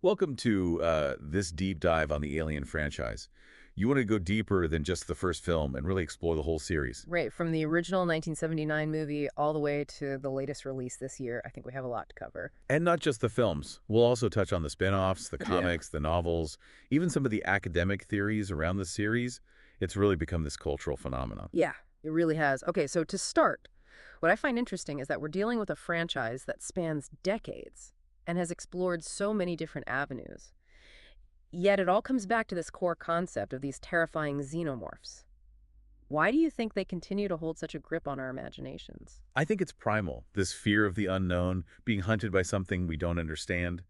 Welcome to this deep dive on the Alien franchise. You want to go deeper than just the first film and really explore the whole series. Right, from the original 1979 movie all the way to the latest release this year, I think we have a lot to cover. And not just the films. We'll also touch on the spin-offs, the Yeah. comics, the novels, even some of the academic theories around the series. It's really become this cultural phenomenon. Yeah, it really has. Okay, so to start, what I find interesting is that we're dealing with a franchise that spans decades and has explored so many different avenues. Yet it all comes back to this core concept of these terrifying xenomorphs. Why do you think they continue to hold such a grip on our imaginations? I think it's primal, this fear of the unknown, being hunted by something we don't understand.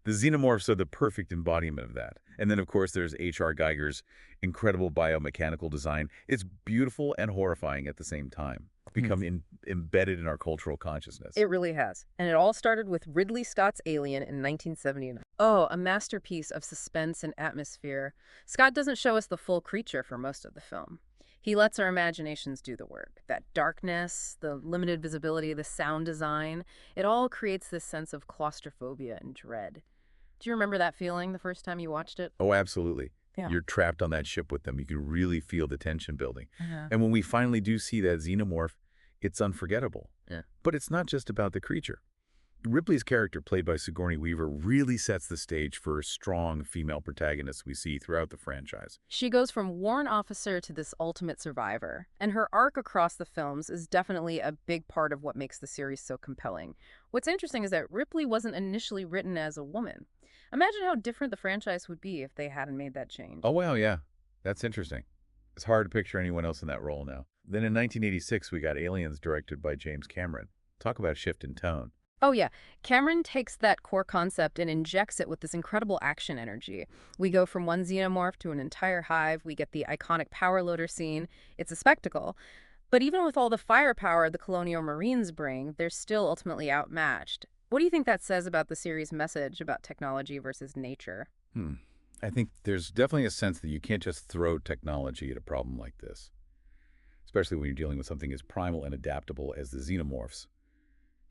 The xenomorphs are the perfect embodiment of that. And then, of course, there's H.R. Geiger's incredible biomechanical design. It's beautiful and horrifying at the same time, become embedded in our cultural consciousness. It really has. And it all started with Ridley Scott's Alien in 1979. Oh, a masterpiece of suspense and atmosphere. Scott doesn't show us the full creature for most of the film. He lets our imaginations do the work. That darkness, the limited visibility, the sound design, it all creates this sense of claustrophobia and dread. Do you remember that feeling the first time you watched it? Oh, absolutely. Yeah. You're trapped on that ship with them. You can really feel the tension building. Uh-huh. And when we finally do see that xenomorph, it's unforgettable. Yeah. But it's not just about the creature. Ripley's character, played by Sigourney Weaver, really sets the stage for strong female protagonists we see throughout the franchise. She goes from warrant officer to this ultimate survivor, and her arc across the films is definitely a big part of what makes the series so compelling. What's interesting is that Ripley wasn't initially written as a woman. Imagine how different the franchise would be if they hadn't made that change. Oh, wow, yeah. That's interesting. It's hard to picture anyone else in that role now. Then in 1986, we got Aliens, directed by James Cameron. Talk about a shift in tone. Oh yeah, Cameron takes that core concept and injects it with this incredible action energy. We go from one xenomorph to an entire hive, we get the iconic power loader scene. It's a spectacle. But even with all the firepower the Colonial Marines bring, they're still ultimately outmatched. What do you think that says about the series' message about technology versus nature? I think there's definitely a sense that you can't just throw technology at a problem like this, especially when you're dealing with something as primal and adaptable as the xenomorphs.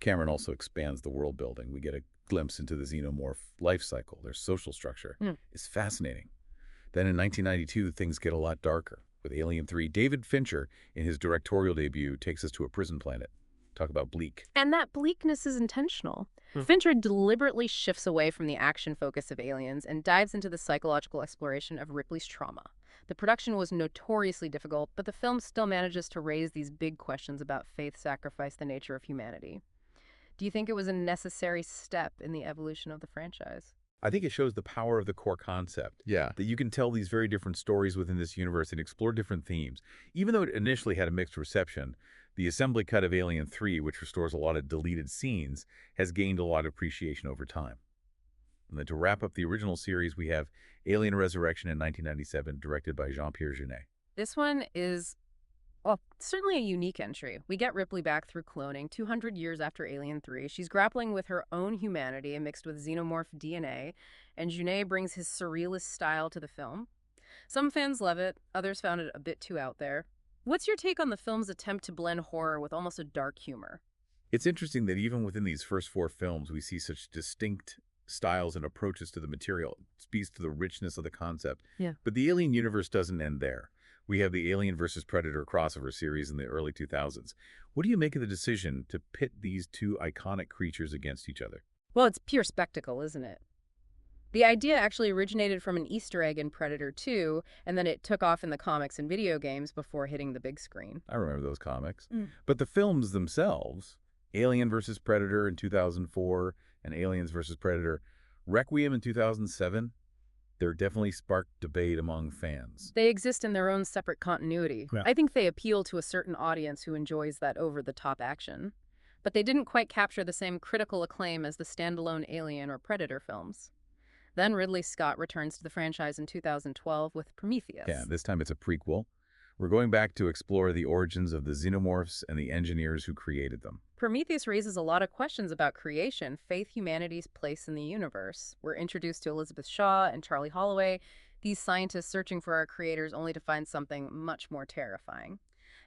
Cameron also expands the world building. We get a glimpse into the xenomorph life cycle. Their social structure is fascinating. Then in 1992, things get a lot darker. With Alien 3, David Fincher, in his directorial debut, takes us to a prison planet. Talk about bleak. And that bleakness is intentional. Fincher deliberately shifts away from the action focus of Aliens and dives into the psychological exploration of Ripley's trauma. The production was notoriously difficult, but the film still manages to raise these big questions about faith, sacrifice, the nature of humanity. Do you think it was a necessary step in the evolution of the franchise? I think it shows the power of the core concept. Yeah. That you can tell these very different stories within this universe and explore different themes. Even though it initially had a mixed reception, the assembly cut of Alien 3, which restores a lot of deleted scenes, has gained a lot of appreciation over time. And then to wrap up the original series, we have Alien Resurrection in 1997, directed by Jean-Pierre Jeunet. This one is, well, certainly a unique entry. We get Ripley back through cloning 200 years after Alien 3. She's grappling with her own humanity mixed with xenomorph DNA, and Jeunet brings his surrealist style to the film. Some fans love it, others found it a bit too out there. What's your take on the film's attempt to blend horror with almost a dark humor? It's interesting that even within these first four films, we see such distinct styles and approaches to the material. It speaks to the richness of the concept. Yeah. But the Alien universe doesn't end there. We have the Alien versus Predator crossover series in the early 2000s. What do you make of the decision to pit these two iconic creatures against each other? Well, it's pure spectacle, isn't it? The idea actually originated from an Easter egg in Predator 2, and then it took off in the comics and video games before hitting the big screen. I remember those comics. But the films themselves, Alien versus Predator in 2004 and Aliens versus Predator Requiem in 2007, they're definitely sparked debate among fans. They exist in their own separate continuity. Yeah. I think they appeal to a certain audience who enjoys that over-the-top action. But they didn't quite capture the same critical acclaim as the standalone Alien or Predator films. Then Ridley Scott returns to the franchise in 2012 with Prometheus. Yeah, this time it's a prequel. We're going back to explore the origins of the xenomorphs and the engineers who created them. Prometheus raises a lot of questions about creation, faith, humanity's place in the universe. We're introduced to Elizabeth Shaw and Charlie Holloway, these scientists searching for our creators only to find something much more terrifying.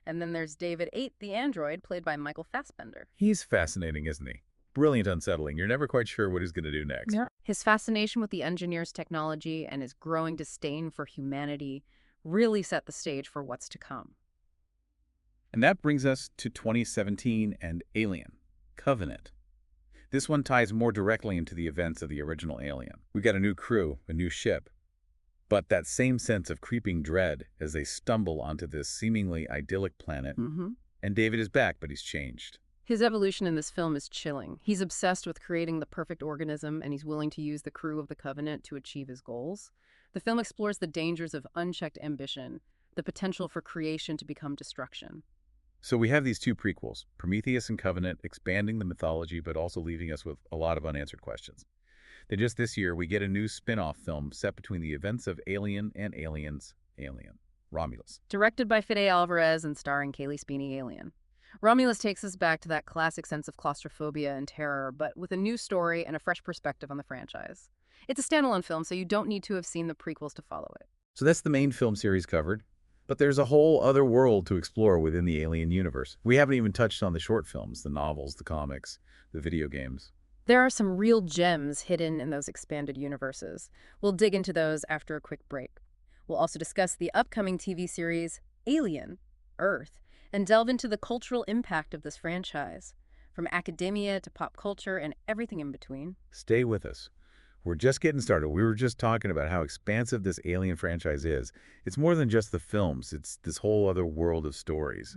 And then there's David 8, the android, played by Michael Fassbender. He's fascinating, isn't he? Brilliant unsettling. You're never quite sure what he's going to do next. Yeah. His fascination with the engineer's technology and his growing disdain for humanity really set the stage for what's to come. And that brings us to 2017 and Alien, Covenant. This one ties more directly into the events of the original Alien. We've got a new crew, a new ship, but that same sense of creeping dread as they stumble onto this seemingly idyllic planet. And David is back, but he's changed. His evolution in this film is chilling. He's obsessed with creating the perfect organism, and he's willing to use the crew of the Covenant to achieve his goals. The film explores the dangers of unchecked ambition, the potential for creation to become destruction. So we have these two prequels, Prometheus and Covenant, expanding the mythology but also leaving us with a lot of unanswered questions. Then just this year, we get a new spin-off film set between the events of Alien and Aliens, Alien, Romulus. Directed by Fede Alvarez and starring Kaylee Spini, Alien. Romulus takes us back to that classic sense of claustrophobia and terror, but with a new story and a fresh perspective on the franchise. It's a standalone film, so you don't need to have seen the prequels to follow it. So that's the main film series covered. But there's a whole other world to explore within the Alien universe. We haven't even touched on the short films, the novels, the comics, the video games. There are some real gems hidden in those expanded universes. We'll dig into those after a quick break. We'll also discuss the upcoming TV series, Alien, Earth, and delve into the cultural impact of this franchise, from academia to pop culture and everything in between. Stay with us. We're just getting started. We were just talking about how expansive this Alien franchise is. It's more than just the films. It's this whole other world of stories.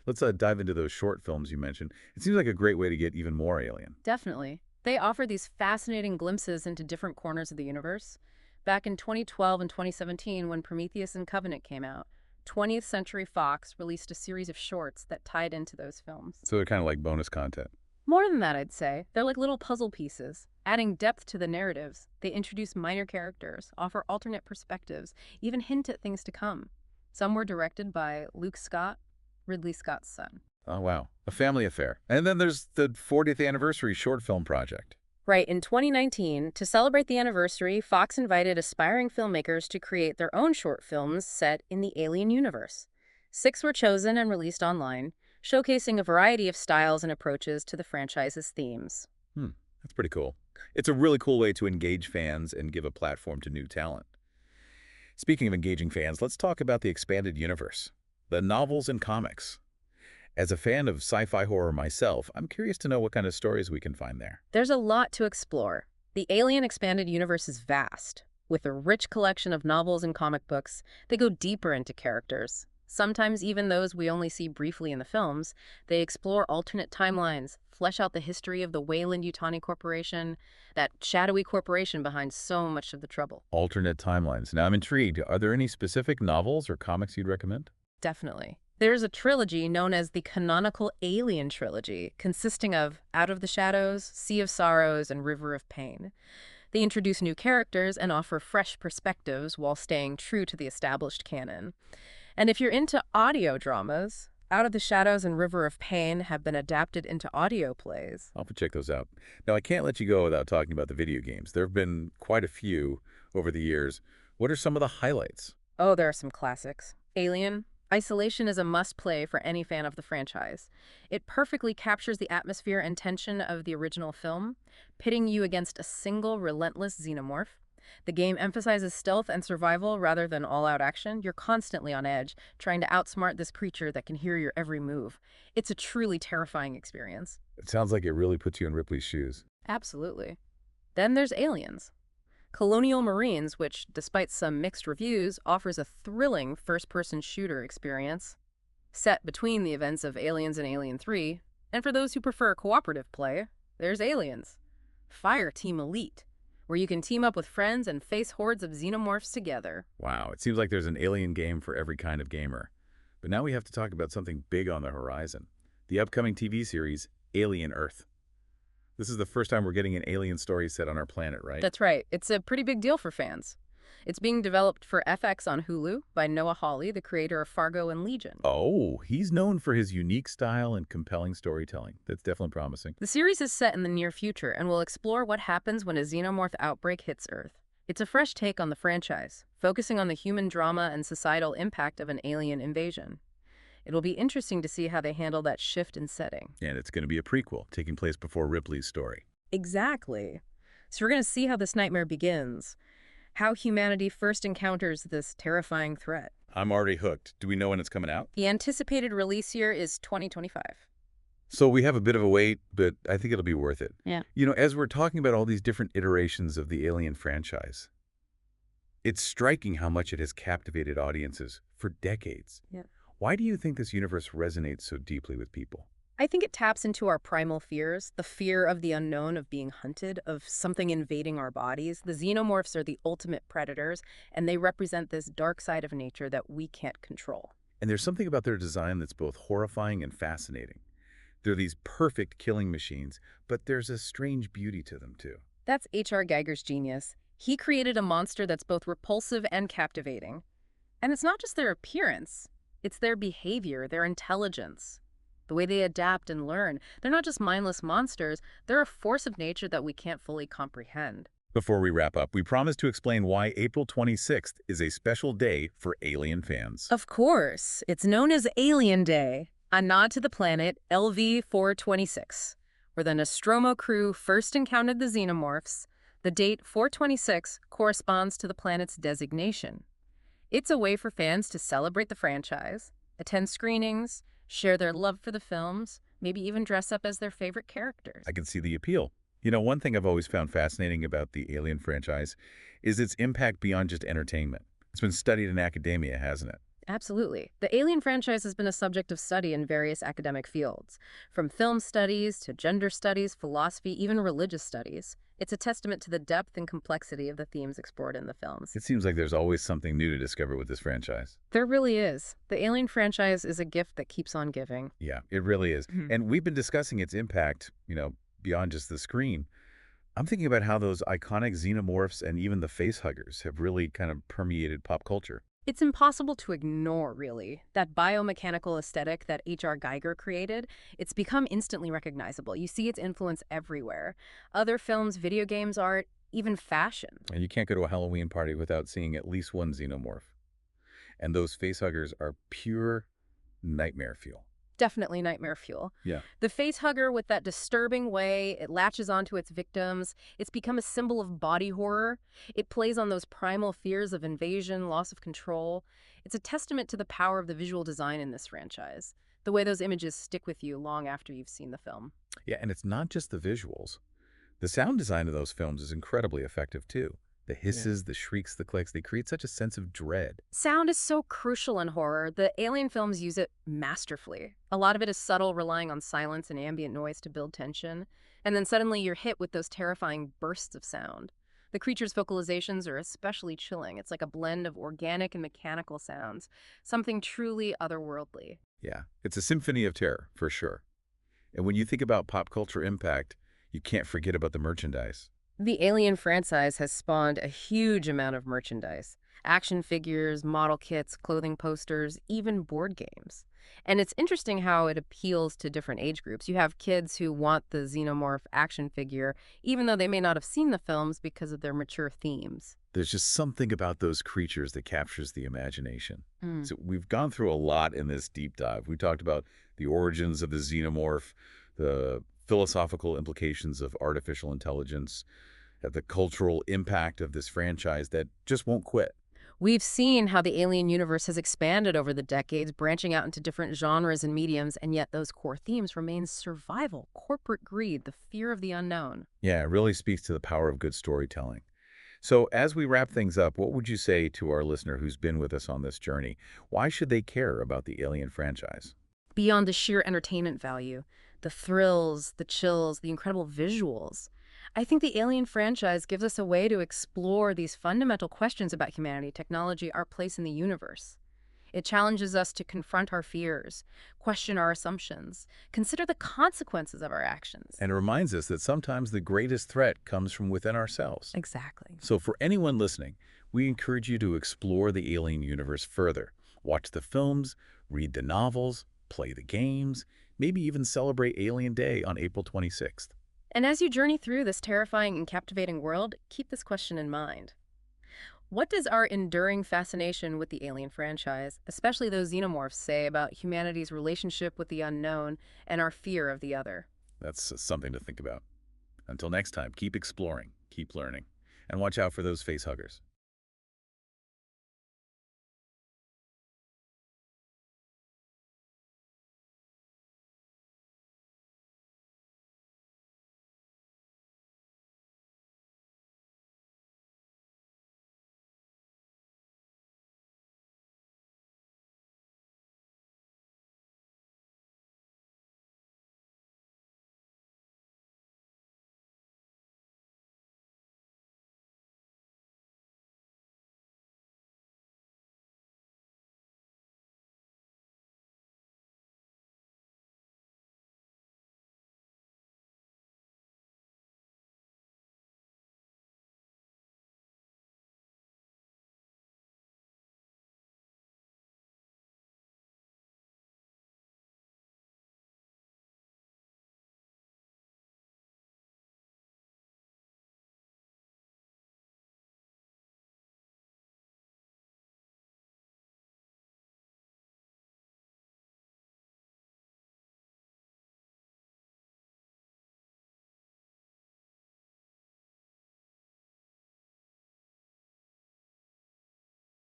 Let's dive into those short films you mentioned. It seems like a great way to get even more Alien. Definitely. They offer these fascinating glimpses into different corners of the universe. Back in 2012 and 2017, when Prometheus and Covenant came out, 20th Century Fox released a series of shorts that tied into those films. So they're kind of like bonus content. More than that, I'd say. They're like little puzzle pieces, adding depth to the narratives. They introduce minor characters, offer alternate perspectives, even hint at things to come. Some were directed by Luke Scott, Ridley Scott's son. Oh, wow. A family affair. And then there's the 40th anniversary short film project. Right, in 2019, to celebrate the anniversary, Fox invited aspiring filmmakers to create their own short films set in the Alien universe. 6 were chosen and released online, showcasing a variety of styles and approaches to the franchise's themes. That's pretty cool. It's a really cool way to engage fans and give a platform to new talent. Speaking of engaging fans, let's talk about the expanded universe, the novels and comics. As a fan of sci-fi horror myself, I'm curious to know what kind of stories we can find there. There's a lot to explore. The Alien expanded universe is vast. With a rich collection of novels and comic books, they go deeper into characters. Sometimes even those we only see briefly in the films. They explore alternate timelines, flesh out the history of the Weyland-Yutani Corporation, that shadowy corporation behind so much of the trouble. Alternate timelines. Now I'm intrigued. Are there any specific novels or comics you'd recommend? Definitely. There's a trilogy known as the canonical Alien trilogy, consisting of Out of the Shadows, Sea of Sorrows, and River of Pain. They introduce new characters and offer fresh perspectives while staying true to the established canon. And if you're into audio dramas, Out of the Shadows and River of Pain have been adapted into audio plays. I'll have to check those out. Now, I can't let you go without talking about the video games. There have been quite a few over the years. What are some of the highlights? Oh, there are some classics. Alien. Isolation is a must-play for any fan of the franchise. It perfectly captures the atmosphere and tension of the original film, pitting you against a single relentless xenomorph. The game emphasizes stealth and survival rather than all-out action. You're constantly on edge, trying to outsmart this creature that can hear your every move. It's a truly terrifying experience. It sounds like it really puts you in Ripley's shoes. Absolutely. Then there's Aliens. Colonial Marines, which, despite some mixed reviews, offers a thrilling first-person shooter experience set between the events of Aliens and Alien 3. And for those who prefer cooperative play, there's Aliens. Fireteam Elite, where you can team up with friends and face hordes of xenomorphs together. Wow, it seems like there's an Alien game for every kind of gamer. But now we have to talk about something big on the horizon. The upcoming TV series, Alien Earth. This is the first time we're getting an alien story set on our planet, right? That's right. It's a pretty big deal for fans. It's being developed for FX on Hulu by Noah Hawley, the creator of Fargo and Legion. Oh, he's known for his unique style and compelling storytelling. That's definitely promising. The series is set in the near future and will explore what happens when a xenomorph outbreak hits Earth. It's a fresh take on the franchise, focusing on the human drama and societal impact of an alien invasion. It'll be interesting to see how they handle that shift in setting. And it's going to be a prequel, taking place before Ripley's story. Exactly. So we're going to see how this nightmare begins, how humanity first encounters this terrifying threat. I'm already hooked. Do we know when it's coming out? The anticipated release year is 2025. So we have a bit of a wait, but I think it'll be worth it. Yeah. You know, as we're talking about all these different iterations of the Alien franchise, it's striking how much it has captivated audiences for decades. Yeah. Why do you think this universe resonates so deeply with people? I think it taps into our primal fears, the fear of the unknown, of being hunted, of something invading our bodies. The xenomorphs are the ultimate predators, and they represent this dark side of nature that we can't control. And there's something about their design that's both horrifying and fascinating. They're these perfect killing machines, but there's a strange beauty to them, too. That's H.R. Geiger's genius. He created a monster that's both repulsive and captivating. And it's not just their appearance, it's their behavior, their intelligence, the way they adapt and learn. They're not just mindless monsters, they're a force of nature that we can't fully comprehend. Before we wrap up, we promise to explain why April 26th is a special day for Alien fans. Of course, it's known as Alien Day, a nod to the planet LV-426, where the Nostromo crew first encountered the xenomorphs. The date 426 corresponds to the planet's designation. It's a way for fans to celebrate the franchise, attend screenings, share their love for the films, maybe even dress up as their favorite characters. I can see the appeal. You know, one thing I've always found fascinating about the Alien franchise is its impact beyond just entertainment. It's been studied in academia, hasn't it? Absolutely. The Alien franchise has been a subject of study in various academic fields, from film studies to gender studies, philosophy, even religious studies. It's a testament to the depth and complexity of the themes explored in the films. It seems like there's always something new to discover with this franchise. There really is. The Alien franchise is a gift that keeps on giving. Yeah, it really is. Mhm. And we've been discussing its impact, beyond just the screen. I'm thinking about how those iconic xenomorphs and even the facehuggers have really kind of permeated pop culture. It's impossible to ignore, really. That biomechanical aesthetic that H.R. Geiger created, it's become instantly recognizable. You see its influence everywhere. Other films, video games, art, even fashion. And you can't go to a Halloween party without seeing at least one xenomorph. And those facehuggers are pure nightmare fuel. Definitely nightmare fuel. Yeah. The facehugger, with that disturbing way it latches onto its victims, it's become a symbol of body horror. It plays on those primal fears of invasion, loss of control. It's a testament to the power of the visual design in this franchise, the way those images stick with you long after you've seen the film. Yeah, and it's not just the visuals. The sound design of those films is incredibly effective, too. The hisses, the shrieks, the clicks, they create such a sense of dread. Sound is so crucial in horror. The Alien films use it masterfully. A lot of it is subtle, relying on silence and ambient noise to build tension. And then suddenly you're hit with those terrifying bursts of sound. The creatures' vocalizations are especially chilling. It's like a blend of organic and mechanical sounds, something truly otherworldly. Yeah, it's a symphony of terror, for sure. And when you think about pop culture impact, you can't forget about the merchandise. The Alien franchise has spawned a huge amount of merchandise. Action figures, model kits, clothing posters, even board games. And it's interesting how it appeals to different age groups. You have kids who want the Xenomorph action figure, even though they may not have seen the films because of their mature themes. There's just something about those creatures that captures the imagination. Mm. So we've gone through a lot in this deep dive. We talked about the origins of the xenomorph, the philosophical implications of artificial intelligence, the cultural impact of this franchise that just won't quit. We've seen how the Alien universe has expanded over the decades, branching out into different genres and mediums, and yet those core themes remain survival, corporate greed, the fear of the unknown. Yeah, it really speaks to the power of good storytelling. So as we wrap things up, what would you say to our listener who's been with us on this journey? Why should they care about the Alien franchise? Beyond the sheer entertainment value, the thrills, the chills, the incredible visuals, I think the Alien franchise gives us a way to explore these fundamental questions about humanity, technology, our place in the universe. It challenges us to confront our fears, question our assumptions, consider the consequences of our actions. And it reminds us that sometimes the greatest threat comes from within ourselves. Exactly. So for anyone listening, we encourage you to explore the Alien universe further. Watch the films, read the novels, play the games, maybe even celebrate Alien Day on April 26th. And as you journey through this terrifying and captivating world, keep this question in mind. What does our enduring fascination with the Alien franchise, especially those xenomorphs, say about humanity's relationship with the unknown and our fear of the other? That's something to think about. Until next time, keep exploring, Keep learning. And watch out for those face huggers.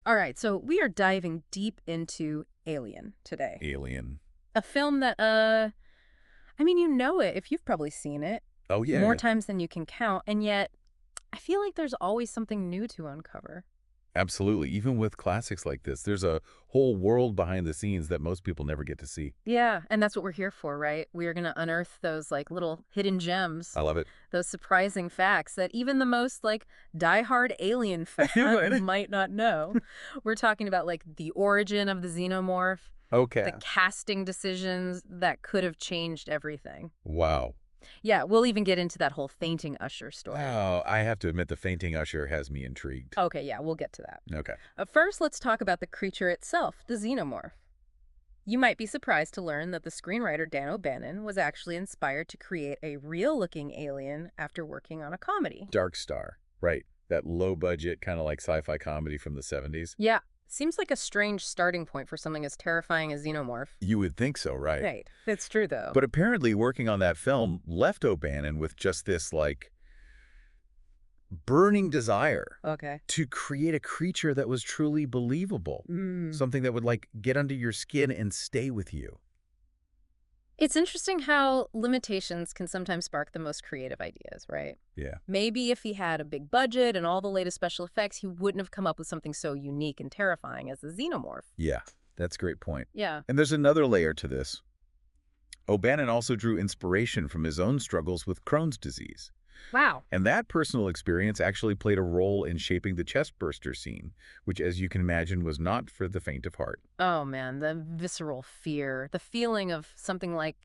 All right, so we are diving deep into Alien today. Alien. A film that, I mean, you know it if you've probably seen it Oh, yeah. more times than you can count, and yet I feel like there's always something new to uncover. Absolutely. Even with classics like this, there's a whole world behind the scenes that most people never get to see. Yeah, and that's what we're here for, right? We are going to unearth those like little hidden gems, I love it. those surprising facts that even the most like diehard Alien fan Right. might not know. We're talking about like the origin of the Xenomorph, Okay. the casting decisions that could have changed everything. Wow. Yeah, we'll even get into that whole fainting usher story. Wow. I have to admit the fainting usher has me intrigued. Okay, yeah, we'll get to that. Okay. First, let's talk about the creature itself, the Xenomorph. You might be surprised to learn that the screenwriter Dan O'Bannon was actually inspired to create a real-looking alien after working on a comedy. Dark Star. Right. That low budget kind of like sci-fi comedy from the 70s. Yeah, seems like a strange starting point for something as terrifying as Xenomorph. You would think so, right? Right, it's true though. But apparently working on that film left O'Bannon with just this like burning desire Okay. to create a creature that was truly believable. Mm. Something that would like get under your skin and stay with you. It's interesting how limitations can sometimes spark the most creative ideas, right? Yeah. Maybe if he had a big budget and all the latest special effects, he wouldn't have come up with something so unique and terrifying as the Xenomorph. Yeah, that's a great point. Yeah. And there's another layer to this. O'Bannon also drew inspiration from his own struggles with Crohn's disease. Wow. And that personal experience actually played a role in shaping the chestburster scene, which, as you can imagine, was not for the faint of heart. Oh, man, the visceral fear, the feeling of something like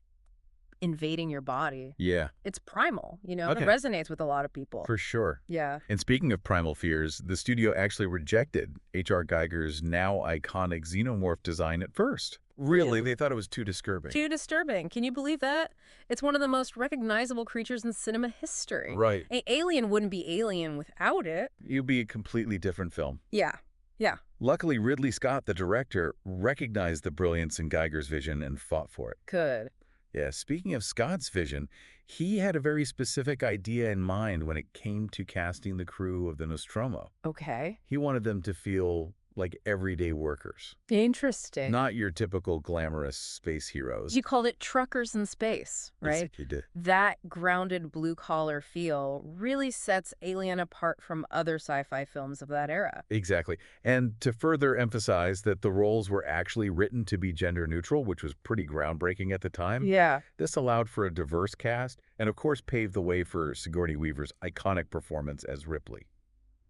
invading your body. Yeah, It's primal, you know? Okay. It resonates with a lot of people. for sure. Yeah. And speaking of primal fears, the studio actually rejected H.R. Geiger's now iconic Xenomorph design at first. Really? They thought it was too disturbing. Too disturbing. Can you believe that? It's one of the most recognizable creatures in cinema history. Right. Alien wouldn't be Alien without it. It'd be a completely different film. Yeah. Yeah. Luckily, Ridley Scott, the director, recognized the brilliance in Geiger's vision and fought for it. Good. Yeah, speaking of Scott's vision, he had a very specific idea in mind when it came to casting the crew of the Nostromo. Okay. He wanted them to feel like everyday workers, Interesting. not your typical glamorous space heroes. You called it truckers in space, right? Yes, he did. That grounded blue-collar feel really sets Alien apart from other sci-fi films of that era. Exactly. And to further emphasize that the roles were actually written to be gender neutral, which was pretty groundbreaking at the time, Yeah. this allowed for a diverse cast and, of course, paved the way for Sigourney Weaver's iconic performance as Ripley.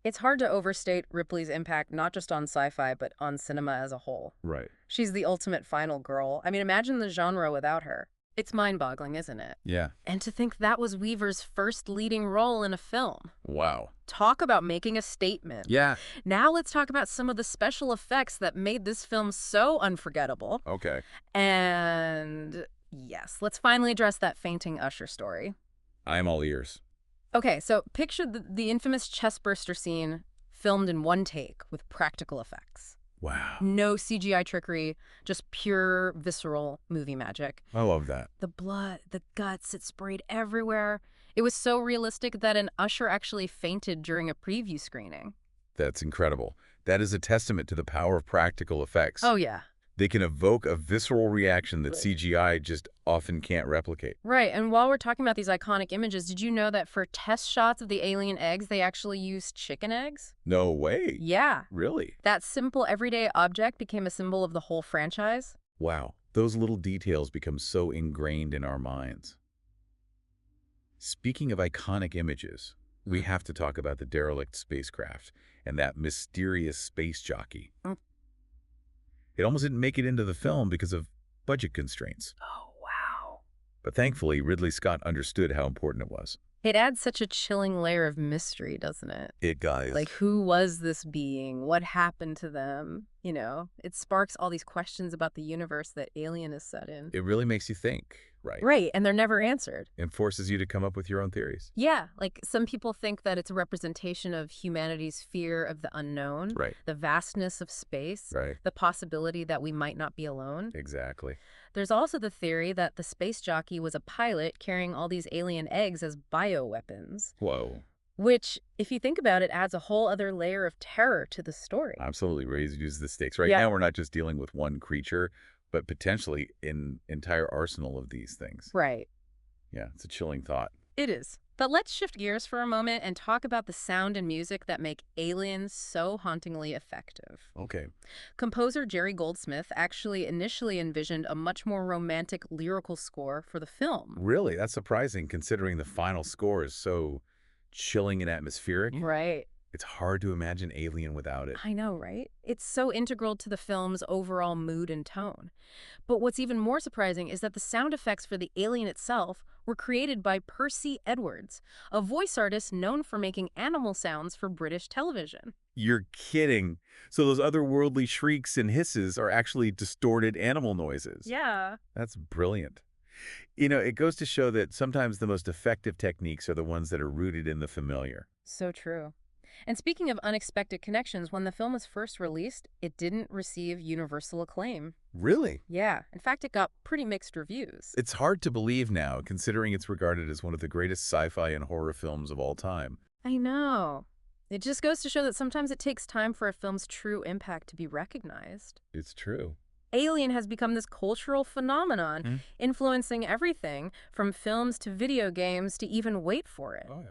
It's hard to overstate Ripley's impact not just on sci-fi, but on cinema as a whole. Right. She's the ultimate final girl. I mean, imagine the genre without her. It's mind-boggling, isn't it? Yeah. And to think that was Weaver's first leading role in a film. Wow. Talk about making a statement. Yeah. Now let's talk about some of the special effects that made this film so unforgettable. Okay. And yes, let's finally address that fainting usher story. I'm all ears. Okay, so picture the infamous chestburster scene filmed in one take with practical effects. Wow. No CGI trickery, just pure visceral movie magic. I love that. The blood, the guts, it sprayed everywhere. It was so realistic that an usher actually fainted during a preview screening. That's incredible. That is a testament to the power of practical effects. Oh, yeah. They can evoke a visceral reaction that Right. CGI just often can't replicate. Right, and while we're talking about these iconic images, did you know that for test shots of the alien eggs, they actually used chicken eggs? No way. Yeah. Really? That simple everyday object became a symbol of the whole franchise. Wow. Those little details become so ingrained in our minds. Speaking of iconic images, we have to talk about the derelict spacecraft and that mysterious space jockey. Mm. It almost didn't make it into the film because of budget constraints. Oh, wow. But thankfully, Ridley Scott understood how important it was. It adds such a chilling layer of mystery, doesn't it? It does. Like, who was this being? What happened to them? You know, it sparks all these questions about the universe that Alien is set in. It really makes you think, right? Right, and they're never answered. And forces you to come up with your own theories. Yeah, like some people think that it's a representation of humanity's fear of the unknown, Right. the vastness of space, Right. the possibility that we might not be alone. Exactly. There's also the theory that the space jockey was a pilot carrying all these alien eggs as bioweapons, Whoa. which, if you think about it, adds a whole other layer of terror to the story. Absolutely raises the stakes. Right Yeah. now, we're not just dealing with one creature, but potentially an entire arsenal of these things. Right. Yeah, it's a chilling thought. It is. But let's shift gears for a moment and talk about the sound and music that make Alien so hauntingly effective. Okay. Composer Jerry Goldsmith actually initially envisioned a much more romantic lyrical score for the film. Really? That's surprising considering the final score is so chilling and atmospheric. Right. It's hard to imagine Alien without it. I know, right? It's so integral to the film's overall mood and tone. But what's even more surprising is that the sound effects for the alien itself were created by Percy Edwards, a voice artist known for making animal sounds for British television. You're kidding. So those otherworldly shrieks and hisses are actually distorted animal noises. Yeah. That's brilliant. You know, it goes to show that sometimes the most effective techniques are the ones that are rooted in the familiar. So true. And speaking of unexpected connections, when the film was first released, it didn't receive universal acclaim. Really? Yeah. In fact, it got pretty mixed reviews. It's hard to believe now, considering it's regarded as one of the greatest sci-fi and horror films of all time. I know. It just goes to show that sometimes it takes time for a film's true impact to be recognized. It's true. Alien has become this cultural phenomenon, influencing everything from films to video games to even, wait for it, Oh, yeah.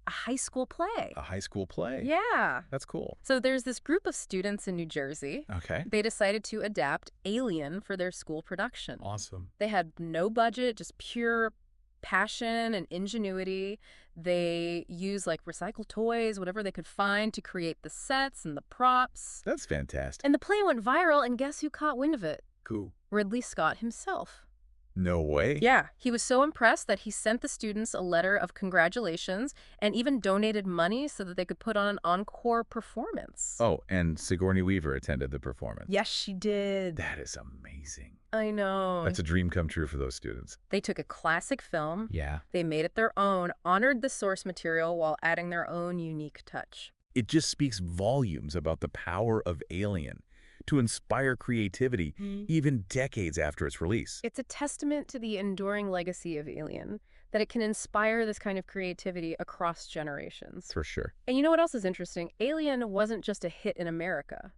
a high school play. A high school play. Yeah. That's cool. So there's this group of students in New Jersey. Okay. They decided to adapt Alien for their school production. Awesome. They had no budget, just pure passion and ingenuity. They used like recycled toys, whatever they could find to create the sets and the props. That's fantastic. And the play went viral, and guess who caught wind of it? Cool. Ridley Scott himself. No way. Yeah, he was so impressed that he sent the students a letter of congratulations and even donated money so that they could put on an encore performance. Oh, and Sigourney Weaver attended the performance. Yes, she did. That is amazing. I know. That's a dream come true for those students. They took a classic film, Yeah. they made it their own, honored the source material while adding their own unique touch. It just speaks volumes about the power of Alien to inspire creativity even decades after its release. It's a testament to the enduring legacy of Alien, that it can inspire this kind of creativity across generations. For sure. And you know what else is interesting? Alien wasn't just a hit in America.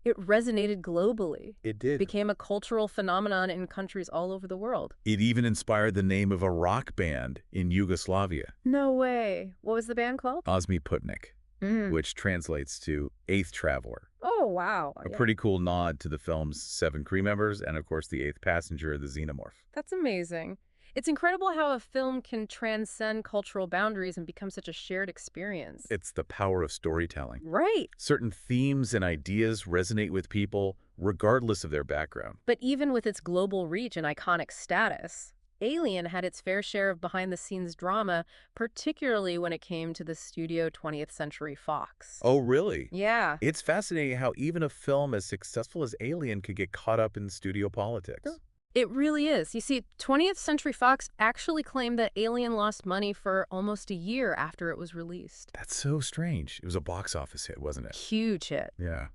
It resonated globally. It did. Became a cultural phenomenon in countries all over the world. It even inspired the name of a rock band in Yugoslavia, No way. What was the band called? Osmi Putnik, Mm. which translates to Eighth Traveler. Oh, wow. A Yeah. pretty cool nod to the film's 7 crew members and, of course, the 8th passenger, the Xenomorph. That's amazing. It's incredible how a film can transcend cultural boundaries and become such a shared experience. It's the power of storytelling. Right. Certain themes and ideas resonate with people regardless of their background. But even with its global reach and iconic status, Alien had its fair share of behind-the-scenes drama, particularly when it came to the studio 20th Century Fox. Oh, really? Yeah. It's fascinating how even a film as successful as Alien could get caught up in studio politics. Sure. It really is. You see, 20th Century Fox actually claimed that Alien lost money for almost a year after it was released. That's so strange. It was a box office hit, wasn't it? Huge hit. Yeah.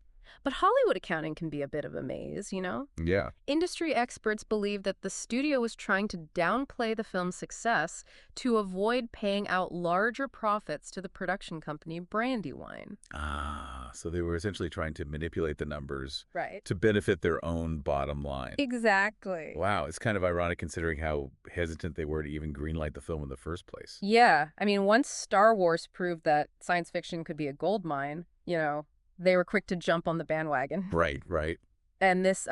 But Hollywood accounting can be a bit of a maze, Yeah. Industry experts believe that the studio was trying to downplay the film's success to avoid paying out larger profits to the production company Brandywine. Ah, so they were essentially trying to manipulate the numbers Right. to benefit their own bottom line. Exactly. Wow, it's kind of ironic considering how hesitant they were to even greenlight the film in the first place. Yeah. I mean, once Star Wars proved that science fiction could be a gold mine, they were quick to jump on the bandwagon. Right, right. And this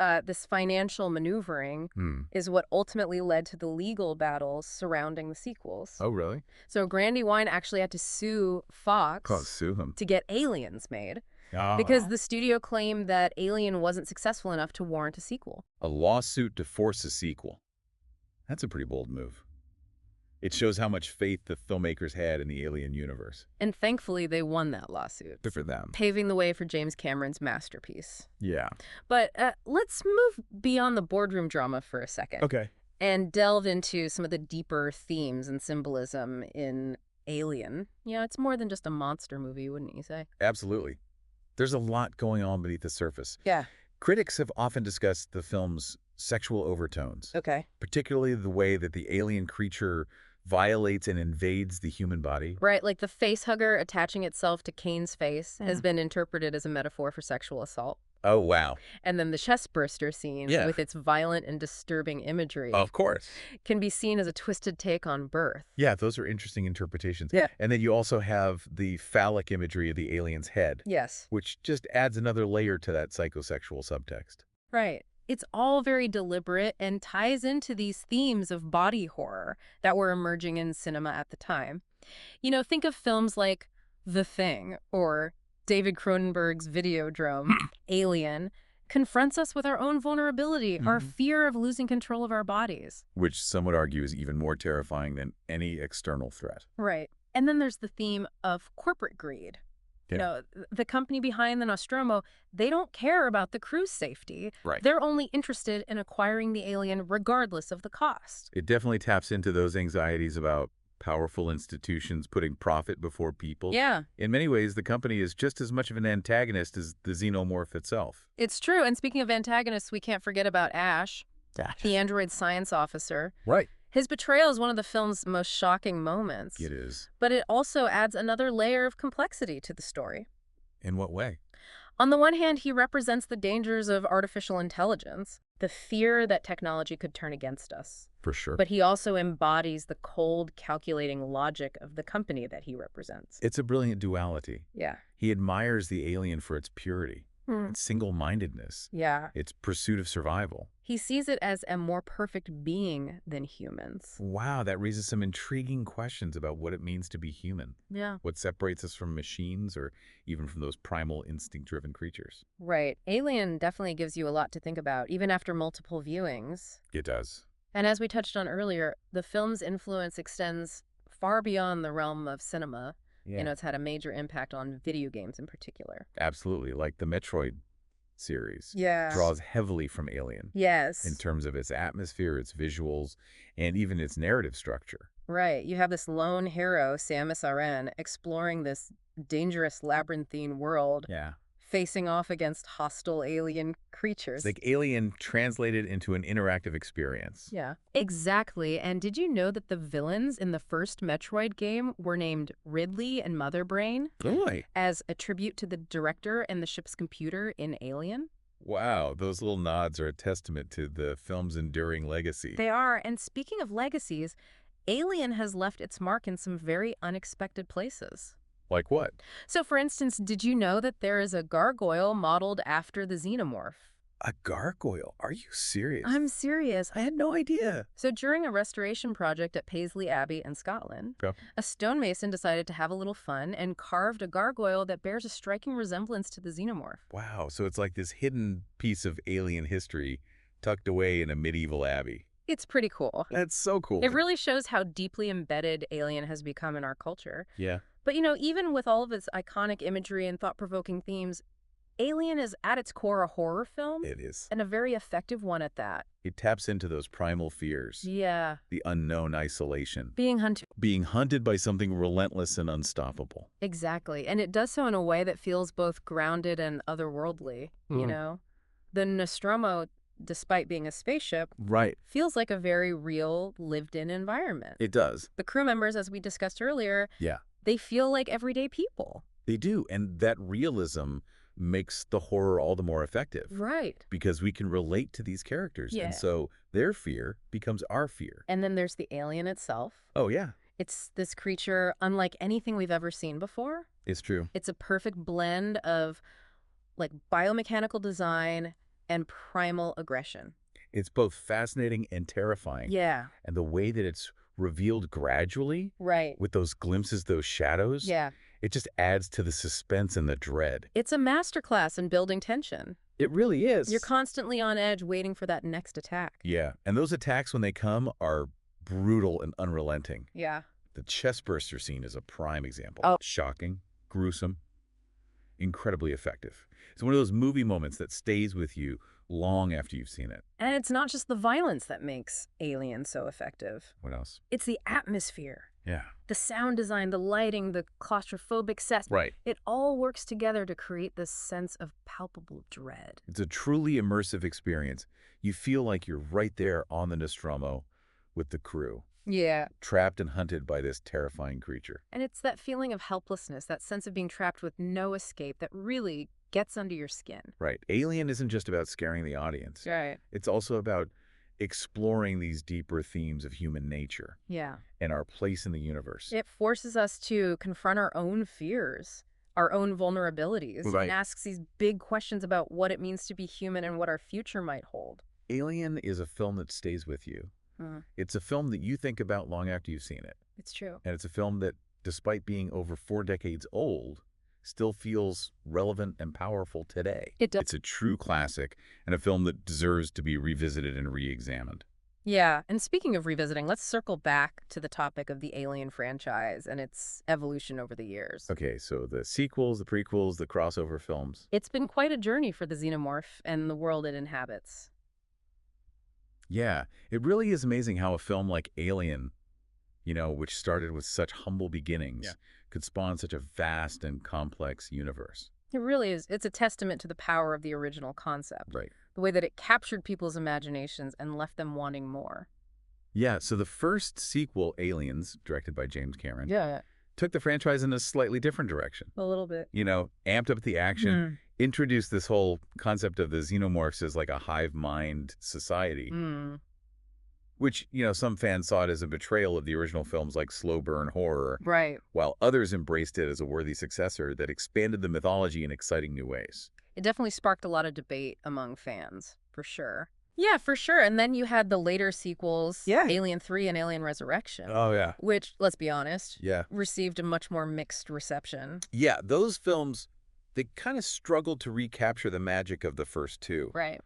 financial maneuvering is what ultimately led to the legal battles surrounding the sequels. Oh, really? So Brandywine actually had to sue Fox Sue him. to get Aliens made Oh. because the studio claimed that Alien wasn't successful enough to warrant a sequel. A lawsuit to force a sequel. That's a pretty bold move. It shows how much faith the filmmakers had in the Alien universe. And thankfully, they won that lawsuit, Good for them. paving the way for James Cameron's masterpiece. Yeah. But let's move beyond the boardroom drama for a second. Okay. And delve into some of the deeper themes and symbolism in Alien. It's more than just a monster movie, wouldn't you say? Absolutely. There's a lot going on beneath the surface. Yeah. Critics have often discussed the film's sexual overtones, Okay. particularly the way that the alien creature violates and invades the human body. Right, like the face hugger attaching itself to Kane's face has been interpreted as a metaphor for sexual assault. Oh, wow. And then the chestburster scene, Yeah. with its violent and disturbing imagery, Of course. can be seen as a twisted take on birth. Yeah, those are interesting interpretations. Yeah. And then you also have the phallic imagery of the alien's head, Yes. which just adds another layer to that psychosexual subtext. Right. It's all very deliberate and ties into these themes of body horror that were emerging in cinema at the time. Think of films like The Thing or David Cronenberg's Videodrome, Alien, confronts us with our own vulnerability, our fear of losing control of our bodies. Which some would argue is even more terrifying than any external threat. Right. And then there's the theme of corporate greed. Yeah. The company behind the Nostromo, they don't care about the crew's safety. Right. They're only interested in acquiring the alien regardless of the cost. It definitely taps into those anxieties about powerful institutions putting profit before people. Yeah, In many ways, the company is just as much of an antagonist as the Xenomorph itself. it's true. And speaking of antagonists, we can't forget about Ash, the android science officer. Right. His betrayal is one of the film's most shocking moments. It is. But it also adds another layer of complexity to the story. In what way? On the one hand, he represents the dangers of artificial intelligence, the fear that technology could turn against us. For sure. But he also embodies the cold, calculating logic of the company that he represents. It's a brilliant duality. Yeah. He admires the alien for its purity, its single-mindedness, Yeah. its pursuit of survival. He sees it as a more perfect being than humans. Wow, that raises some intriguing questions about what it means to be human. Yeah. What separates us from machines or even from those primal instinct-driven creatures. Right. Alien definitely gives you a lot to think about, even after multiple viewings. It does. And as we touched on earlier, the film's influence extends far beyond the realm of cinema. Yeah. It's had a major impact on video games in particular. Absolutely. Like the Metroid series Yeah. draws heavily from Alien Yes. in terms of its atmosphere, its visuals, and even its narrative structure. Right. You have this lone hero, Samus Aran, exploring this dangerous labyrinthine world, Yeah. facing off against hostile alien creatures. It's like Alien translated into an interactive experience. Yeah, exactly. And did you know that the villains in the first Metroid game were named Ridley and Mother Brain Really? as a tribute to the director and the ship's computer in Alien? Wow, those little nods are a testament to the film's enduring legacy. They are. And speaking of legacies, Alien has left its mark in some very unexpected places. Like what? So, for instance, did you know that there is a gargoyle modeled after the Xenomorph? A gargoyle? Are you serious? I'm serious. I had no idea. So during a restoration project at Paisley Abbey in Scotland, Okay. a stonemason decided to have a little fun and carved a gargoyle that bears a striking resemblance to the Xenomorph. Wow, so it's like this hidden piece of alien history tucked away in a medieval abbey. It's pretty cool. That's so cool. It really shows how deeply embedded Alien has become in our culture. Yeah. But, even with all of its iconic imagery and thought-provoking themes, Alien is at its core a horror film, It is. and a very effective one at that. It taps into those primal fears, Yeah. the unknown isolation, Being hunted. being hunted by something relentless and unstoppable. Exactly. And it does so in a way that feels both grounded and otherworldly, you know? The Nostromo, despite being a spaceship, Right. feels like a very real, lived-in environment. It does. The crew members, as we discussed earlier, Yeah. they feel like everyday people. They do. And that realism makes the horror all the more effective. Right. Because we can relate to these characters. Yeah. And so their fear becomes our fear. And then there's the alien itself. Oh, yeah. It's this creature unlike anything we've ever seen before. It's true. It's a perfect blend of like biomechanical design and primal aggression. It's both fascinating and terrifying. Yeah. And the way that it's revealed gradually Right. with those glimpses, those shadows, Yeah. it just adds to the suspense and the dread. It's a masterclass in building tension. It really is. You're constantly on edge waiting for that next attack. Yeah. And those attacks, when they come, are brutal and unrelenting. Yeah. The chestburster scene is a prime example. Oh. Shocking, gruesome, incredibly effective. It's one of those movie moments that stays with you long after you've seen it. And it's not just the violence that makes Alien so effective. What else? It's the atmosphere. Yeah. The sound design, the lighting, the claustrophobic sets. Right. It all works together to create this sense of palpable dread. It's a truly immersive experience. You feel like you're right there on the Nostromo with the crew, Yeah. trapped and hunted by this terrifying creature. And it's that feeling of helplessness, that sense of being trapped with no escape that really gets under your skin. Right. Alien isn't just about scaring the audience. Right. It's also about exploring these deeper themes of human nature Yeah. and our place in the universe. It forces us to confront our own fears, our own vulnerabilities, Right. and asks these big questions about what it means to be human and what our future might hold. Alien is a film that stays with you. It's a film that you think about long after you've seen it. It's true. And it's a film that, despite being over 4 decades old, still feels relevant and powerful today. It does. It's a true classic and a film that deserves to be revisited and re-examined. Yeah, and speaking of revisiting, let's circle back to the topic of the Alien franchise and its evolution over the years. Okay, so the sequels, the prequels, the crossover films. It's been quite a journey for the Xenomorph and the world it inhabits. Yeah, it really is amazing how a film like Alien, which started with such humble beginnings, could spawn such a vast and complex universe. It really is. It's a testament to the power of the original concept. Right. The way that it captured people's imaginations and left them wanting more. Yeah, so the first sequel, Aliens, directed by James Cameron, Yeah, took the franchise in a slightly different direction. a little bit. Amped up the action, introduced this whole concept of the Xenomorphs as like a hive mind society, which, some fans saw it as a betrayal of the original films like slow burn horror, Right. while others embraced it as a worthy successor that expanded the mythology in exciting new ways. It definitely sparked a lot of debate among fans, for sure. Yeah, for sure. And then you had the later sequels, Yeah. Alien 3 and Alien Resurrection, Oh, yeah. which, let's be honest, Yeah. received a much more mixed reception. Yeah, those films, they kind of struggled to recapture the magic of the first two. Right.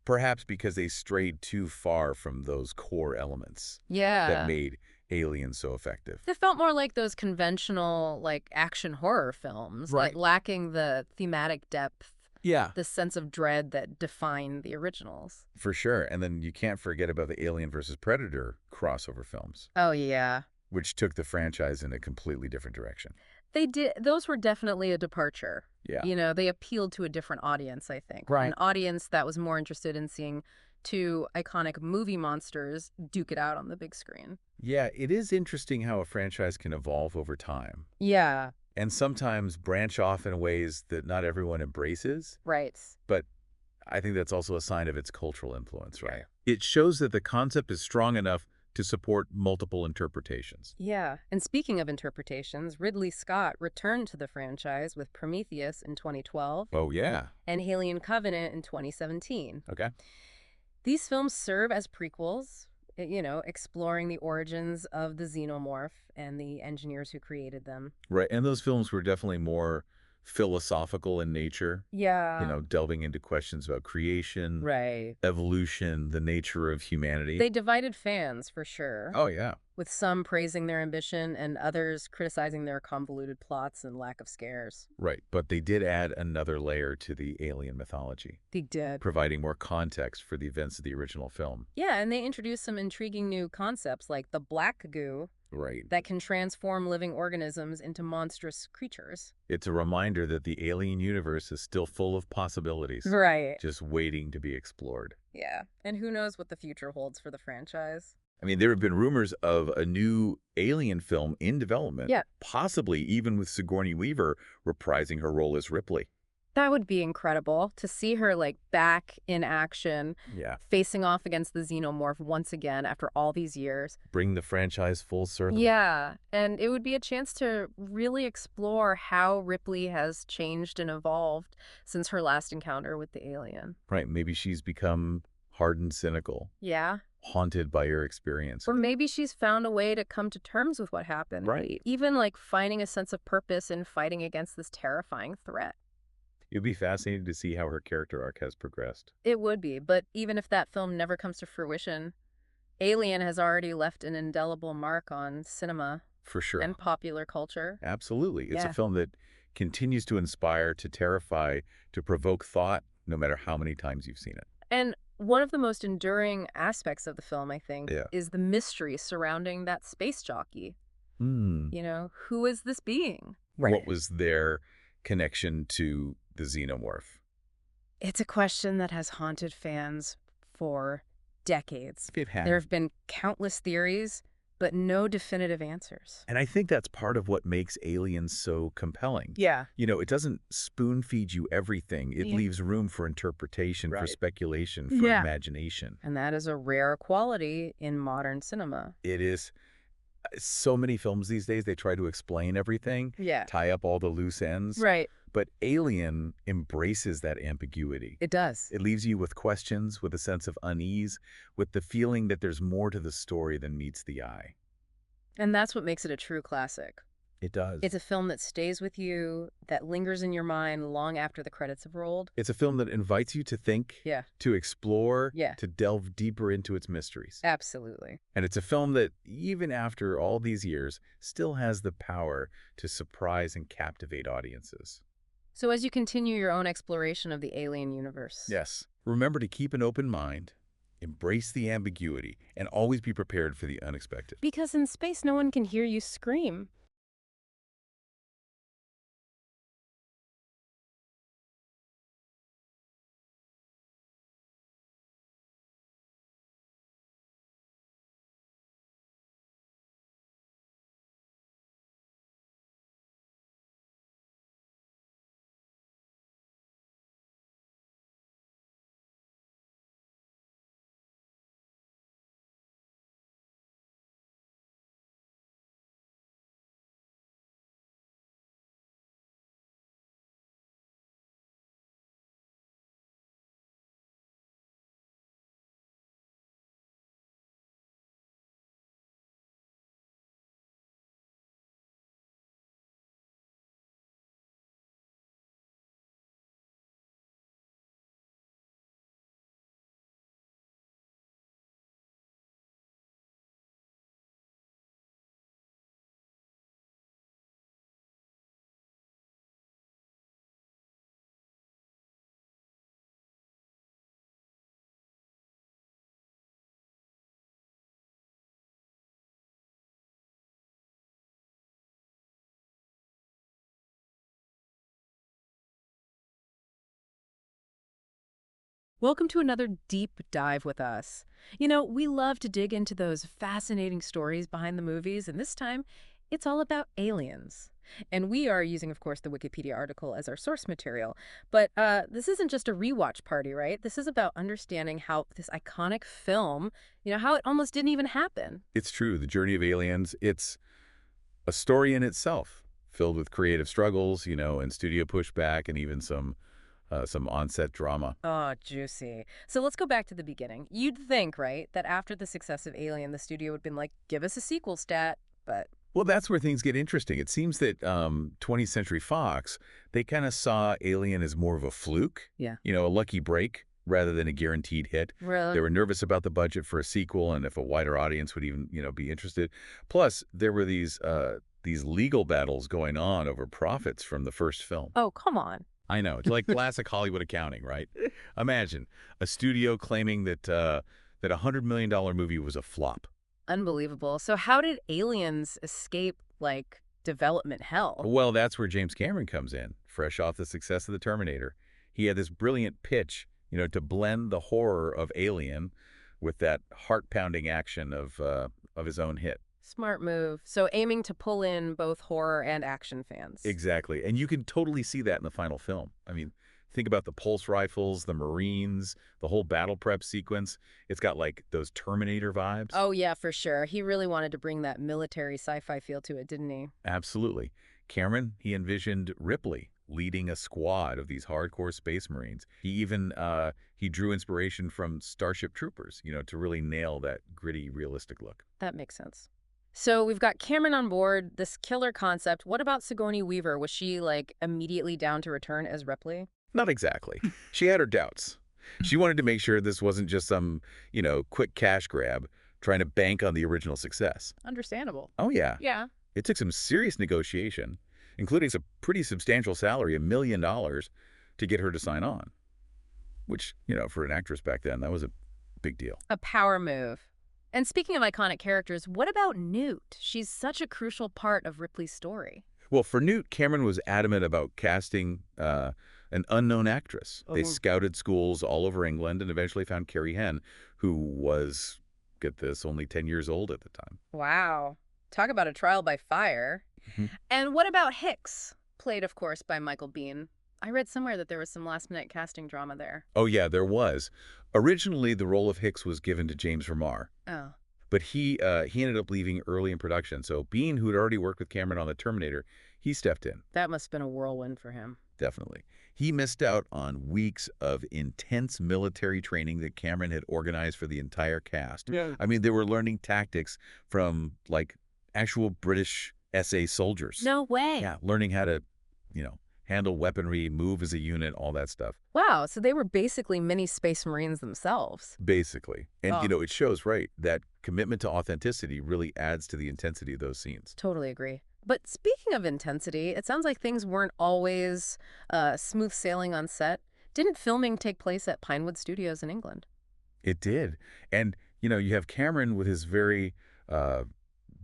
Perhaps because they strayed too far from those core elements Yeah. that made Alien so effective. It felt more like those conventional, like, action horror films, Right. like lacking the thematic depth, Yeah. the sense of dread that defined the originals. For sure. And then you can't forget about the Alien versus Predator crossover films, Oh, yeah. which took the franchise in a completely different direction. They did. Those were definitely a departure. Yeah. They appealed to a different audience, I think. Right. An audience that was more interested in seeing two iconic movie monsters duke it out on the big screen. Yeah, it is interesting how a franchise can evolve over time Yeah. and sometimes branch off in ways that not everyone embraces. Right. But I think that's also a sign of its cultural influence, right? It shows that the concept is strong enough to support multiple interpretations. Yeah. And speaking of interpretations, Ridley Scott returned to the franchise with Prometheus in 2012 Oh, yeah. and Alien Covenant in 2017. Okay. These films serve as prequels, exploring the origins of the Xenomorph and the engineers who created them. Right. And those films were definitely more philosophical in nature, Yeah. delving into questions about creation, Right. evolution, the nature of humanity. They divided fans, for sure. Oh, yeah. with some praising their ambition and others criticizing their convoluted plots and lack of scares. Right, but they did add another layer to the alien mythology, They did. providing more context for the events of the original film. Yeah, and they introduced some intriguing new concepts like the black goo Right. that can transform living organisms into monstrous creatures. It's a reminder that the alien universe is still full of possibilities, Right. just waiting to be explored. Yeah, and who knows what the future holds for the franchise. I mean, there have been rumors of a new Alien film in development, Yeah. possibly even with Sigourney Weaver reprising her role as Ripley. That would be incredible to see her like back in action, Yeah. facing off against the Xenomorph once again after all these years. Bring the franchise full circle. Yeah, and it would be a chance to really explore how Ripley has changed and evolved since her last encounter with the alien. Right, maybe she's become hardened, cynical, Yeah. haunted by her experience. Or maybe she's found a way to come to terms with what happened. Right. Even like finding a sense of purpose in fighting against this terrifying threat. It'd be fascinating to see how her character arc has progressed. It would be, but even if that film never comes to fruition, Alien has already left an indelible mark on cinema For sure. and popular culture. Absolutely. It's Yeah. a film that continues to inspire, to terrify, to provoke thought, no matter how many times you've seen it. And one of the most enduring aspects of the film, I think, Yeah. is the mystery surrounding that space jockey. Hmm. You know, who is this being? What was their connection to the Xenomorph? It's a question that has haunted fans for decades. It had. There have been countless theories, but no definitive answers. And I think that's part of what makes Aliens so compelling. Yeah. You know, it doesn't spoon feed you everything. It Yeah. leaves room for interpretation, for Right. speculation, for Yeah. imagination. And that is a rare quality in modern cinema. It is. So many films these days, they try to explain everything, Yeah. tie up all the loose ends. Right. But Alien embraces that ambiguity. It does. It leaves you with questions, with a sense of unease, with the feeling that there's more to the story than meets the eye. And that's what makes it a true classic. It does. It's a film that stays with you, that lingers in your mind long after the credits have rolled. It's a film that invites you to think, Yeah. to explore, Yeah. to delve deeper into its mysteries. Absolutely. And it's a film that, even after all these years, still has the power to surprise and captivate audiences. So as you continue your own exploration of the alien universe. Yes. Remember to keep an open mind, embrace the ambiguity, and always be prepared for the unexpected. Because in space, no one can hear you scream. Welcome to another deep dive with us. You know, we love to dig into those fascinating stories behind the movies, and this time it's all about aliens. And we are using, of course, the Wikipedia article as our source material. But this isn't just a rewatch party, right? This is about understanding how this iconic film, you know, how it almost didn't even happen. It's true. The Journey of Aliens, it's a story in itself, filled with creative struggles, and studio pushback, and even some on-set drama. Oh, juicy. So let's go back to the beginning. You'd think, right, that after the success of Alien, the studio would have been like, give us a sequel stat, but... Well, that's where things get interesting. It seems that 20th Century Fox, they kind of saw Alien as more of a fluke, Yeah. a lucky break, rather than a guaranteed hit. Really? They were nervous about the budget for a sequel and if a wider audience would even, be interested. Plus, there were these legal battles going on over profits from the first film. Oh, come on. I know. It's like classic Hollywood accounting, right? Imagine a studio claiming that $100 million movie was a flop. Unbelievable. So how did Aliens escape, like, development hell? Well, that's where James Cameron comes in, fresh off the success of The Terminator. He had this brilliant pitch, to blend the horror of Alien with that heart-pounding action of his own hit. Smart move. So aiming to pull in both horror and action fans. Exactly. And you can totally see that in the final film. I mean, think about the pulse rifles, the Marines, the whole battle prep sequence. It's got like those Terminator vibes. Oh, yeah, for sure. He really wanted to bring that military sci-fi feel to it, didn't he? Absolutely. Cameron, he envisioned Ripley leading a squad of these hardcore space Marines. He even he drew inspiration from Starship Troopers, to really nail that gritty, realistic look. That makes sense. So we've got Cameron on board, this killer concept. What about Sigourney Weaver? Was she, like, immediately down to return as Ripley? Not exactly. She had her doubts. She wanted to make sure this wasn't just some, quick cash grab trying to bank on the original success. Understandable. Oh, yeah. Yeah. It took some serious negotiation, including a pretty substantial salary, $1 million, to get her to sign on. Which, for an actress back then, that was a big deal. A power move. And speaking of iconic characters, what about Newt? She's such a crucial part of Ripley's story. Well, for Newt, Cameron was adamant about casting an unknown actress. They scouted schools all over England and eventually found Carrie Henn, who was, get this, only 10 years old at the time. Wow. Talk about a trial by fire. And what about Hicks? Played, of course, by Michael Biehn. I read somewhere that there was some last-minute casting drama there. Oh, yeah, there was. Originally, the role of Hicks was given to James Remar. Oh. But he ended up leaving early in production. So Biehn, who had already worked with Cameron on The Terminator, he stepped in. That must have been a whirlwind for him. Definitely. He missed out on weeks of intense military training that Cameron had organized for the entire cast. Yeah. I mean, they were learning tactics from, like, actual British SA soldiers. No way. Yeah, learning how to, handle weaponry, move as a unit, all that stuff. Wow, so they were basically mini Space Marines themselves. Basically. And, Oh. it shows, right, that commitment to authenticity really adds to the intensity of those scenes. Totally agree. But speaking of intensity, it sounds like things weren't always smooth sailing on set. Didn't filming take place at Pinewood Studios in England? It did. And, you have Cameron with his very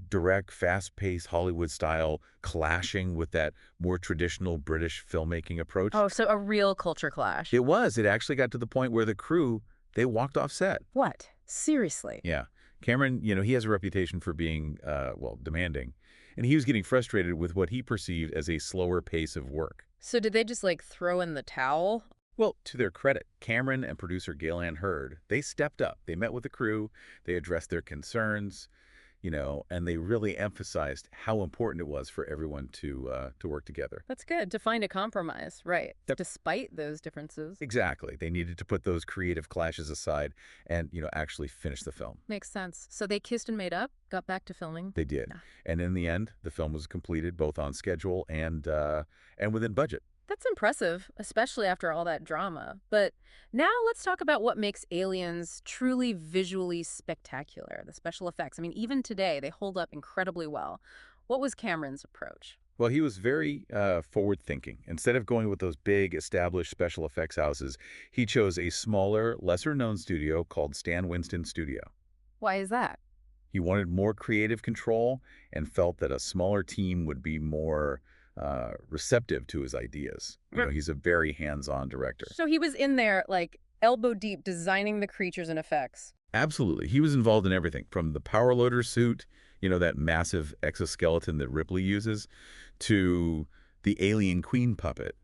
direct, fast-paced Hollywood style clashing with that more traditional British filmmaking approach. Oh, so a real culture clash. It was. It actually got to the point where the crew, they walked off set. What? Seriously? Yeah. Cameron, he has a reputation for being, demanding. And he was getting frustrated with what he perceived as a slower pace of work. So did they just, like, throw in the towel? Well, to their credit, Cameron and producer Gail Ann Hurd, they stepped up. They met with the crew. They addressed their concerns. And they really emphasized how important it was for everyone to work together. That's good, to find a compromise, right, Yep. despite those differences. Exactly. They needed to put those creative clashes aside and, actually finish the film. Makes sense. So they kissed and made up, got back to filming? They did. Yeah. And in the end, the film was completed both on schedule and within budget. That's impressive, especially after all that drama. But now let's talk about what makes Aliens truly visually spectacular, the special effects. I mean, even today, they hold up incredibly well. What was Cameron's approach? Well, he was very forward-thinking. Instead of going with those big, established special effects houses, he chose a smaller, lesser-known studio called Stan Winston Studio. Why is that? He wanted more creative control and felt that a smaller team would be more receptive to his ideas. He's a very hands-on director. So he was in there, like, elbow deep, designing the creatures and effects. Absolutely. He was involved in everything, from the power loader suit, that massive exoskeleton that Ripley uses, to the alien queen puppet,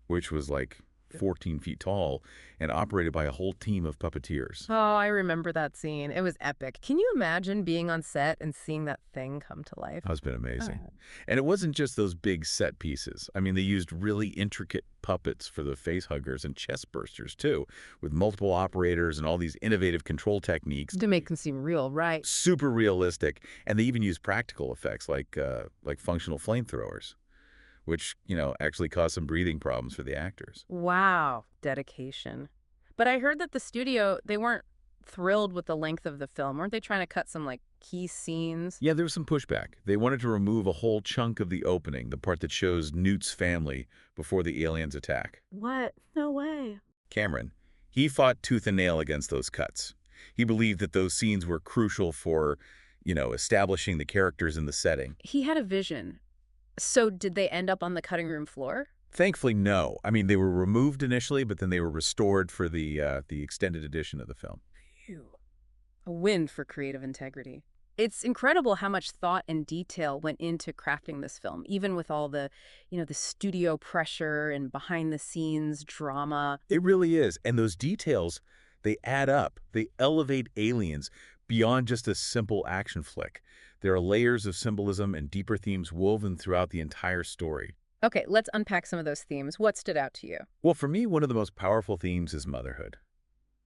which was like 14 feet tall and operated by a whole team of puppeteers. Oh, I remember that scene. It was epic. Can you imagine being on set and seeing that thing come to life? That's been amazing. Oh. And it wasn't just those big set pieces. I mean, they used really intricate puppets for the face huggers and chest bursters, too, with multiple operators and all these innovative control techniques. To make them seem real, right? Super realistic. And they even used practical effects like functional flamethrowers, which, actually caused some breathing problems for the actors. Wow, dedication. But I heard that the studio, they weren't thrilled with the length of the film. Weren't they trying to cut some, like, key scenes? Yeah, there was some pushback. They wanted to remove a whole chunk of the opening, the part that shows Newt's family before the aliens attack. What? No way. Cameron, he fought tooth and nail against those cuts. He believed that those scenes were crucial for, establishing the characters in the setting. He had a vision. So did they end up on the cutting room floor? Thankfully, no. I mean, they were removed initially, but then they were restored for the extended edition of the film. Phew. A win for creative integrity. It's incredible how much thought and detail went into crafting this film, even with all the studio pressure and behind the scenes drama. It really is. And those details, they add up. They elevate Aliens beyond just a simple action flick. There are layers of symbolism and deeper themes woven throughout the entire story. Okay, let's unpack some of those themes. What stood out to you? Well, for me, one of the most powerful themes is motherhood.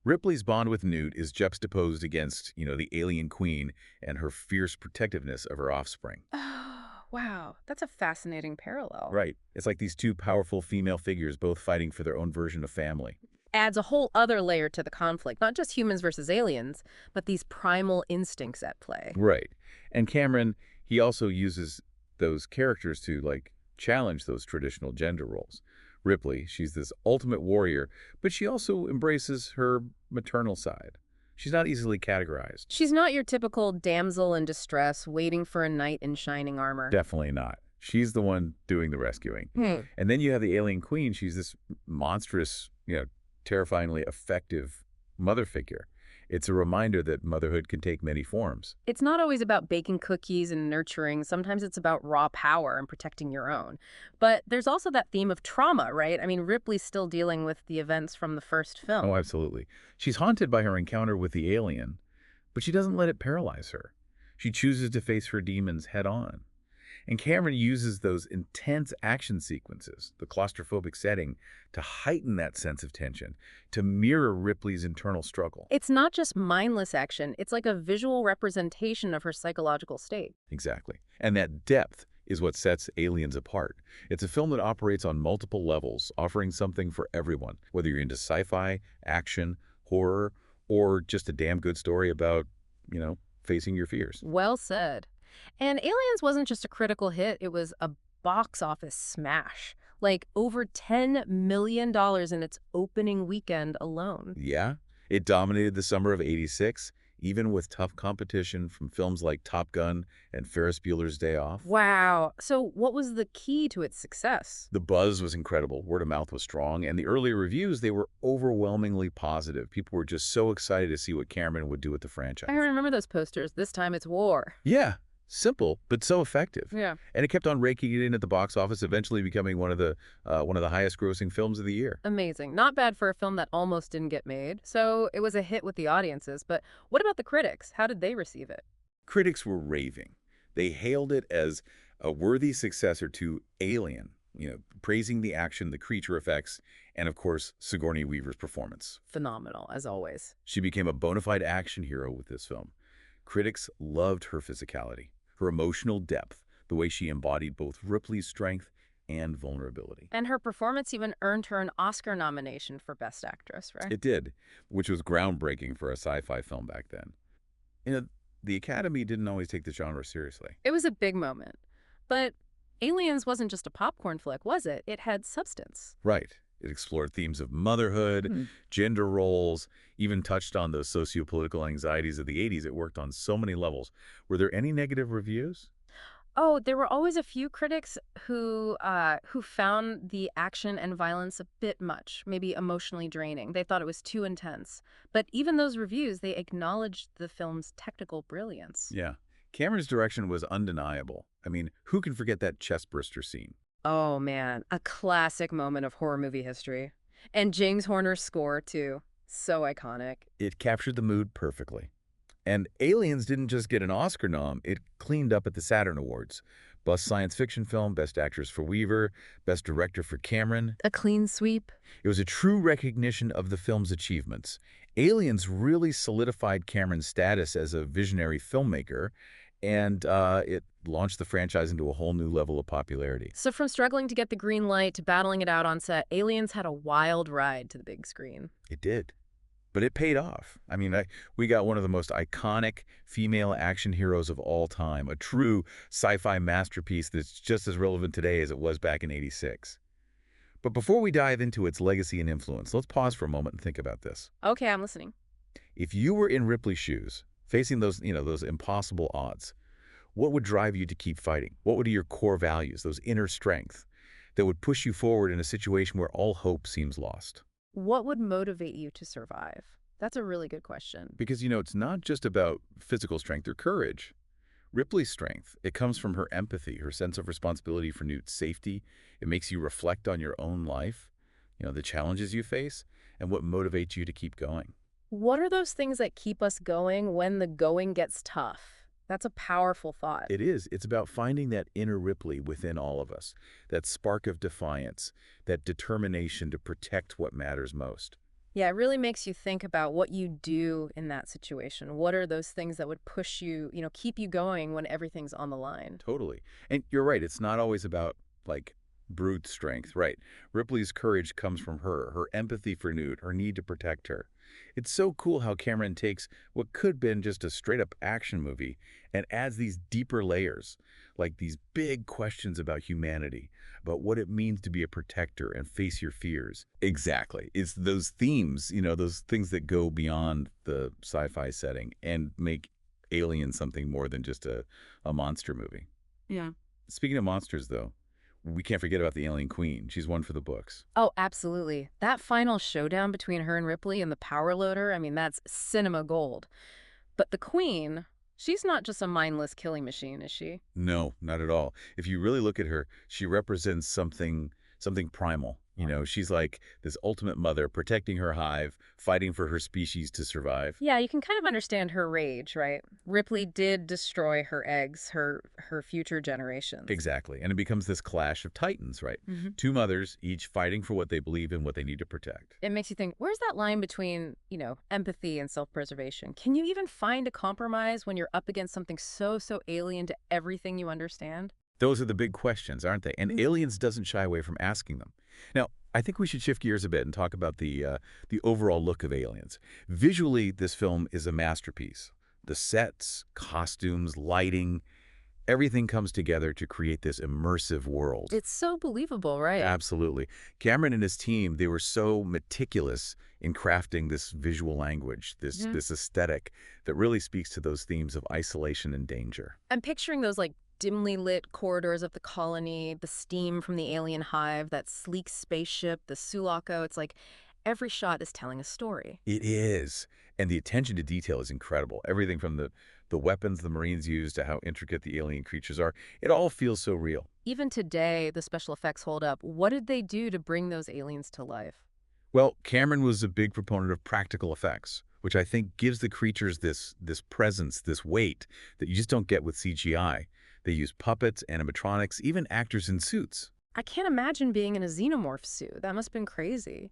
Ripley's bond with Newt is juxtaposed against, the alien queen and her fierce protectiveness of her offspring. Oh, wow. That's a fascinating parallel. Right. It's like these two powerful female figures both fighting for their own version of family. Adds a whole other layer to the conflict, not just humans versus aliens, but these primal instincts at play. Right. And Cameron, he also uses those characters to, challenge those traditional gender roles. Ripley, she's this ultimate warrior, but she also embraces her maternal side. She's not easily categorized. She's not your typical damsel in distress waiting for a knight in shining armor. Definitely not. She's the one doing the rescuing. And then you have the alien queen. She's this monstrous, terrifyingly effective mother figure. It's a reminder that motherhood can take many forms. It's not always about baking cookies and nurturing. Sometimes it's about raw power and protecting your own. But there's also that theme of trauma, right? I mean, Ripley's still dealing with the events from the first film. Oh, absolutely. She's haunted by her encounter with the alien, but she doesn't let it paralyze her. She chooses to face her demons head on. And Cameron uses those intense action sequences, the claustrophobic setting, to heighten that sense of tension, to mirror Ripley's internal struggle. It's not just mindless action. It's like a visual representation of her psychological state. Exactly. And that depth is what sets Aliens apart. It's a film that operates on multiple levels, offering something for everyone, whether you're into sci-fi, action, horror, or just a damn good story about, facing your fears. Well said. And Aliens wasn't just a critical hit, it was a box office smash. Like over $10 million in its opening weekend alone. Yeah, it dominated the summer of '86, even with tough competition from films like Top Gun and Ferris Bueller's Day Off. Wow. So what was the key to its success? The buzz was incredible, word of mouth was strong, and the early reviews, they were overwhelmingly positive. People were just so excited to see what Cameron would do with the franchise. I remember those posters. This time it's war. Yeah. Simple, but so effective. Yeah. And it kept on raking it in at the box office, eventually becoming one of the highest-grossing films of the year. Amazing. Not bad for a film that almost didn't get made. So it was a hit with the audiences. But what about the critics? How did they receive it? Critics were raving. They hailed it as a worthy successor to Alien, praising the action, the creature effects, and, of course, Sigourney Weaver's performance. Phenomenal, as always. She became a bona fide action hero with this film. Critics loved her physicality, her emotional depth, the way she embodied both Ripley's strength and vulnerability. And her performance even earned her an Oscar nomination for Best Actress, right? It did, which was groundbreaking for a sci-fi film back then. The Academy didn't always take the genre seriously. It was a big moment. But Aliens wasn't just a popcorn flick, was it? It had substance. Right. It explored themes of motherhood, gender roles, even touched on those sociopolitical anxieties of the '80s. It worked on so many levels. Were there any negative reviews? Oh, there were always a few critics who found the action and violence a bit much, maybe emotionally draining. They thought it was too intense. But even those reviews, they acknowledged the film's technical brilliance. Yeah. Cameron's direction was undeniable. I mean, who can forget that chestburster scene? Oh, man, a classic moment of horror movie history. And James Horner's score, too. So iconic. It captured the mood perfectly. And Aliens didn't just get an Oscar nom, it cleaned up at the Saturn Awards. Best Science Fiction Film, Best Actress for Weaver, Best Director for Cameron. A clean sweep. It was a true recognition of the film's achievements. Aliens really solidified Cameron's status as a visionary filmmaker, and it launched the franchise into a whole new level of popularity. So from struggling to get the green light to battling it out on set, Aliens had a wild ride to the big screen. It did. But it paid off. I mean, we got one of the most iconic female action heroes of all time, a true sci-fi masterpiece that's just as relevant today as it was back in '86. But before we dive into its legacy and influence, let's pause for a moment and think about this. Okay, I'm listening. If you were in Ripley's shoes, facing those impossible odds, what would drive you to keep fighting? What would be your core values, those inner strength that would push you forward in a situation where all hope seems lost? What would motivate you to survive? That's a really good question. Because, it's not just about physical strength or courage. Ripley's strength, it comes from her empathy, her sense of responsibility for Newt's safety. It makes you reflect on your own life, the challenges you face, and what motivates you to keep going. What are those things that keep us going when the going gets tough? That's a powerful thought. It is. It's about finding that inner Ripley within all of us, that spark of defiance, that determination to protect what matters most. Yeah, it really makes you think about what you do in that situation. What are those things that would push you, keep you going when everything's on the line? Totally. And you're right. It's not always about, like, brute strength, right? Ripley's courage comes from her empathy for Newt, her need to protect her. It's so cool how Cameron takes what could have been just a straight-up action movie and adds these deeper layers, like these big questions about humanity, about what it means to be a protector and face your fears. Exactly. It's those themes, those things that go beyond the sci-fi setting and make Alien something more than just a monster movie. Yeah. Speaking of monsters, though, we can't forget about the Alien Queen. She's one for the books. Oh, absolutely. That final showdown between her and Ripley and the power loader, I mean, that's cinema gold. But the Queen, she's not just a mindless killing machine, is she? No, not at all. If you really look at her, she represents something primal. She's like this ultimate mother protecting her hive, fighting for her species to survive. Yeah, you can kind of understand her rage, right? Ripley did destroy her eggs, her future generations. Exactly. And it becomes this clash of titans, right? Two mothers, each fighting for what they believe in, what they need to protect. It makes you think, where's that line between, empathy and self-preservation? Can you even find a compromise when you're up against something so alien to everything you understand? Those are the big questions, aren't they? And Aliens doesn't shy away from asking them. Now, I think we should shift gears a bit and talk about the overall look of Aliens. Visually, this film is a masterpiece. The sets, costumes, lighting, everything comes together to create this immersive world. It's so believable, right? Absolutely. Cameron and his team, they were so meticulous in crafting this visual language, this aesthetic that really speaks to those themes of isolation and danger. I'm picturing those, dimly lit corridors of the colony, the steam from the alien hive, that sleek spaceship, the Sulaco. It's like every shot is telling a story. It is. And the attention to detail is incredible. Everything from the weapons the Marines use to how intricate the alien creatures are, it all feels so real. Even today, the special effects hold up. What did they do to bring those aliens to life? Well, Cameron was a big proponent of practical effects, which I think gives the creatures this presence, this weight that you just don't get with CGI. They use puppets, animatronics, even actors in suits. I can't imagine being in a Xenomorph suit. That must have been crazy.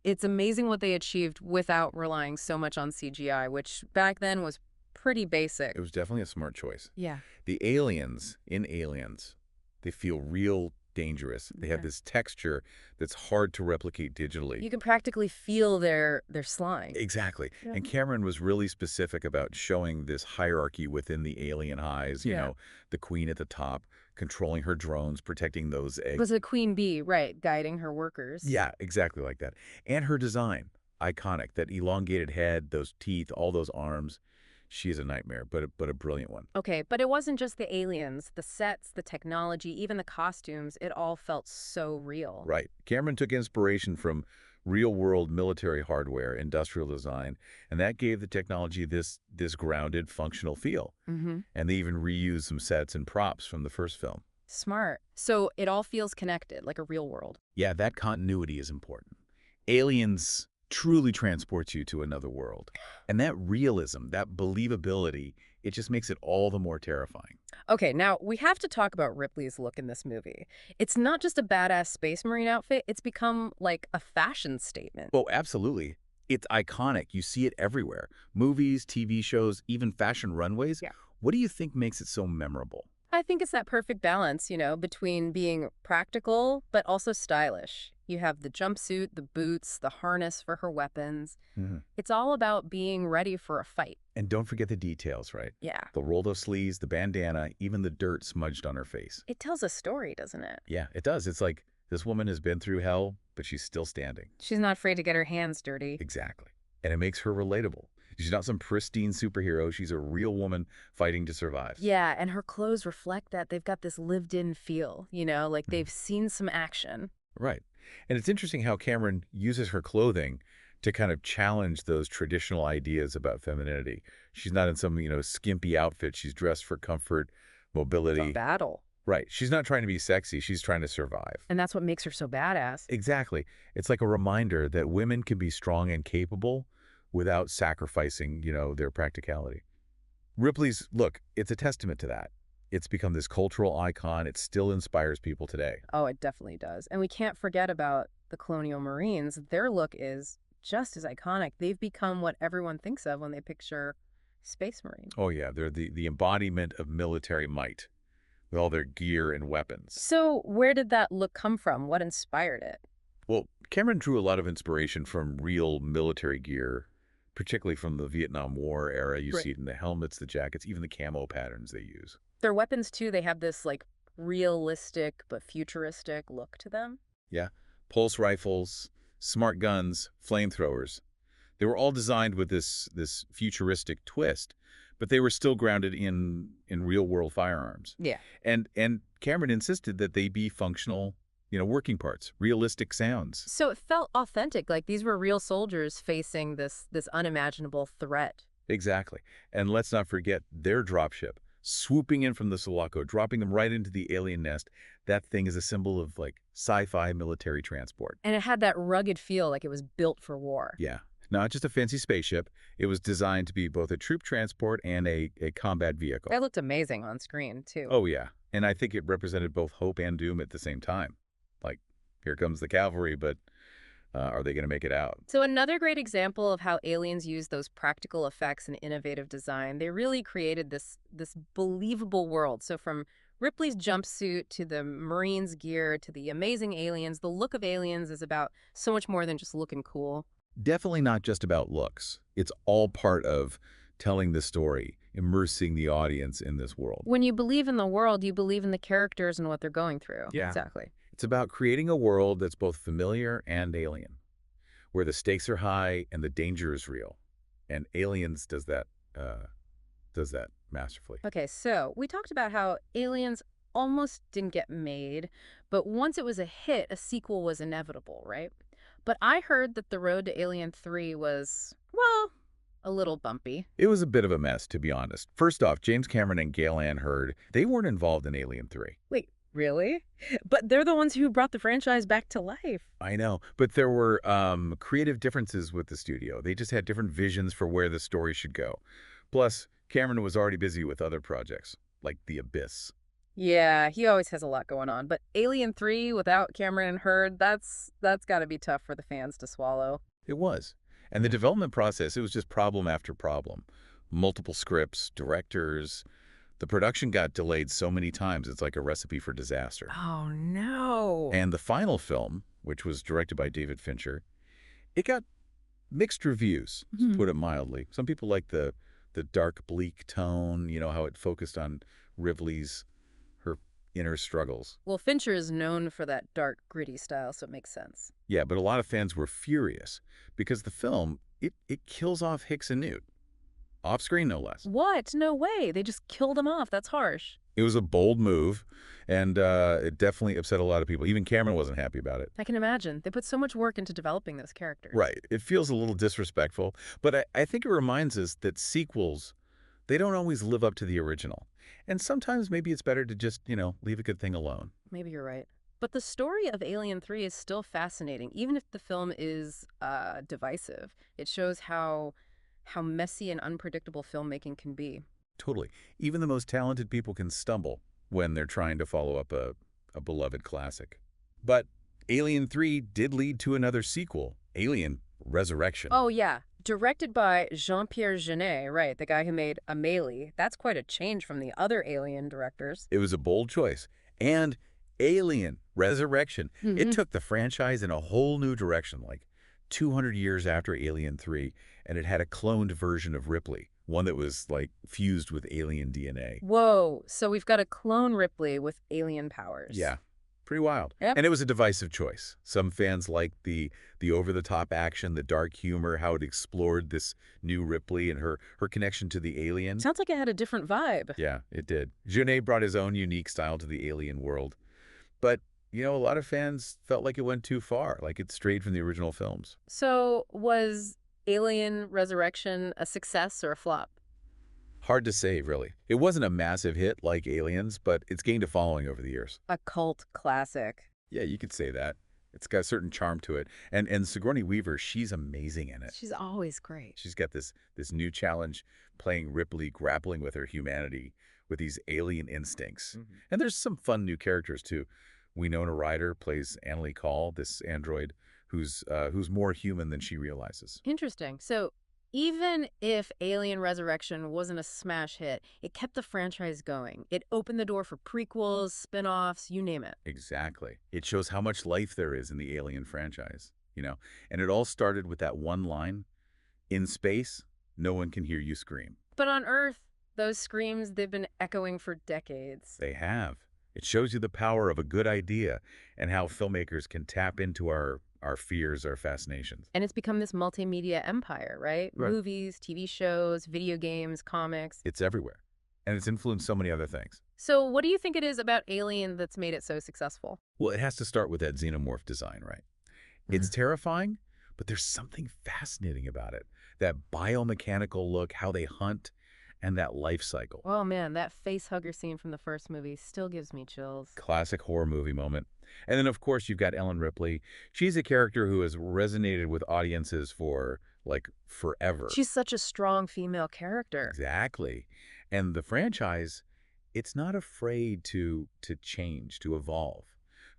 It's amazing what they achieved without relying so much on CGI, which back then was pretty basic. It was definitely a smart choice. Yeah. The aliens in Aliens, they feel real dangerous. They have this texture that's hard to replicate digitally. You can practically feel their slime. Exactly. Yeah. And Cameron was really specific about showing this hierarchy within the alien hives, the queen at the top, controlling her drones, protecting those eggs. It was a queen bee, right, guiding her workers. Yeah, exactly like that. And her design, iconic, that elongated head, those teeth, all those arms. She is a nightmare, but a brilliant one. Okay, but it wasn't just the aliens, the sets, the technology, even the costumes. It all felt so real. Right. Cameron took inspiration from real-world military hardware, industrial design, and that gave the technology this grounded, functional feel. And they even reused some sets and props from the first film. Smart. So it all feels connected, like a real world. Yeah, that continuity is important. Aliens truly transports you to another world. And that realism, that believability, it just makes it all the more terrifying. Okay, now we have to talk about Ripley's look in this movie. It's not just a badass space marine outfit, it's become like a fashion statement. Oh, absolutely. It's iconic. You see it everywhere. Movies, TV shows, even fashion runways. Yeah. What do you think makes it so memorable? I think it's that perfect balance, between being practical but also stylish. You have the jumpsuit, the boots, the harness for her weapons. Mhm. It's all about being ready for a fight. And don't forget the details, right? Yeah. The rolled up sleeves, the bandana, even the dirt smudged on her face. It tells a story, doesn't it? Yeah, it does. It's like this woman has been through hell, but she's still standing. She's not afraid to get her hands dirty. Exactly. And it makes her relatable. She's not some pristine superhero. She's a real woman fighting to survive. Yeah, and her clothes reflect that. They've got this lived-in feel, like Mhm. they've seen some action. Right. And it's interesting how Cameron uses her clothing to kind of challenge those traditional ideas about femininity. She's not in some, skimpy outfit. She's dressed for comfort, For mobility. battle. Right. She's not trying to be sexy. She's trying to survive. And that's what makes her so badass. Exactly. It's like a reminder that women can be strong and capable without sacrificing, their practicality. Ripley's, look, it's a testament to that. It's become this cultural icon. It still inspires people today. Oh, it definitely does. And we can't forget about the Colonial Marines. Their look is just as iconic. They've become what everyone thinks of when they picture Space Marine. Oh, yeah. They're the embodiment of military might with all their gear and weapons. So where did that look come from? What inspired it? Well, Cameron drew a lot of inspiration from real military gear, particularly from the Vietnam War era. You Right. see it in the helmets, the jackets, even the camo patterns they use. Their weapons, too, they have this, realistic but futuristic look to them. Yeah. Pulse rifles, smart guns, flamethrowers. They were all designed with this futuristic twist, but they were still grounded in real-world firearms. Yeah. And Cameron insisted that they be functional, working parts, realistic sounds. So it felt authentic, like these were real soldiers facing this unimaginable threat. Exactly. And let's not forget their dropship, swooping in from the Sulaco, dropping them right into the alien nest. That thing is a symbol of, sci-fi military transport. And it had that rugged feel, like it was built for war. Yeah. Not just a fancy spaceship. It was designed to be both a troop transport and a combat vehicle. That looked amazing on screen, too. Oh, yeah. And I think it represented both hope and doom at the same time. Like, here comes the cavalry, but are they going to make it out? So another great example of how aliens use those practical effects and innovative design, they really created this believable world. So from Ripley's jumpsuit to the Marines' gear to the amazing aliens, the look of aliens is about so much more than just looking cool. Definitely not just about looks. It's all part of telling the story, immersing the audience in this world. When you believe in the world, you believe in the characters and what they're going through. Yeah. Exactly. It's about creating a world that's both familiar and alien, where the stakes are high and the danger is real. And Aliens does that masterfully. Okay, so we talked about how Aliens almost didn't get made, but once it was a hit, a sequel was inevitable, right? But I heard that the road to Alien 3 was, well, a little bumpy. It was a bit of a mess, to be honest. First off, James Cameron and Gale Ann Hurd, they weren't involved in Alien 3. Wait, really? But they're the ones who brought the franchise back to life. I know, but there were creative differences with the studio. They just had different visions for where the story should go. Plus, Cameron was already busy with other projects, like The Abyss. Yeah, he always has a lot going on. But Alien 3 without Cameron and Hurd, that's got to be tough for the fans to swallow. It was. And the development process, it was just problem after problem. Multiple scripts, directors. The production got delayed so many times, it's like a recipe for disaster. Oh, no. And the final film, which was directed by David Fincher, it got mixed reviews, to put it mildly. Some people like the dark, bleak tone, how it focused on her inner struggles. Well, Fincher is known for that dark, gritty style, so it makes sense. Yeah, but a lot of fans were furious because the film, it kills off Hicks and Newt. Off screen, no less. What? No way. They just killed him off. That's harsh. It was a bold move, and it definitely upset a lot of people. Even Cameron wasn't happy about it. I can imagine. They put so much work into developing those characters. Right. It feels a little disrespectful, but I think it reminds us that sequels, they don't always live up to the original. And sometimes maybe it's better to just, leave a good thing alone. Maybe you're right. But the story of Alien 3 is still fascinating, even if the film is divisive. It shows how messy and unpredictable filmmaking can be. Totally. Even the most talented people can stumble when they're trying to follow up a beloved classic. But Alien 3 did lead to another sequel, Alien Resurrection. Oh, yeah. Directed by Jean-Pierre Jeunet, right, the guy who made Amélie. That's quite a change from the other Alien directors. It was a bold choice. And Alien Resurrection. It Hmm. took the franchise in a whole new direction, like 200 years after Alien 3, and it had a cloned version of Ripley, one that was like fused with alien DNA. Whoa, so we've got a clone Ripley with alien powers. Yeah, pretty wild. Yep. And it was a divisive choice. Some fans liked the over-the-top action, the dark humor, how it explored this new Ripley and her connection to the alien. Sounds like it had a different vibe. Yeah, it did. Jeunet brought his own unique style to the alien world. But, a lot of fans felt like it went too far, like it strayed from the original films. So was Alien Resurrection a success or a flop? Hard to say, really. It wasn't a massive hit like Aliens, but it's gained a following over the years. A cult classic. Yeah, you could say that. It's got a certain charm to it. And Sigourney Weaver, she's amazing in it. She's always great. She's got this new challenge playing Ripley, grappling with her humanity, with these alien instincts. And there's some fun new characters, too. Winona Ryder plays Annalee Call, this android who's more human than she realizes. Interesting. So even if Alien Resurrection wasn't a smash hit, it kept the franchise going. It opened the door for prequels, spin-offs, you name it. Exactly. It shows how much life there is in the Alien franchise. And it all started with that one line, in space, no one can hear you scream. But on Earth, those screams, they've been echoing for decades. They have. It shows you the power of a good idea and how filmmakers can tap into our fears, our fascinations. And it's become this multimedia empire, right? Right. Movies, TV shows, video games, comics. It's everywhere. And it's influenced so many other things. So what do you think it is about Alien that's made it so successful? Well, it has to start with that Xenomorph design, right? It's terrifying, but there's something fascinating about it. That biomechanical look, how they hunt, and that life cycle. Oh man, that face hugger scene from the first movie still gives me chills. Classic horror movie moment. And then, of course, you've got Ellen Ripley. She's a character who has resonated with audiences for, like, forever. She's such a strong female character. Exactly. And the franchise, it's not afraid to change, to evolve.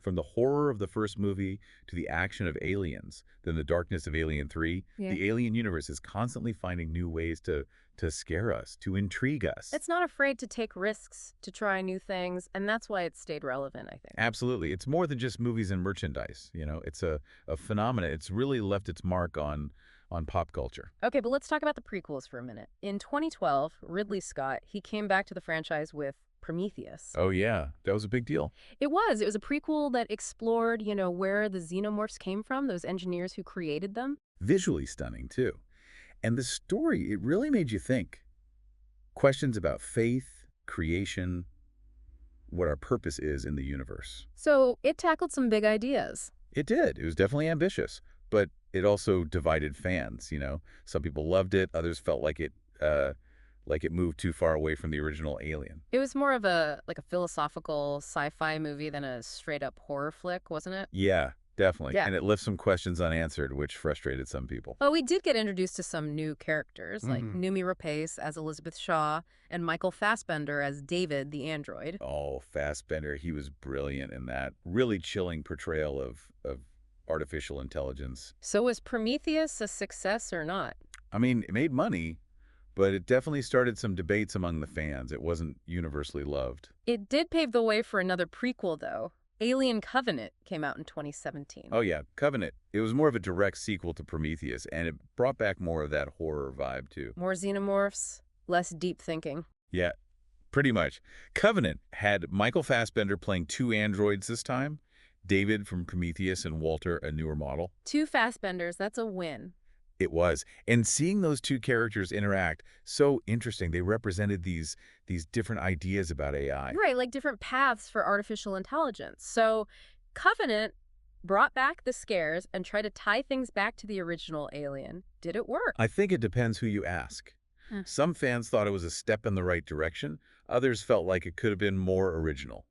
From the horror of the first movie to the action of Aliens, then the darkness of Alien 3, Yeah. the Alien universe is constantly finding new ways to scare us, to intrigue us. It's not afraid to take risks, to try new things, and that's why it stayed relevant, I think. Absolutely. It's more than just movies and merchandise. It's a phenomenon. It's really left its mark on pop culture. Okay, but let's talk about the prequels for a minute. In 2012, Ridley Scott, he came back to the franchise with Prometheus. Oh, yeah. That was a big deal. It was a prequel that explored, where the Xenomorphs came from, those engineers who created them. Visually stunning, too. And the story, it really made you think. Questions about faith, creation, what our purpose is in the universe. So it tackled some big ideas. It did. It was definitely ambitious, but it also divided fans. Some people loved it. Others felt like it moved too far away from the original Alien. It was more of a philosophical sci-fi movie than a straight-up horror flick, wasn't it? Yeah, definitely. Yeah. And it left some questions unanswered, which frustrated some people. Well, we did get introduced to some new characters, like Mhm. Noomi Rapace as Elizabeth Shaw and Michael Fassbender as David the android. Oh, Fassbender, he was brilliant in that. Really chilling portrayal of artificial intelligence. So was Prometheus a success or not? I mean, it made money, but it definitely started some debates among the fans. It wasn't universally loved. It did pave the way for another prequel, though. Alien Covenant came out in 2017. Oh, yeah, Covenant. It was more of a direct sequel to Prometheus, and it brought back more of that horror vibe, too. More xenomorphs, less deep thinking. Yeah, pretty much. Covenant had Michael Fassbender playing two androids this time, David from Prometheus and Walter, a newer model. Two Fassbenders, that's a win. It was. And seeing those two characters interact, so interesting. They represented these different ideas about AI. Right, like different paths for artificial intelligence. So Covenant brought back the scares and tried to tie things back to the original Alien. Did it work? I think it depends who you ask. Some fans thought it was a step in the right direction. Others felt like it could have been more original.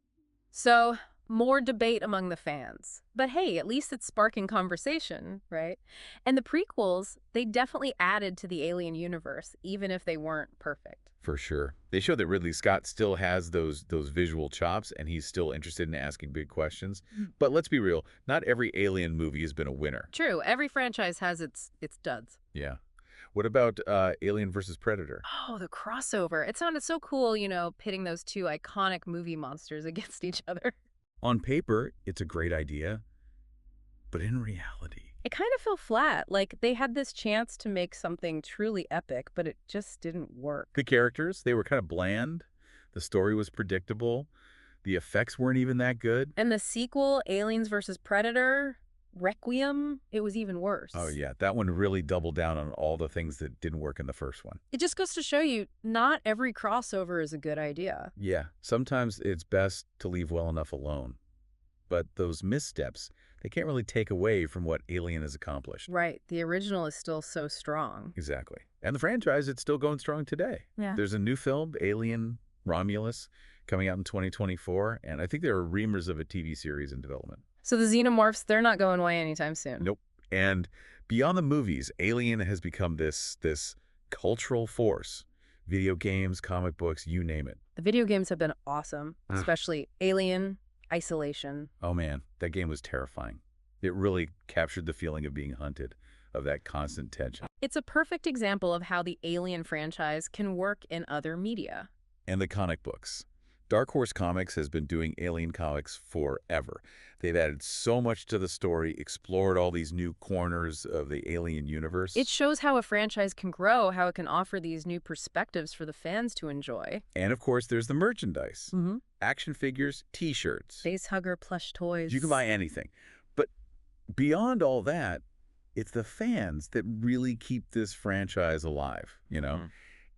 So, more debate among the fans. But hey, at least it's sparking conversation, right? And the prequels, they definitely added to the Alien universe, even if they weren't perfect. For sure. They show that Ridley Scott still has those visual chops, and he's still interested in asking big questions. But let's be real, not every Alien movie has been a winner. True, every franchise has its duds. Yeah. What about Alien versus Predator? Oh, the crossover. It sounded so cool, pitting those two iconic movie monsters against each other. On paper, it's a great idea, but in reality, It kind of fell flat. Like they had this chance to make something truly epic, but it just didn't work. the characters, they were kind of bland. The story was predictable. The effects weren't even that good. And the sequel, Aliens versus Predator, Requiem, it was even Oh, worse. yeah, that one really doubled down on all the things that didn't work in the first one. It just goes to show you, not every crossover is a good idea. Yeah, sometimes it's best to leave well enough alone. But those missteps, they can't really take away from what Alien has accomplished. Right. The original is still so strong. Exactly. And the franchise, it's still going strong today. Yeah. There's a new film, Alien Romulus, coming out in 2024, and I think there are rumors of a TV series in development. So the Xenomorphs, they're not going away anytime soon. Nope. And beyond the movies, Alien has become this cultural force. Video games, comic books, you name it. The video games have been awesome, Ah. especially Alien, Isolation. Oh man, that game was terrifying. It really captured the feeling of being hunted, of that constant tension. It's a perfect example of how the Alien franchise can work in other media. And the comic books. Dark Horse Comics has been doing Alien comics forever. They've added so much to the story, explored all these new corners of the Alien universe. It shows how a franchise can grow, how it can offer these new perspectives for the fans to enjoy. And of course, there's the merchandise. Mm-hmm. Action figures, t-shirts. Facehugger plush toys. You can buy anything. But beyond all that, it's the fans that really keep this franchise alive, you know? Mhm.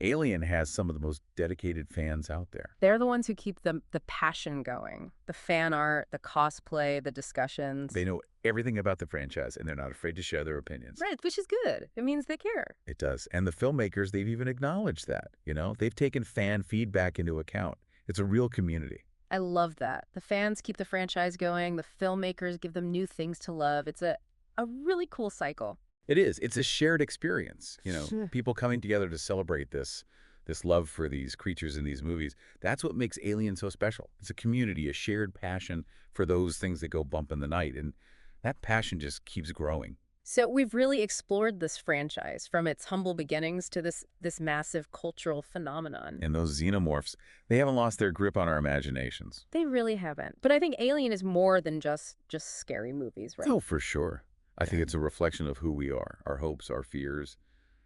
Alien has some of the most dedicated fans out there. They're the ones who keep the passion going. The fan art, the cosplay, the discussions. They know everything about the franchise, and they're not afraid to share their opinions. Right, which is good. It means they care. It does. And the filmmakers, they've even acknowledged that, you know? They've taken fan feedback into account. It's a real community. I love that. The fans keep the franchise going. The filmmakers give them new things to love. It's a really cool cycle. It is. It's a shared experience, you know? Sure. People coming together to celebrate this love for these creatures in these movies. That's what makes Alien so special. It's a community, a shared passion for those things that go bump in the night. And that passion just keeps growing. So we've really explored this franchise from its humble beginnings to this massive cultural phenomenon. And those xenomorphs, they haven't lost their grip on our imaginations. They really haven't. But I think Alien is more than just scary movies, right? Oh, for sure. I think it's a reflection of who we are, our hopes, our fears,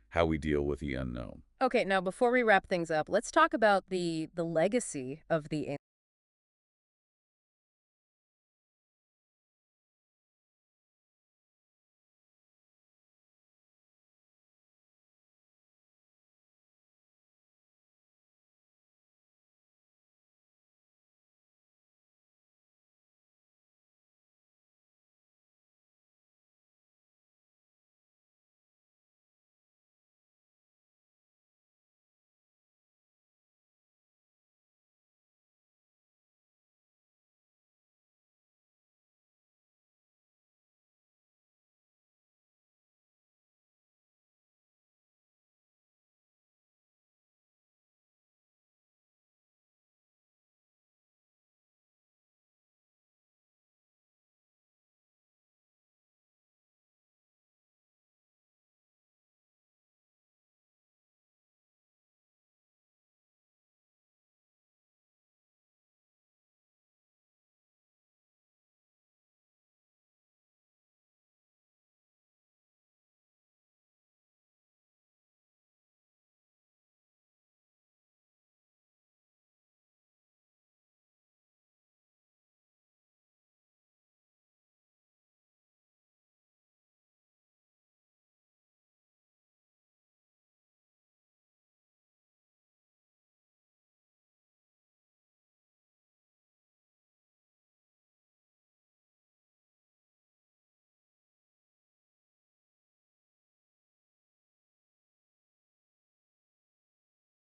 how we deal with the unknown. Okay, now before we wrap things up, let's talk about the legacy of the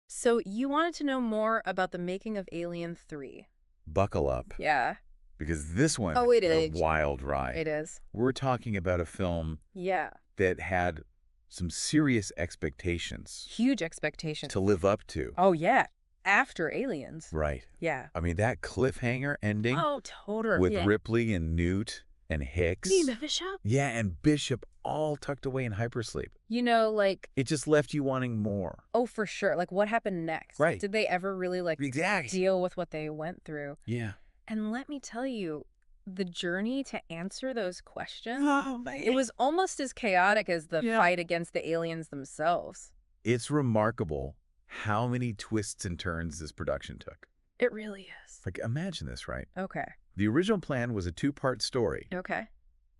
So you wanted to know more about the making of Alien 3. Buckle up, Yeah. because this one Oh, it is is. a wild ride. It is. We're talking about a film Yeah. that had some serious expectations Huge expectations. to live up to. Oh, yeah. After Aliens. Right. Yeah. I mean, that cliffhanger ending Oh, totally. with Yeah. Ripley and Newt and Hicks. Bishop? Yeah, and Bishop all tucked away in hypersleep. You know, like, It just left you wanting more. oh, for sure. Like, what happened next? Right. Did they ever really, like, Exactly. deal with what they went through? Yeah. And let me tell you, the journey to answer those questions, Oh, man. it was almost as chaotic as the fight against the aliens themselves. It's remarkable how many twists and turns this production took. It really is. Like, imagine this, right? Okay. The original plan was a 2-part story, Okay.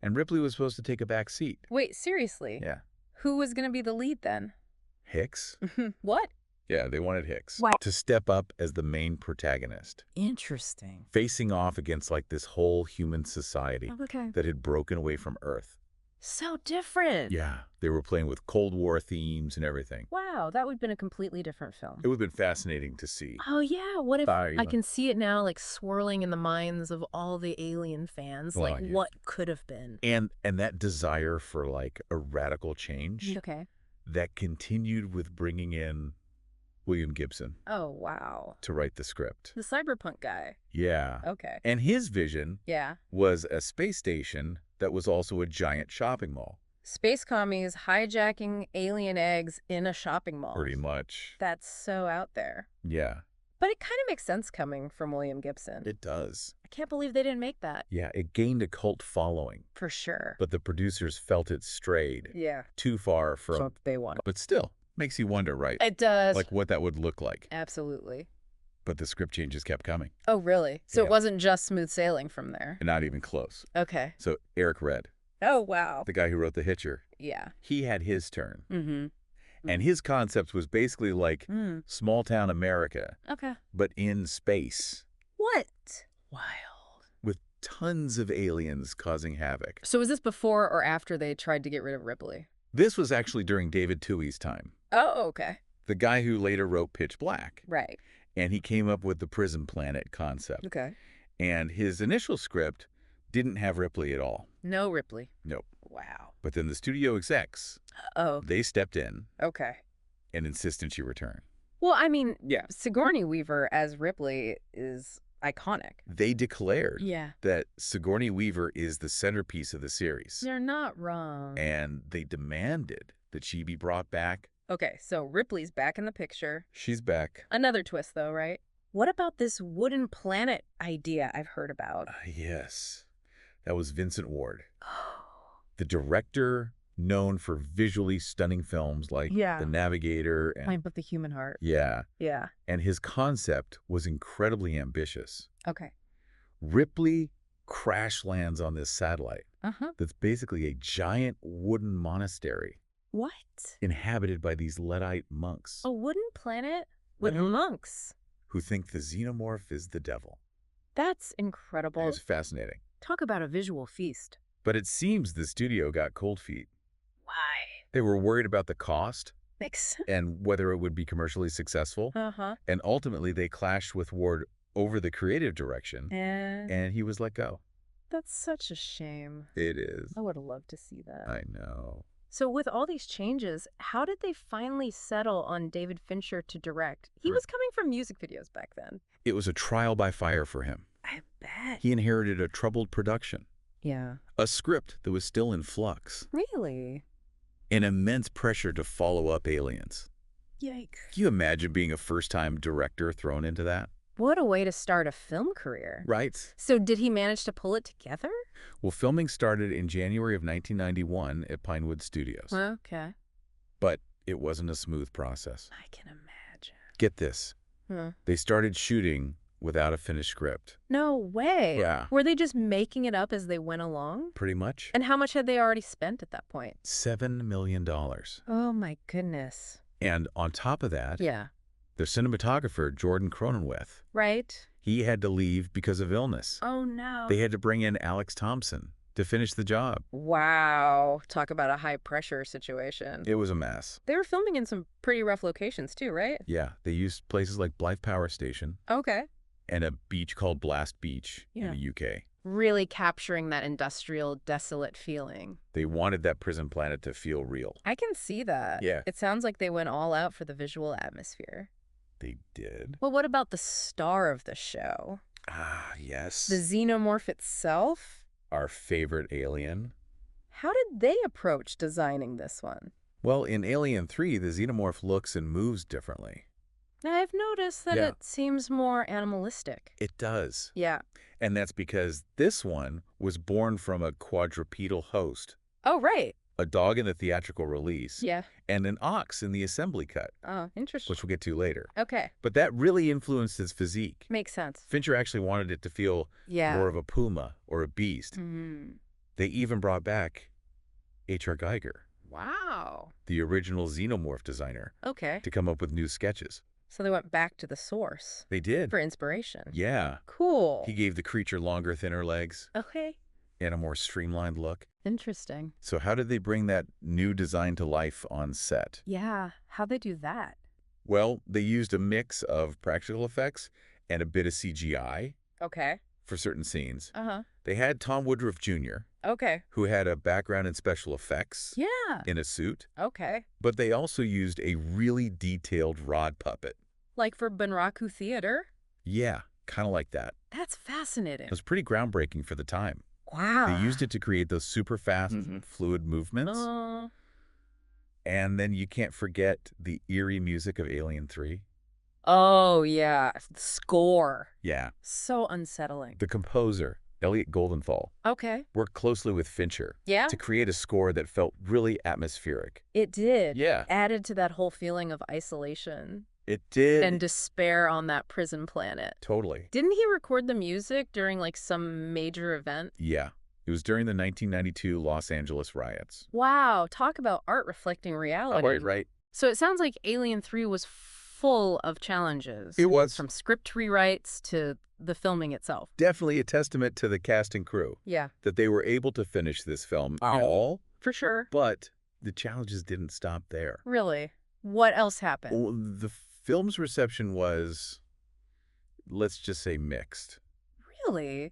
and Ripley was supposed to take a back seat. Wait, seriously? Yeah. Who was going to be the lead then? Hicks? What? Yeah, they wanted Hicks Wow. to step up as the main protagonist, Interesting. facing off against like this whole human society Okay. that had broken away from Earth. So different. Yeah, they were playing with Cold War themes and everything. Wow, that would have been a completely different film. It would have been fascinating to see. Oh, yeah. What if Sorry, I can see it now, like swirling in the minds of all the alien fans? Well, Like, yeah. what could have been? And that desire for like a radical change Okay. that continued with bringing in William Gibson Oh, wow. to write the script. The cyberpunk guy. Yeah. Okay. And his vision Yeah. was a space station that was also a giant shopping mall. Space commies hijacking alien eggs in a shopping mall. Pretty much. That's so out there. Yeah, But it kind of makes sense coming from William Gibson. it does. I can't believe they didn't make that. Yeah, it gained a cult following, For sure. but the producers felt it strayed Yeah. too far from... What they want. But still, makes you wonder, right? It does. Like what that would look like. Absolutely. But the script changes kept coming. Oh, really? So Yeah. it wasn't just smooth sailing from there? And not even close. Okay. So Eric Red, Oh, wow. the guy who wrote The Hitcher, Yeah. he had his turn. Mm-hmm. And his concept was basically like small town America, Okay. but in space, What? Wild. with tons of aliens causing havoc. So was this before or after they tried to get rid of Ripley? This was actually during David Tui's time, Oh, okay. the guy who later wrote Pitch Black. Right. And he came up with the prison planet concept. Okay. And his initial script didn't have Ripley at all. No Ripley. Nope. Wow. But then the studio execs, Oh, they stepped in okay. and insisted she return. Well, I mean, Yeah. Sigourney Weaver as Ripley is iconic. They declared Yeah. that Sigourney Weaver is the centerpiece of the series. You're not wrong. And they demanded that she be brought back. Okay, so Ripley's back in the picture. She's back. Another twist, though, right? What about this wooden planet idea I've heard about? Yes. That was Vincent Ward, Oh. the director known for visually stunning films like Yeah. The Navigator. And, Playing with the human heart. yeah. Yeah. And his concept was incredibly ambitious. Okay. Ripley crash lands on this satellite Uh-huh. that's basically a giant wooden monastery What? inhabited by these Luddite monks A wooden planet with Mhm. monks? who think the Xenomorph is the devil. That's incredible. It's fascinating. Talk about a visual feast. But it seems the studio got cold feet. Why? They were worried about the cost Makes sense. and whether it would be commercially successful. Uh-huh. And ultimately, they clashed with Ward over the creative direction, And and he was let go. that's such a shame. It is. I would have loved to see that. I know. So with all these changes, how did they finally settle on David Fincher to direct? He was coming from music videos back then. It was a trial by fire for him. I bet. He inherited a troubled production, Yeah. a script that was still in flux, Really? and immense pressure to follow up Aliens. Yikes. Can you imagine being a first-time director thrown into that? What a way to start a film career. Right. So did he manage to pull it together? Well, filming started in January of 1991 at Pinewood Studios. Okay. But it wasn't a smooth process. I can imagine. Get this. Huh. They started shooting without a finished script. No way. Yeah. Were they just making it up as they went along? Pretty much. And how much had they already spent at that point? $7 million. Oh my goodness. And on top of that, Yeah. the cinematographer, Jordan Cronenweth, Right? he had to leave because of illness. Oh no. They had to bring in Alex Thompson to finish the job. Wow. Talk about a high pressure situation. It was a mess. They were filming in some pretty rough locations too, right? Yeah, they used places like Blythe Power Station Okay. and a beach called Blast Beach Yeah. in the UK. Really capturing that industrial, desolate feeling. They wanted that prison planet to feel real. I can see that. Yeah. It sounds like they went all out for the visual atmosphere. They did. Well, what about the star of the show? Ah, yes. The Xenomorph itself? Our favorite alien. How did they approach designing this one? Well, in Alien 3, the Xenomorph looks and moves differently. I've noticed that Yeah. it seems more animalistic. It does. Yeah. And that's because this one was born from a quadrupedal host, Oh, right. a dog in the theatrical release, Yeah. and an ox in the assembly cut, Oh, interesting. which we'll get to later. Okay. But that really influenced his physique. Makes sense. Fincher actually wanted it to feel Yeah. more of a puma or a beast. Mm. They even brought back H.R. Geiger, Wow. the original Xenomorph designer, Okay. to come up with new sketches. So they went back to the source They did. for inspiration. Yeah. Cool. He gave the creature longer, thinner legs Okay. and a more streamlined look. Interesting. So how did they bring that new design to life on set? Yeah. How'd they do that? Well, they used a mix of practical effects and a bit of CGI Okay. for certain scenes. Uh-huh. They had Tom Woodruff Jr., Okay. who had a background in special effects Yeah. in a suit, Okay. but they also used a really detailed rod puppet. Like for Bunraku Theater? Yeah, kind of like that. That's fascinating. It was pretty groundbreaking for the time. Wow. They used it to create those super fast, fluid movements. And then you can't forget the eerie music of Alien 3. Oh, yeah. The score. Yeah. So unsettling. The composer, Elliot Goldenthal, Okay. worked closely with Fincher Yeah? to create a score that felt really atmospheric. It did. Yeah. Added to that whole feeling of isolation It did. and despair on that prison planet. Totally. Didn't he record the music during like some major event? Yeah. It was during the 1992 Los Angeles riots. Wow, talk about art reflecting reality. Right. So it sounds like Alien 3 was full of challenges. It was. From script rewrites to the filming itself. Definitely a testament to the cast and crew Yeah, that they were able to finish this film at all, for sure. but the challenges didn't stop there. Really? What else happened? Well, the film's reception was, let's just say, mixed. Really?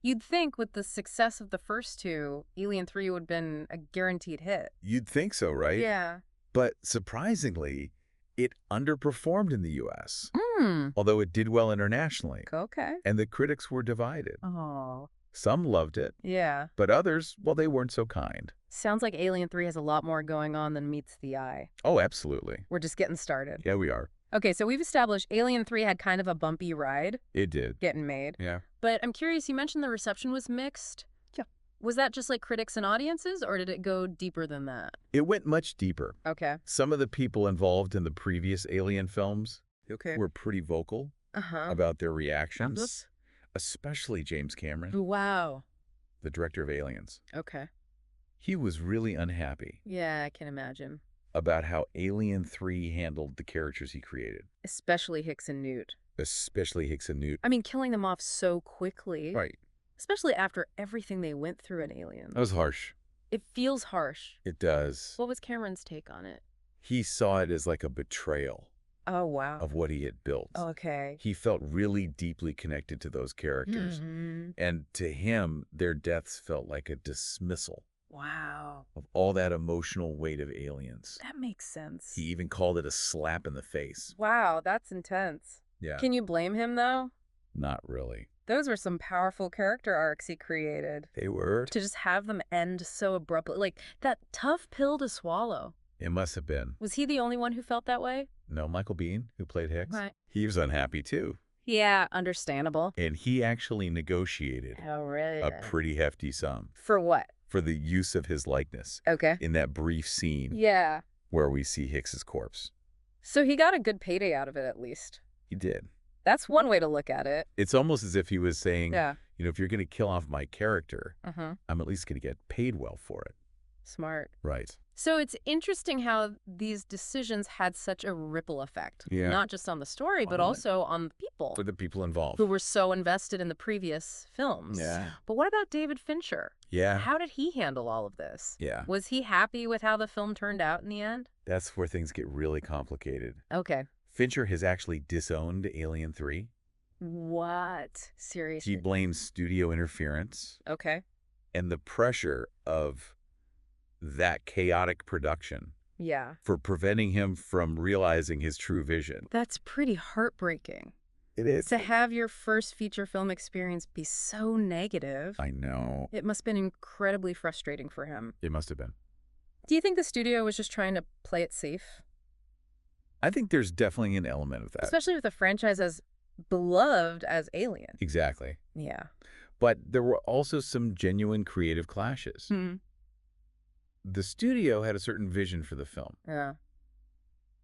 You'd think with the success of the first two, Alien 3 would have been a guaranteed hit. You'd think so, right? Yeah. But surprisingly, it underperformed in the U.S., Hmm. although it did well internationally, Okay. and the critics were divided. Oh. Some loved it, Yeah. but others, well, they weren't so kind. Sounds like Alien 3 has a lot more going on than meets the eye. Oh, absolutely. We're just getting started. Yeah, we are. Okay, so we've established Alien 3 had kind of a bumpy ride It did. getting made. Yeah. But I'm curious, you mentioned the reception was mixed. Yeah. Was that just like critics and audiences, or did it go deeper than that? It went much deeper. Okay. Some of the people involved in the previous Alien films were pretty vocal Uh-huh. about their reactions, especially James Cameron, Wow. the director of Aliens. Okay. He was really unhappy Yeah, I can imagine. about how Alien 3 handled the characters he created, Especially Hicks and Newt. especially Hicks and Newt. I mean, killing them off so quickly. Right. Especially after everything they went through in Alien. That was harsh. It feels harsh. It does. What was Cameron's take on it? He saw it as like a betrayal Oh, wow. of what he had built. Okay. He felt really deeply connected to those characters. Mhm. And to him, their deaths felt like a dismissal Wow. of all that emotional weight of Aliens. That makes sense. He even called it a slap in the face. Wow, that's intense. Yeah. Can you blame him, though? Not really. Those were some powerful character arcs he created. They were. To just have them end so abruptly, like that tough pill to swallow. It must have been. Was he the only one who felt that way? No, Michael Biehn, who played Hicks, Right. he was unhappy too. Yeah, understandable. And he actually negotiated Oh, really? a pretty hefty sum For what? for the use of his likeness Okay. in that brief scene Yeah. where we see Hicks's corpse. So he got a good payday out of it, at least. He did. That's one way to look at it. It's almost as if he was saying, Yeah. you know, if you're going to kill off my character, Uh-huh. I'm at least going to get paid well for it. Smart. Right. So it's interesting how these decisions had such a ripple effect. Yeah. Not just on the story, but On it. also on the people For the people involved. who were so invested in the previous films. Yeah. But what about David Fincher? Yeah. How did he handle all of this? Yeah. Was he happy with how the film turned out in the end? That's where things get really complicated. Okay. Fincher has actually disowned Alien 3. What? Seriously? He blames studio interference Okay. and the pressure of that chaotic production Yeah. for preventing him from realizing his true vision. That's pretty heartbreaking. It is. To have your first feature film experience be so negative, I know. it must have been incredibly frustrating for him. It must have been. Do you think the studio was just trying to play it safe? I think there's definitely an element of that. Especially with a franchise as beloved as Alien. Exactly. Yeah. But there were also some genuine creative clashes. Hmm. The studio had a certain vision for the film, Yeah.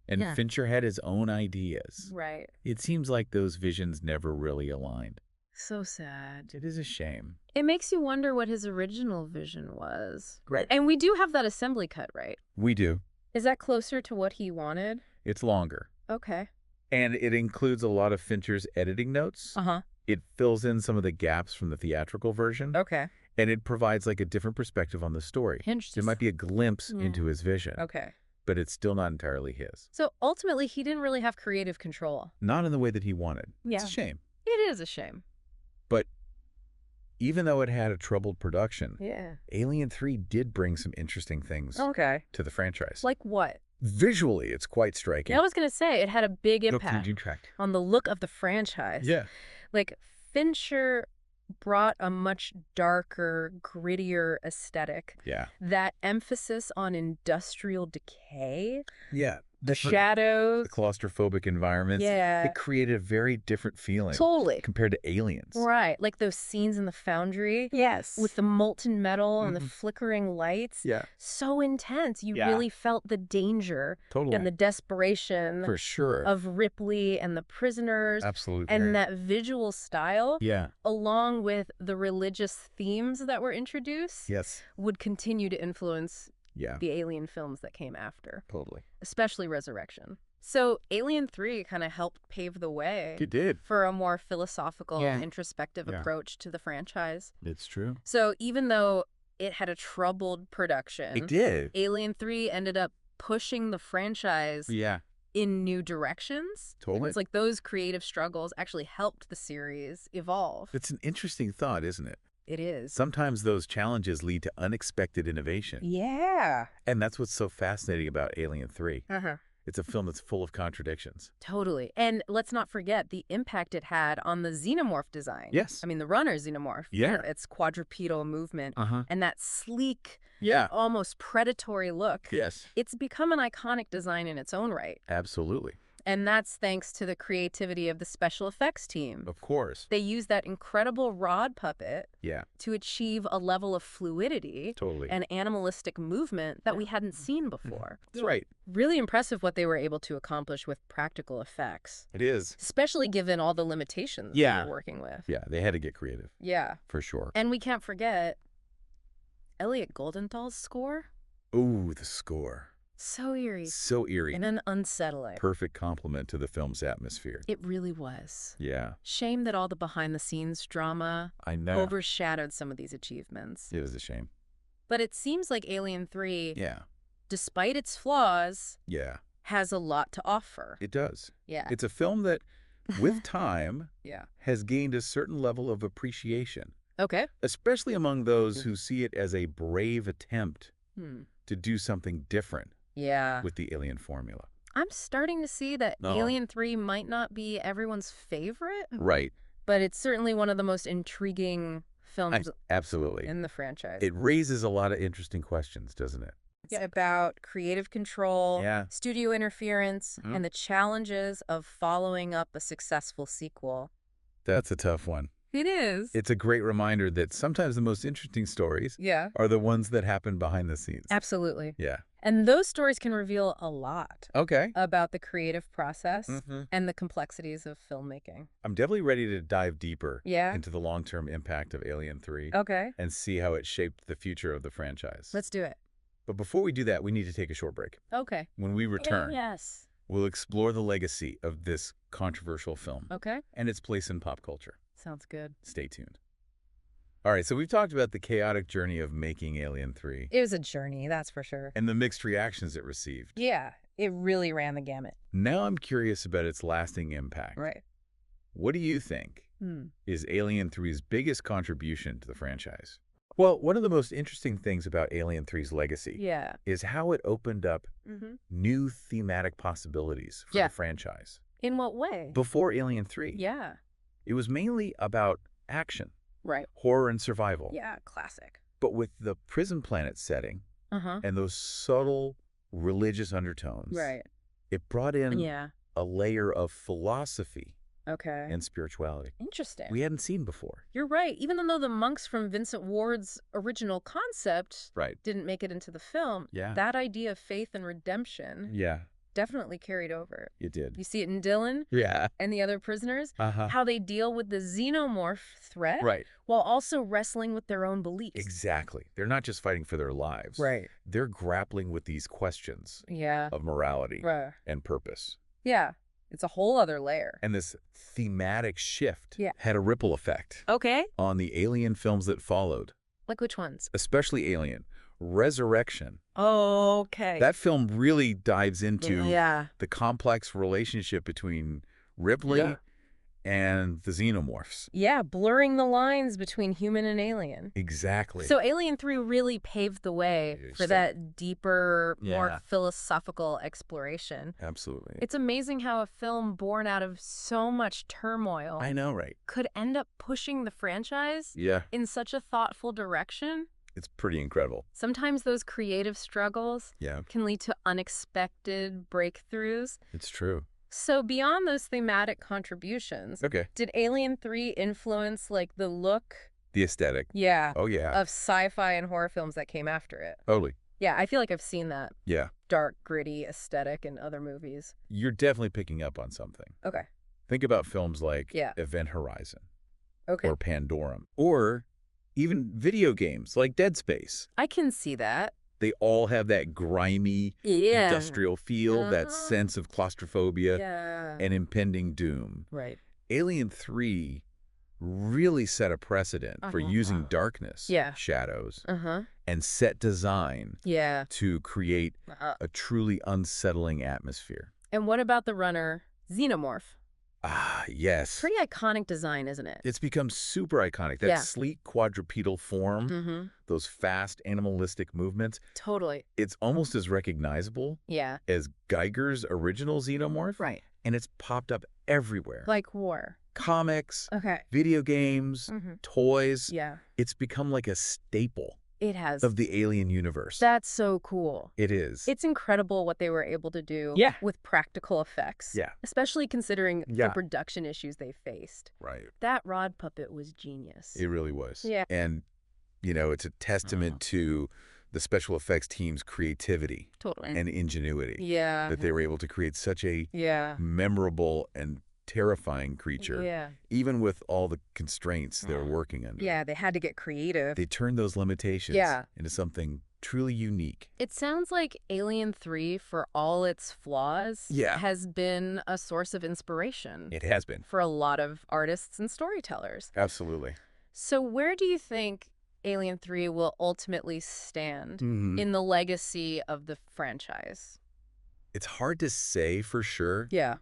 and Yeah. Fincher had his own ideas. Right. It seems like those visions never really aligned. So sad. It is a shame. It makes you wonder what his original vision was. Right. And we do have that assembly cut, right? We do. Is that closer to what he wanted? It's longer. Okay. And it includes a lot of Fincher's editing notes. Uh-huh. It fills in some of the gaps from the theatrical version. Okay. And it provides like a different perspective on the story. Interesting. It might be a glimpse into his vision. Okay. But it's still not entirely his. So ultimately, he didn't really have creative control. Not in the way that he wanted. Yeah. It's a shame. It is a shame. But even though it had a troubled production, Yeah. Alien 3 did bring some interesting things Okay. to the franchise. Like what? Visually, it's quite striking. I was going to say, it had a big Look, impact you tracked. on the look of the franchise. Yeah. Like, Fincher brought a much darker, grittier aesthetic. Yeah. That emphasis on industrial decay, Yeah. the shadows. The claustrophobic environments. Yeah. It created a very different feeling. Totally. Compared to Aliens. Right. Like those scenes in the foundry. Yes. With the molten metal and the flickering lights. Yeah. So intense. You Yeah. really felt the danger Totally. and the desperation For sure. of Ripley and the prisoners. Absolutely. And that visual style, Yeah. along with the religious themes that were introduced, Yes. would continue to influence Yeah. the Alien films that came after, Totally. especially Resurrection. So Alien 3 kind of helped pave the way It did. for a more philosophical Yeah. and introspective Yeah. approach to the franchise. It's true. So even though it had a troubled production, It did. Alien 3 ended up pushing the franchise Yeah. in new directions. Totally. It's like those creative struggles actually helped the series evolve. It's an interesting thought, isn't it? It is. Sometimes those challenges lead to unexpected innovation. Yeah. And that's what's so fascinating about Alien 3. Uh-huh. It's a film that's full of contradictions. Totally. And let's not forget the impact it had on the Xenomorph design. Yes. I mean, the runner Xenomorph. Yeah. Its quadrupedal movement Uh-huh. and that sleek, Yeah. almost predatory look. Yes. It's become an iconic design in its own right. Absolutely. And that's thanks to the creativity of the special effects team. Of course. They used that incredible rod puppet Yeah. to achieve a level of fluidity Totally. and animalistic movement that we hadn't seen before. That's right. Really impressive what they were able to accomplish with practical effects, It is. especially given all the limitations they Yeah. were working with. Yeah, they had to get creative, Yeah. for sure. And we can't forget Elliot Goldenthal's score. Ooh, the score. So eerie So eerie. and then unsettling. Perfect complement to the film's atmosphere. It really was. Yeah, Shame that all the behind-the-scenes drama I know. overshadowed some of these achievements. It was a shame. But it seems like Alien 3, Yeah. despite its flaws, Yeah, has a lot to offer. it does. Yeah. It's a film that, with time, Yeah. has gained a certain level of appreciation, Okay. especially among those who see it as a brave attempt Hmm. to do something different Yeah. with the Alien formula. I'm starting to see that No. Alien 3 might not be everyone's favorite, Right. but it's certainly one of the most intriguing films Absolutely. in the franchise. It raises a lot of interesting questions, doesn't it? It's about creative control, Yeah. studio interference, Mhm. and the challenges of following up a successful sequel. That's a tough one. It is. It's a great reminder that sometimes the most interesting stories Yeah. are the ones that happen behind the scenes. Absolutely. Yeah. And those stories can reveal a lot Okay. about the creative process Mhm. and the complexities of filmmaking. I'm definitely ready to dive deeper Yeah. into the long-term impact of Alien 3 Okay. and see how it shaped the future of the franchise. Let's do it. But before we do that, we need to take a short break. Okay. When we return, Yes. we'll explore the legacy of this controversial film Okay. and its place in pop culture. Sounds good. Stay tuned. All right, so we've talked about the chaotic journey of making Alien 3 It was a journey, that's for sure. and the mixed reactions it received. Yeah. It really ran the gamut. Now I'm curious about its lasting impact. Right. What do you think Hmm. is Alien 3's biggest contribution to the franchise? Well, one of the most interesting things about Alien 3's legacy Yeah. is how it opened up Mm-hmm. new thematic possibilities for Yeah. the franchise. In what way? Before Alien 3, Yeah. it was mainly about action, Right. horror, and survival. Yeah. Classic. But with the prison planet setting Uh-huh. and those subtle religious undertones, Right. It brought in Yeah. a layer of philosophy Okay. and spirituality Interesting. we hadn't seen before. You're right. Even though the monks from Vincent Ward's original concept Right. didn't make it into the film, Yeah. that idea of faith and redemption Yeah, definitely carried over. it did. You see it in Dylan Yeah. and the other prisoners, Uh-huh. how they deal with the xenomorph threat Right. while also wrestling with their own beliefs. Exactly. They're not just fighting for their lives. Right. They're grappling with these questions Yeah. of morality Right. and purpose. Yeah. It's a whole other layer. And this thematic shift Yeah. had a ripple effect Okay. on the Alien films that followed, Like which ones? especially Alien. Resurrection. Okay. That film really dives into Yeah. the complex relationship between Ripley Yeah. and the Xenomorphs. Yeah, blurring the lines between human and alien. Exactly. So Alien 3 really paved the way Yes. for that deeper, more Yeah. philosophical exploration. Absolutely. It's amazing how a film born out of so much turmoil I know, right? could end up pushing the franchise Yeah. in such a thoughtful direction. It's pretty incredible. Sometimes those creative struggles Yeah. can lead to unexpected breakthroughs. It's true. So beyond those thematic contributions, Okay. did Alien 3 influence like the look, The aesthetic. yeah, Oh, yeah. of sci-fi and horror films that came after it? Totally. Yeah, I feel like I've seen that Yeah. dark, gritty aesthetic in other movies. You're definitely picking up on something. Okay. Think about films like Yeah. Event Horizon Okay. or Pandorum, or even video games like Dead Space. I can see that. They all have that grimy, Yeah. industrial feel, that Uh-huh. sense of claustrophobia Yeah. and impending doom. Right. Alien 3 really set a precedent for using darkness, Yeah. shadows, Uh-huh. and set design Yeah. to create Uh, a truly unsettling atmosphere. and what about the runner, Xenomorph? Ah, yes. Pretty iconic design, isn't it? It's become super iconic. That Yeah. sleek quadrupedal form, Mm-hmm. those fast animalistic movements, Totally. it's almost as recognizable Yeah. as Geiger's original Xenomorph. Right. And it's popped up everywhere. Like war. Comics, Okay. video games, Mm-hmm. toys. Yeah. It's become like a staple It has. of the Alien universe. That's so cool. It is. It's incredible what they were able to do Yeah. with practical effects. Yeah. Especially considering Yeah. the production issues they faced. Right. That rod puppet was genius. It really was. Yeah. And, it's a testament to the special effects team's creativity Totally. and ingenuity Yeah. that they were able to create such a Yeah. memorable and terrifying creature, Yeah. even with all the constraints they were working under. Yeah, they had to get creative. They turned those limitations Yeah. into something truly unique. It sounds like Alien 3, for all its flaws, Yeah. has been a source of inspiration It has been. for a lot of artists and storytellers. Absolutely. So where do you think Alien 3 will ultimately stand Mhm. in the legacy of the franchise? It's hard to say for sure, Yeah.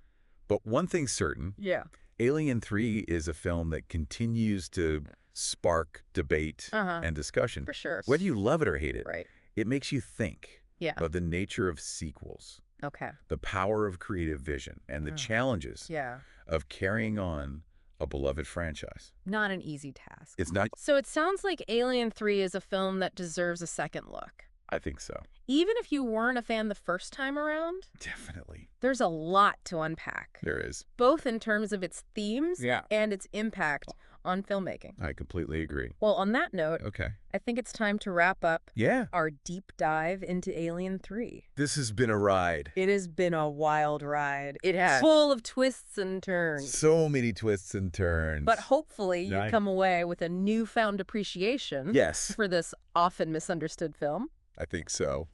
but one thing's certain. Yeah. Alien 3 is a film that continues to spark debate Uh-huh. and discussion. For sure. Whether you love it or hate it, Right. it makes you think Yeah. about the nature of sequels, Okay. the power of creative vision, and the challenges Yeah. of carrying on a beloved franchise. Not an easy task. It's not. So it sounds like Alien 3 is a film that deserves a second look. I think so. Even if you weren't a fan the first time around, Definitely. there's a lot to unpack, There is. both in terms of its themes Yeah. and its impact on filmmaking. I completely agree. Well, on that note, Okay. I think it's time to wrap up Yeah. our deep dive into Alien 3. This has been a ride. It has been a wild ride. It has. Full of twists and turns. So many twists and turns. But hopefully you Right. come away with a newfound appreciation Yes, for this often misunderstood film. I think so.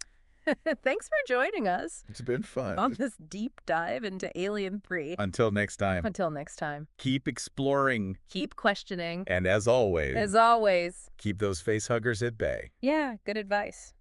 Thanks for joining us It's been fun. on this deep dive into Alien 3. Until next time, Until next time, keep exploring. keep questioning. And as always, Keep those face huggers at bay. Yeah, good advice.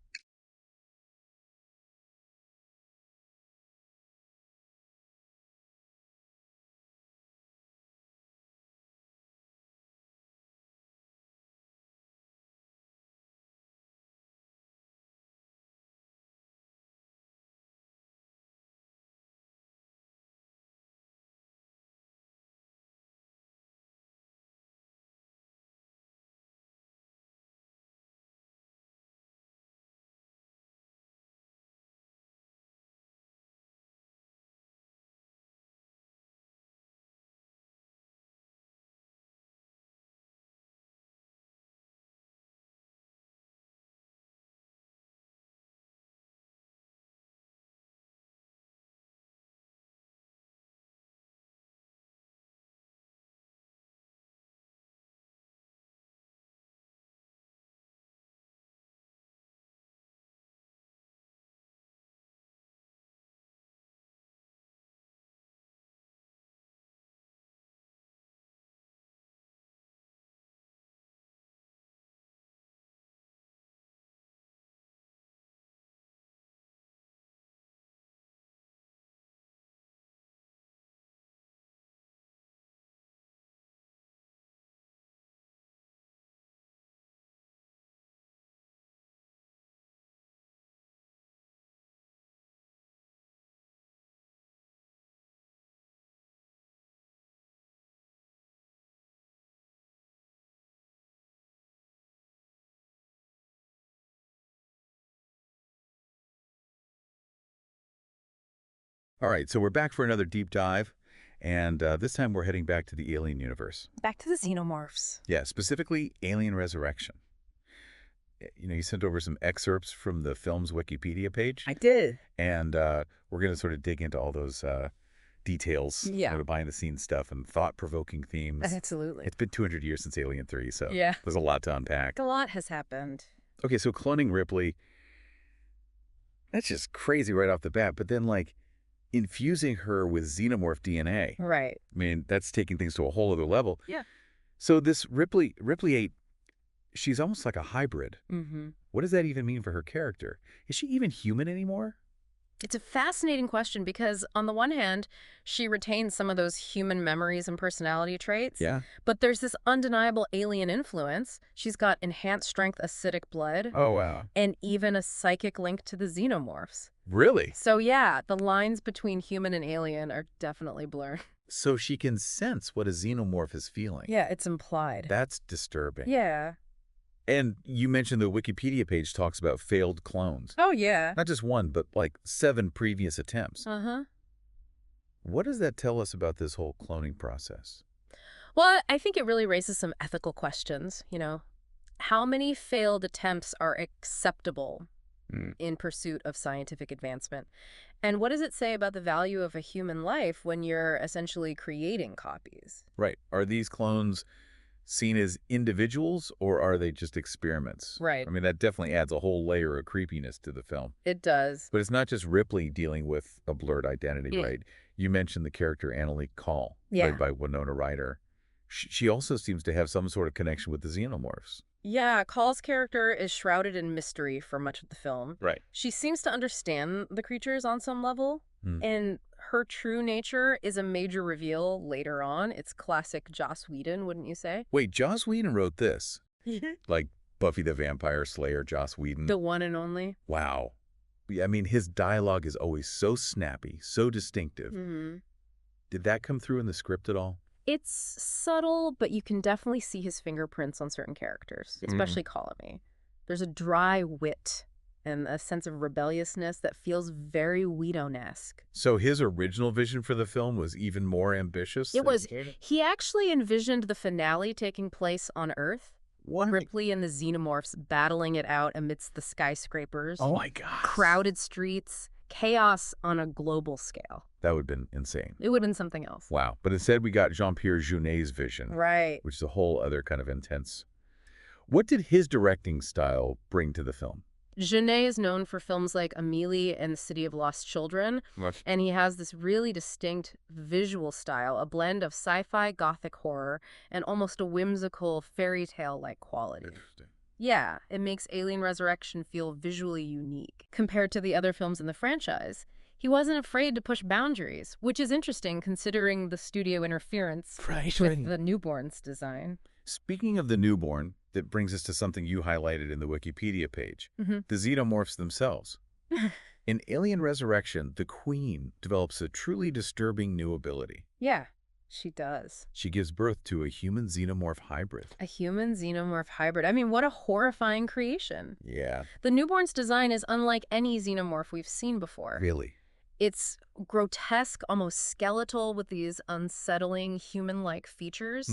All right, so we're back for another deep dive, and this time we're heading back to the Alien universe. Back to the Xenomorphs. Yeah, specifically Alien Resurrection. You sent over some excerpts from the film's Wikipedia page, I did. and we're going to sort of dig into all those details, Yeah. the behind-the-scenes stuff and thought-provoking themes. Absolutely. It's been 200 years since Alien 3, so Yeah. there's a lot to unpack. A lot has happened. Okay, so cloning Ripley, that's just crazy right off the bat, but then, like, infusing her with xenomorph DNA. Right. I mean, that's taking things to a whole other level. Yeah. So this Ripley 8, she's almost like a hybrid. Mm-hmm. What does that even mean for her character? Is she even human anymore? It's a fascinating question because, on the one hand, she retains some of those human memories and personality traits. Yeah. But there's this undeniable alien influence. She's got enhanced strength acidic blood. Oh, wow. And even a psychic link to the xenomorphs. Really? So yeah, the lines between human and alien are definitely blurred. So she can sense what a xenomorph is feeling. Yeah, it's implied. That's disturbing. Yeah. And you mentioned the Wikipedia page talks about failed clones. Oh, yeah. Not just one, but like 7 previous attempts. Uh-huh. What does that tell us about this whole cloning process? Well, I think it really raises some ethical questions, How many failed attempts are acceptable in pursuit of scientific advancement? And what does it say about the value of a human life when you're essentially creating copies? Right. Are these clones seen as individuals, or are they just experiments? Right. I mean, that definitely adds a whole layer of creepiness to the film. It does. But it's not just Ripley dealing with a blurred identity, right? You mentioned the character Annaleigh Call, played by Winona Ryder. She also seems to have some sort of connection with the xenomorphs. Yeah, Call's character is shrouded in mystery for much of the film. Right. She seems to understand the creatures on some level, and her true nature is a major reveal later on. It's classic Joss Whedon, wouldn't you say? Wait, Joss Whedon wrote this? Like Buffy the Vampire Slayer, Joss Whedon? The one and only. Wow. I mean, his dialogue is always so snappy, so distinctive. Did that come through in the script at all? It's subtle, but you can definitely see his fingerprints on certain characters, especially Colony. There's a dry wit and a sense of rebelliousness that feels very Whedon-esque. So his original vision for the film was even more ambitious? It was. He actually envisioned the finale taking place on Earth. What? Ripley and the xenomorphs battling it out amidst the skyscrapers. Oh my God. Crowded streets. Chaos on a global scale. That would have been insane. It would have been something else. Wow. But instead we got Jean-Pierre Jeunet's vision. Right. Which is a whole other kind of intense. What did his directing style bring to the film? Jeunet is known for films like Amélie and The City of Lost Children, and he has this really distinct visual style, a blend of sci-fi, gothic horror, and almost a whimsical fairy tale-like quality. Interesting. Yeah, it makes Alien Resurrection feel visually unique. Compared to the other films in the franchise, he wasn't afraid to push boundaries, which is interesting considering the studio interference with the Newborn's design. Speaking of the newborn, that brings us to something you highlighted in the Wikipedia page, the xenomorphs themselves. In Alien Resurrection, the Queen develops a truly disturbing new ability. Yeah, she does. She gives birth to a human-xenomorph hybrid. A human-xenomorph hybrid. I mean, what a horrifying creation. Yeah. The newborn's design is unlike any xenomorph we've seen before. Really? It's grotesque, almost skeletal, with these unsettling human-like features.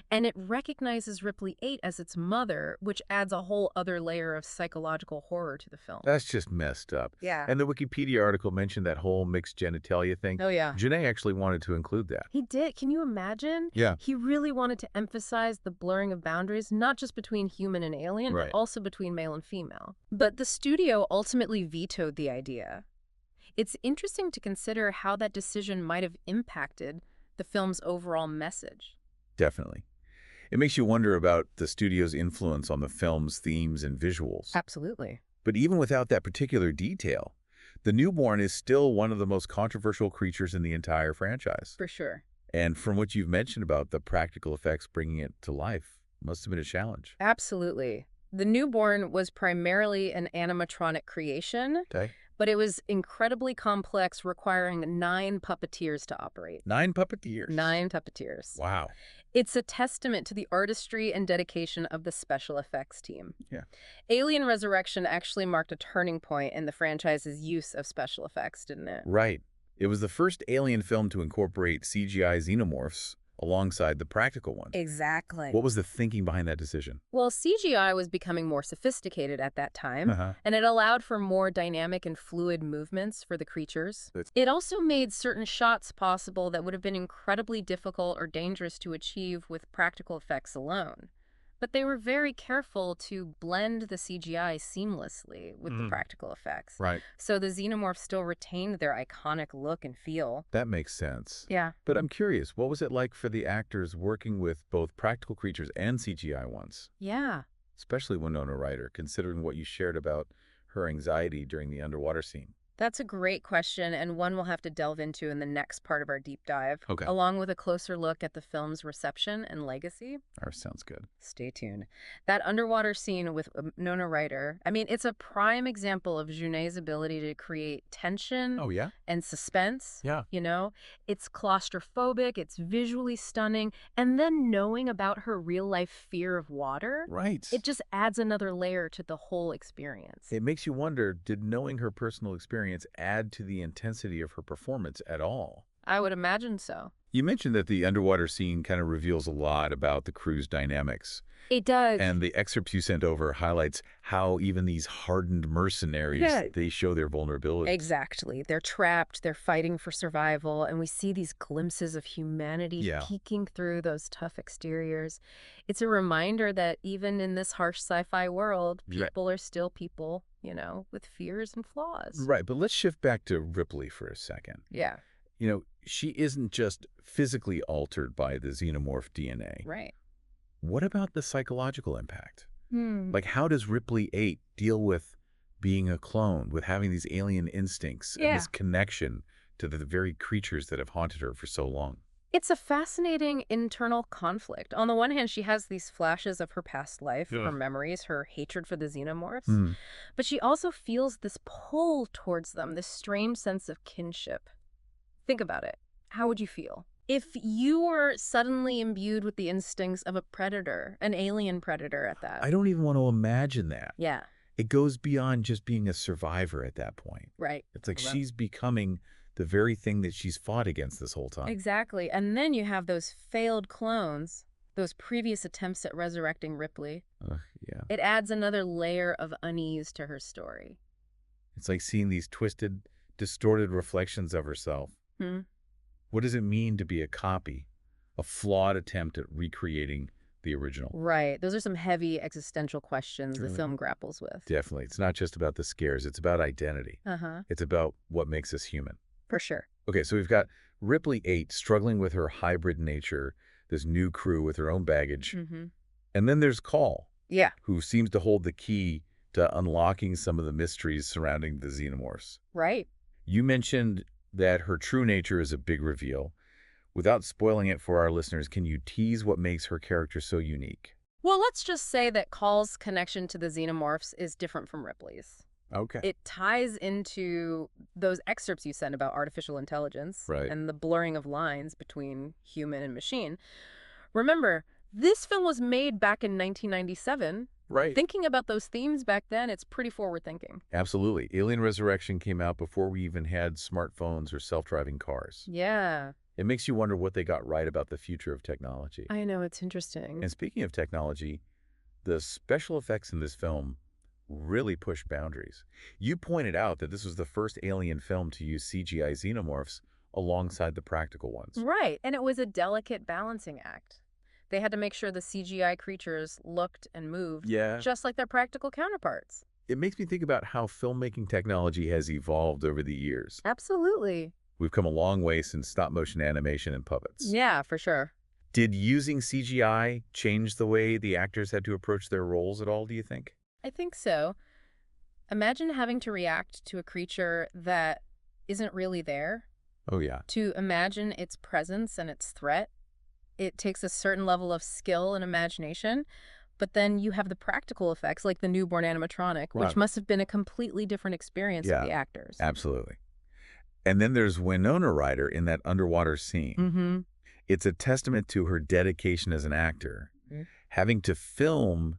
And it recognizes Ripley 8 as its mother, which adds a whole other layer of psychological horror to the film. That's just messed up. Yeah. And the Wikipedia article mentioned that whole mixed genitalia thing. Oh, yeah. Jeunet actually wanted to include that. He did. Can you imagine? Yeah. He really wanted to emphasize the blurring of boundaries, not just between human and alien, but also between male and female. But the studio ultimately vetoed the idea. It's interesting to consider how that decision might have impacted the film's overall message. Definitely. It makes you wonder about the studio's influence on the film's themes and visuals. Absolutely. But even without that particular detail, the newborn is still one of the most controversial creatures in the entire franchise. For sure. And from what you've mentioned about the practical effects bringing it to life, must have been a challenge. Absolutely. The newborn was primarily an animatronic creation. Okay. But it was incredibly complex, requiring 9 puppeteers to operate. 9 puppeteers? 9 puppeteers. Wow. It's a testament to the artistry and dedication of the special effects team. Yeah. Alien Resurrection actually marked a turning point in the franchise's use of special effects, didn't it? Right. It was the first Alien film to incorporate CGI xenomorphs alongside the practical ones. Exactly. What was the thinking behind that decision? Well, CGI was becoming more sophisticated at that time, Uh-huh. and it allowed for more dynamic and fluid movements for the creatures. It also made certain shots possible that would have been incredibly difficult or dangerous to achieve with practical effects alone. But they were very careful to blend the CGI seamlessly with the practical effects. Right. So the xenomorphs still retained their iconic look and feel. That makes sense. Yeah. But I'm curious, what was it like for the actors working with both practical creatures and CGI ones? Yeah. Especially Winona Ryder, considering what you shared about her anxiety during the underwater scene. That's a great question, and one we'll have to delve into in the next part of our deep dive, Okay. along with a closer look at the film's reception and legacy. Sounds good. Stay tuned. That underwater scene with Winona Ryder, I mean, it's a prime example of Junet's ability to create tension Oh, yeah? and suspense. Yeah. You know, it's claustrophobic, it's visually stunning, and then knowing about her real-life fear of water, Right. it just adds another layer to the whole experience. It makes you wonder, did knowing her personal experience add to the intensity of her performance at all? I would imagine so. You mentioned that the underwater scene kind of reveals a lot about the crew's dynamics. It does. And the excerpts you sent over highlights how even these hardened mercenaries, they show their vulnerability. Exactly. They're trapped, they're fighting for survival, and we see these glimpses of humanity peeking through those tough exteriors. It's a reminder that even in this harsh sci-fi world, people are still people, you know, with fears and flaws. Right, but let's shift back to Ripley for a second. Yeah. You know, she isn't just physically altered by the xenomorph DNA. Right. What about the psychological impact? Hmm. Like, how does Ripley 8 deal with being a clone, with having these alien instincts and this connection to the very creatures that have haunted her for so long? It's a fascinating internal conflict. On the one hand, she has these flashes of her past life, her memories, her hatred for the xenomorphs, but she also feels this pull towards them, this strange sense of kinship. Think about it. How would you feel if you were suddenly imbued with the instincts of a predator, an alien predator at that? I don't even want to imagine that. Yeah. It goes beyond just being a survivor at that point. Right. It's like she's becoming the very thing that she's fought against this whole time. Exactly. And then you have those failed clones, those previous attempts at resurrecting Ripley. Yeah. It adds another layer of unease to her story. It's like seeing these twisted, distorted reflections of herself. What does it mean to be a copy, a flawed attempt at recreating the original? Right. Those are some heavy existential questions the film grapples with. Definitely. It's not just about the scares. It's about identity. It's about what makes us human. For sure. Okay, so we've got Ripley 8 struggling with her hybrid nature, this new crew with her own baggage. And then there's Call, who seems to hold the key to unlocking some of the mysteries surrounding the xenomorphs. Right. You mentioned that her true nature is a big reveal. Without spoiling it for our listeners, can you tease what makes her character so unique? Well, let's just say that Call's connection to the xenomorphs is different from Ripley's. Okay. It ties into those excerpts you sent about artificial intelligence and the blurring of lines between human and machine. Remember, this film was made back in 1997. Right. Thinking about those themes back then, it's pretty forward-thinking. Absolutely. Alien Resurrection came out before we even had smartphones or self-driving cars. Yeah. It makes you wonder what they got right about the future of technology. I know, it's interesting. And speaking of technology, the special effects in this film really push boundaries. You pointed out that this was the first Alien film to use CGI xenomorphs alongside the practical ones. Right, and it was a delicate balancing act. They had to make sure the CGI creatures looked and moved just like their practical counterparts. It makes me think about how filmmaking technology has evolved over the years. Absolutely. We've come a long way since stop-motion animation and puppets. Yeah, for sure. Did using CGI change the way the actors had to approach their roles at all, do you think? I think so. Imagine having to react to a creature that isn't really there. Oh, yeah. To imagine its presence and its threat. It takes a certain level of skill and imagination, but then you have the practical effects, like the newborn animatronic, which must have been a completely different experience for the actors. Absolutely. And then there's Winona Ryder in that underwater scene. It's a testament to her dedication as an actor, having to film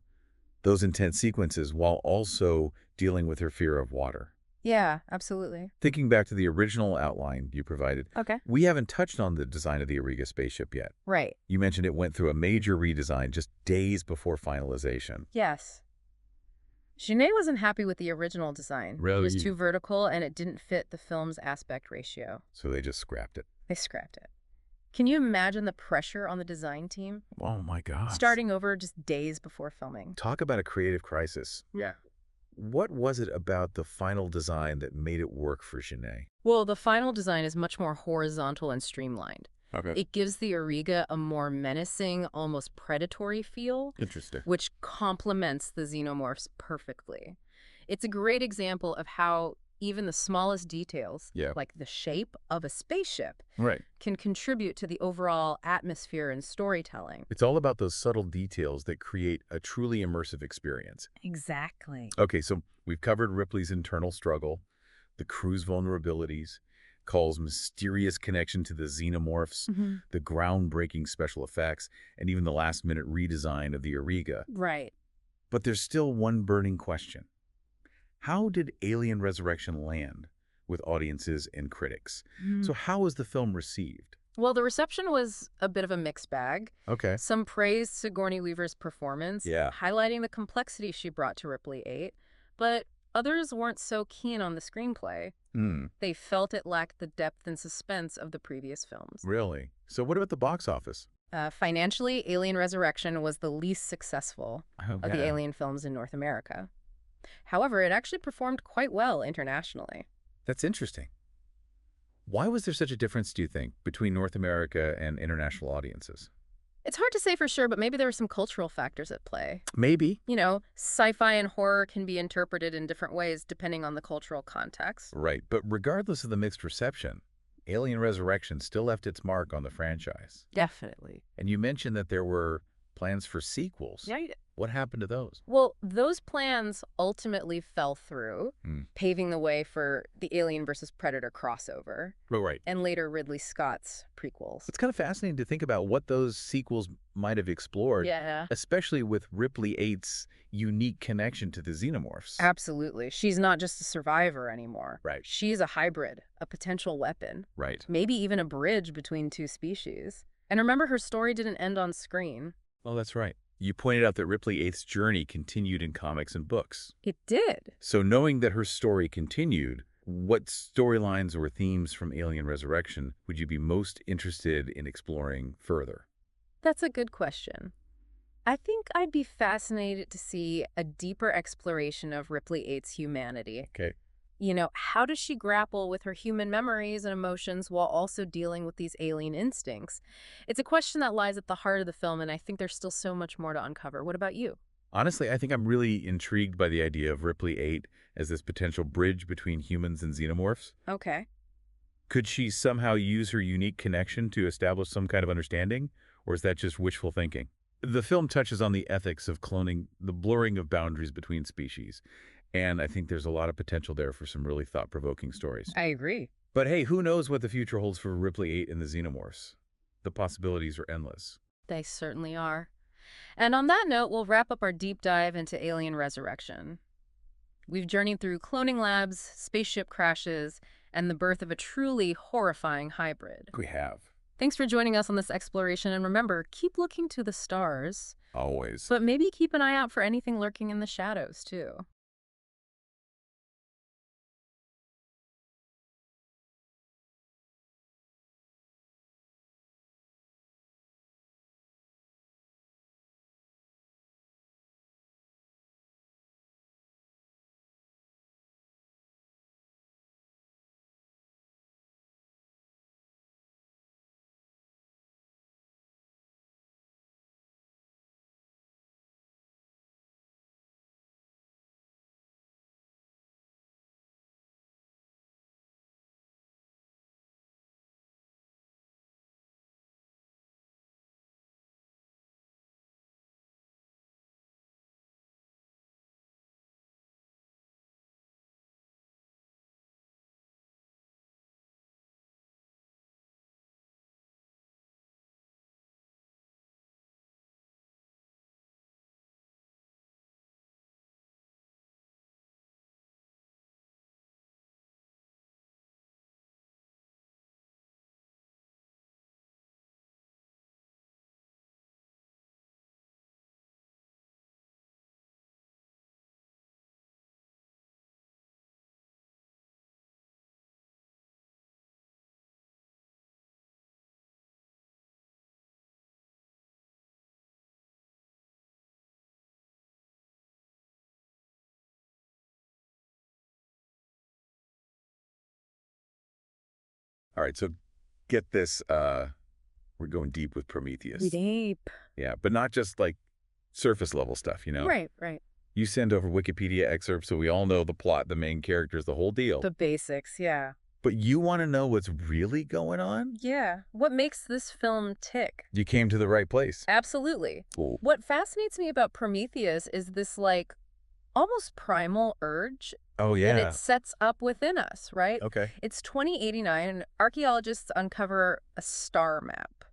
those intense sequences while also dealing with her fear of water. Yeah, absolutely. Thinking back to the original outline you provided, Okay. we haven't touched on the design of the Auriga spaceship yet. Right. You mentioned it went through a major redesign just days before finalization. Yes. Genet wasn't happy with the original design. It was Really? too vertical and it didn't fit the film's aspect ratio. So they just scrapped it. They scrapped it. Can you imagine the pressure on the design team? Oh my gosh. Starting over just days before filming. Talk about a creative crisis. Yeah. What was it about the final design that made it work for Genet? Well, the final design is much more horizontal and streamlined. Okay. It gives the Auriga a more menacing, almost predatory feel, Interesting. which complements the xenomorphs perfectly. It's a great example of how even the smallest details, Yeah. like the shape of a spaceship, Right. can contribute to the overall atmosphere and storytelling. It's all about those subtle details that create a truly immersive experience. Exactly. Okay, so we've covered Ripley's internal struggle, the crew's vulnerabilities, Call's mysterious connection to the xenomorphs, the groundbreaking special effects, and even the last-minute redesign of the Auriga. Right. But there's still one burning question. How did Alien Resurrection land with audiences and critics? So how was the film received? Well, the reception was a bit of a mixed bag. Okay. Some praise Sigourney Weaver's performance, Yeah. highlighting the complexity she brought to Ripley 8, but others weren't so keen on the screenplay. They felt it lacked the depth and suspense of the previous films. Really? So what about the box office? Financially, Alien Resurrection was the least successful of the Okay. Alien films in North America. However, it actually performed quite well internationally. That's interesting. Why was there such a difference, do you think, between North America and international audiences? It's hard to say for sure, but maybe there were some cultural factors at play. Maybe. You know, sci-fi and horror can be interpreted in different ways depending on the cultural context. Right, but regardless of the mixed reception, Alien Resurrection still left its mark on the franchise. Definitely. And you mentioned that there were plans for sequels. Yeah. What happened to those? Well, those plans ultimately fell through, paving the way for the Alien versus Predator crossover, Oh, right. and later Ridley Scott's prequels. It's kind of fascinating to think about what those sequels might have explored, Yeah. especially with Ripley 8's unique connection to the Xenomorphs. Absolutely. She's not just a survivor anymore. Right. She's a hybrid, a potential weapon, Right. maybe even a bridge between two species. And remember, her story didn't end on screen. Oh, that's right. You pointed out that Ripley 8's journey continued in comics and books. It did. So knowing that her story continued, what storylines or themes from Alien Resurrection would you be most interested in exploring further? That's a good question. I think I'd be fascinated to see a deeper exploration of Ripley 8's humanity. Okay. You know, how does she grapple with her human memories and emotions while also dealing with these alien instincts? It's a question that lies at the heart of the film, and I think there's still so much more to uncover. What about you? Honestly, I think I'm really intrigued by the idea of Ripley 8 as this potential bridge between humans and xenomorphs. Okay. Could she somehow use her unique connection to establish some kind of understanding, or is that just wishful thinking? The film touches on the ethics of cloning, the blurring of boundaries between species, and I think there's a lot of potential there for some really thought-provoking stories. I agree. But hey, who knows what the future holds for Ripley 8 and the Xenomorphs? The possibilities are endless. They certainly are. And on that note, we'll wrap up our deep dive into Alien Resurrection. We've journeyed through cloning labs, spaceship crashes, and the birth of a truly horrifying hybrid. We have. Thanks for joining us on this exploration, and remember, keep looking to the stars, Always. but maybe keep an eye out for anything lurking in the shadows, too. All right, so get this. We're going deep with Prometheus. Deep. Yeah, but not just like surface level stuff, you know? Right, right. You send over Wikipedia excerpts so we all know the plot, the main characters, the whole deal. The basics, yeah. But you want to know what's really going on? Yeah. What makes this film tick? You came to the right place. Absolutely. Cool. What fascinates me about Prometheus is this, like, almost primal urge Oh, that yeah. it sets up within us, right? Okay. It's 2089, and archaeologists uncover a star map.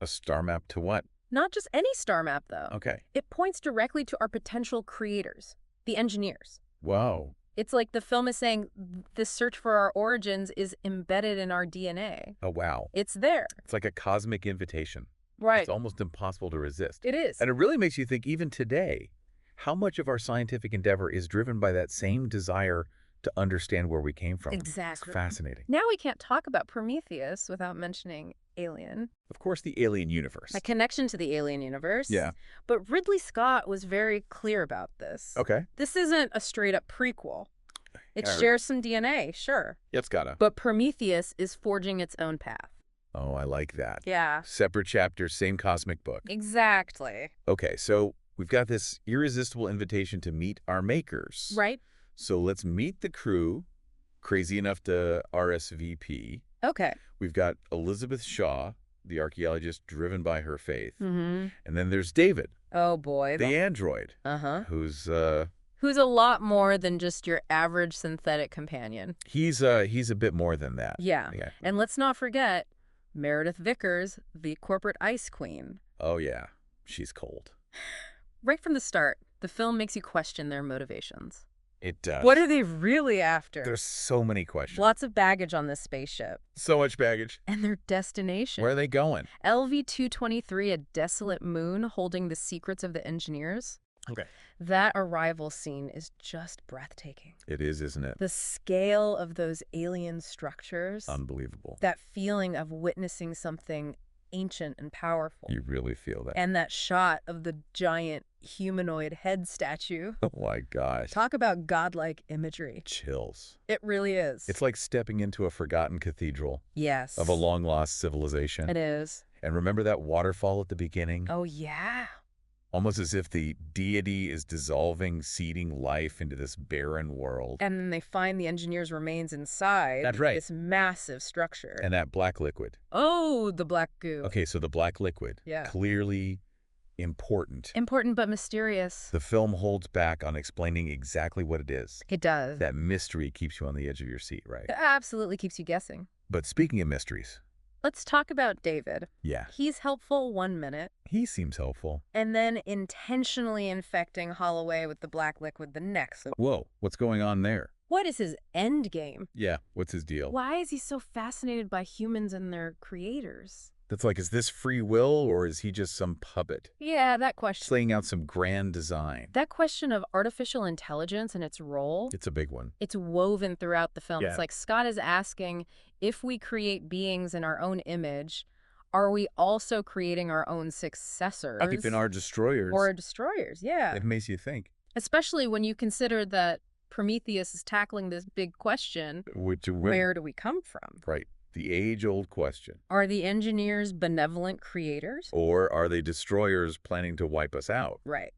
A star map to what? Not just any star map, though. Okay. It points directly to our potential creators, the engineers. Wow. It's like the film is saying this search for our origins is embedded in our DNA. Oh, wow. It's there. It's like a cosmic invitation. Right. It's almost impossible to resist. It is. And it really makes you think, even today, how much of our scientific endeavor is driven by that same desire to understand where we came from. Exactly. It's fascinating. Now we can't talk about Prometheus without mentioning Alien. Of course, the alien universe. A connection to the Alien universe. Yeah. But Ridley Scott was very clear about this. Okay. This isn't a straight-up prequel. It Yeah. shares some DNA, sure. It's gotta. But Prometheus is forging its own path. Oh, I like that. Yeah. Separate chapters, same cosmic book. Exactly. Okay, so we've got this irresistible invitation to meet our makers. Right? So let's meet the crew, crazy enough to RSVP. Okay. We've got Elizabeth Shaw, the archaeologist driven by her faith. Mm-hmm. And then there's David, Oh, boy. the android, Uh-huh. who's Who's a lot more than just your average synthetic companion. he's a bit more than that. Yeah. Yeah. And let's not forget Meredith Vickers, the corporate ice queen. Oh yeah, she's cold. Right from the start, the film makes you question their motivations. It does. What are they really after? There's so many questions. Lots of baggage on this spaceship. So much baggage. And their destination. Where are they going? LV-223, a desolate moon holding the secrets of the engineers. Okay. That arrival scene is just breathtaking. It is, isn't it? The scale of those alien structures. Unbelievable. That feeling of witnessing something ancient and powerful. You really feel that. And that shot of the giant humanoid head statue. Oh my gosh. Talk about godlike imagery. Chills. It really is. It's like stepping into a forgotten cathedral Yes. of a long-lost civilization. It is. And remember that waterfall at the beginning? Oh, yeah. Almost as if the deity is dissolving, seeding life into this barren world. And then they find the engineer's remains inside. That's right. This massive structure. And that black liquid. Oh, the black goo. Okay, so the black liquid. Yeah. Clearly important. Important but mysterious. The film holds back on explaining exactly what it is. It does. That mystery keeps you on the edge of your seat, right? It absolutely keeps you guessing. But speaking of mysteries. Let's talk about David. Yeah. He's helpful 1 minute, He seems helpful. and then intentionally infecting Holloway with the black liquid the next. Whoa, what's going on there? What is his end game? Yeah, what's his deal? Why is he so fascinated by humans and their creators? That's like, is this free will or is he just some puppet? Yeah, that question. Slaying out some grand design. That question of artificial intelligence and its role, It's a big one. it's woven throughout the film. Yeah. It's like Scott is asking, if we create beings in our own image, are we also creating our own successors? Not even our destroyers. Or destroyers, yeah. It makes you think. Especially when you consider that Prometheus is tackling this big question, where do we come from? Right. The age-old question. Are the engineers benevolent creators? Or are they destroyers planning to wipe us out? Right.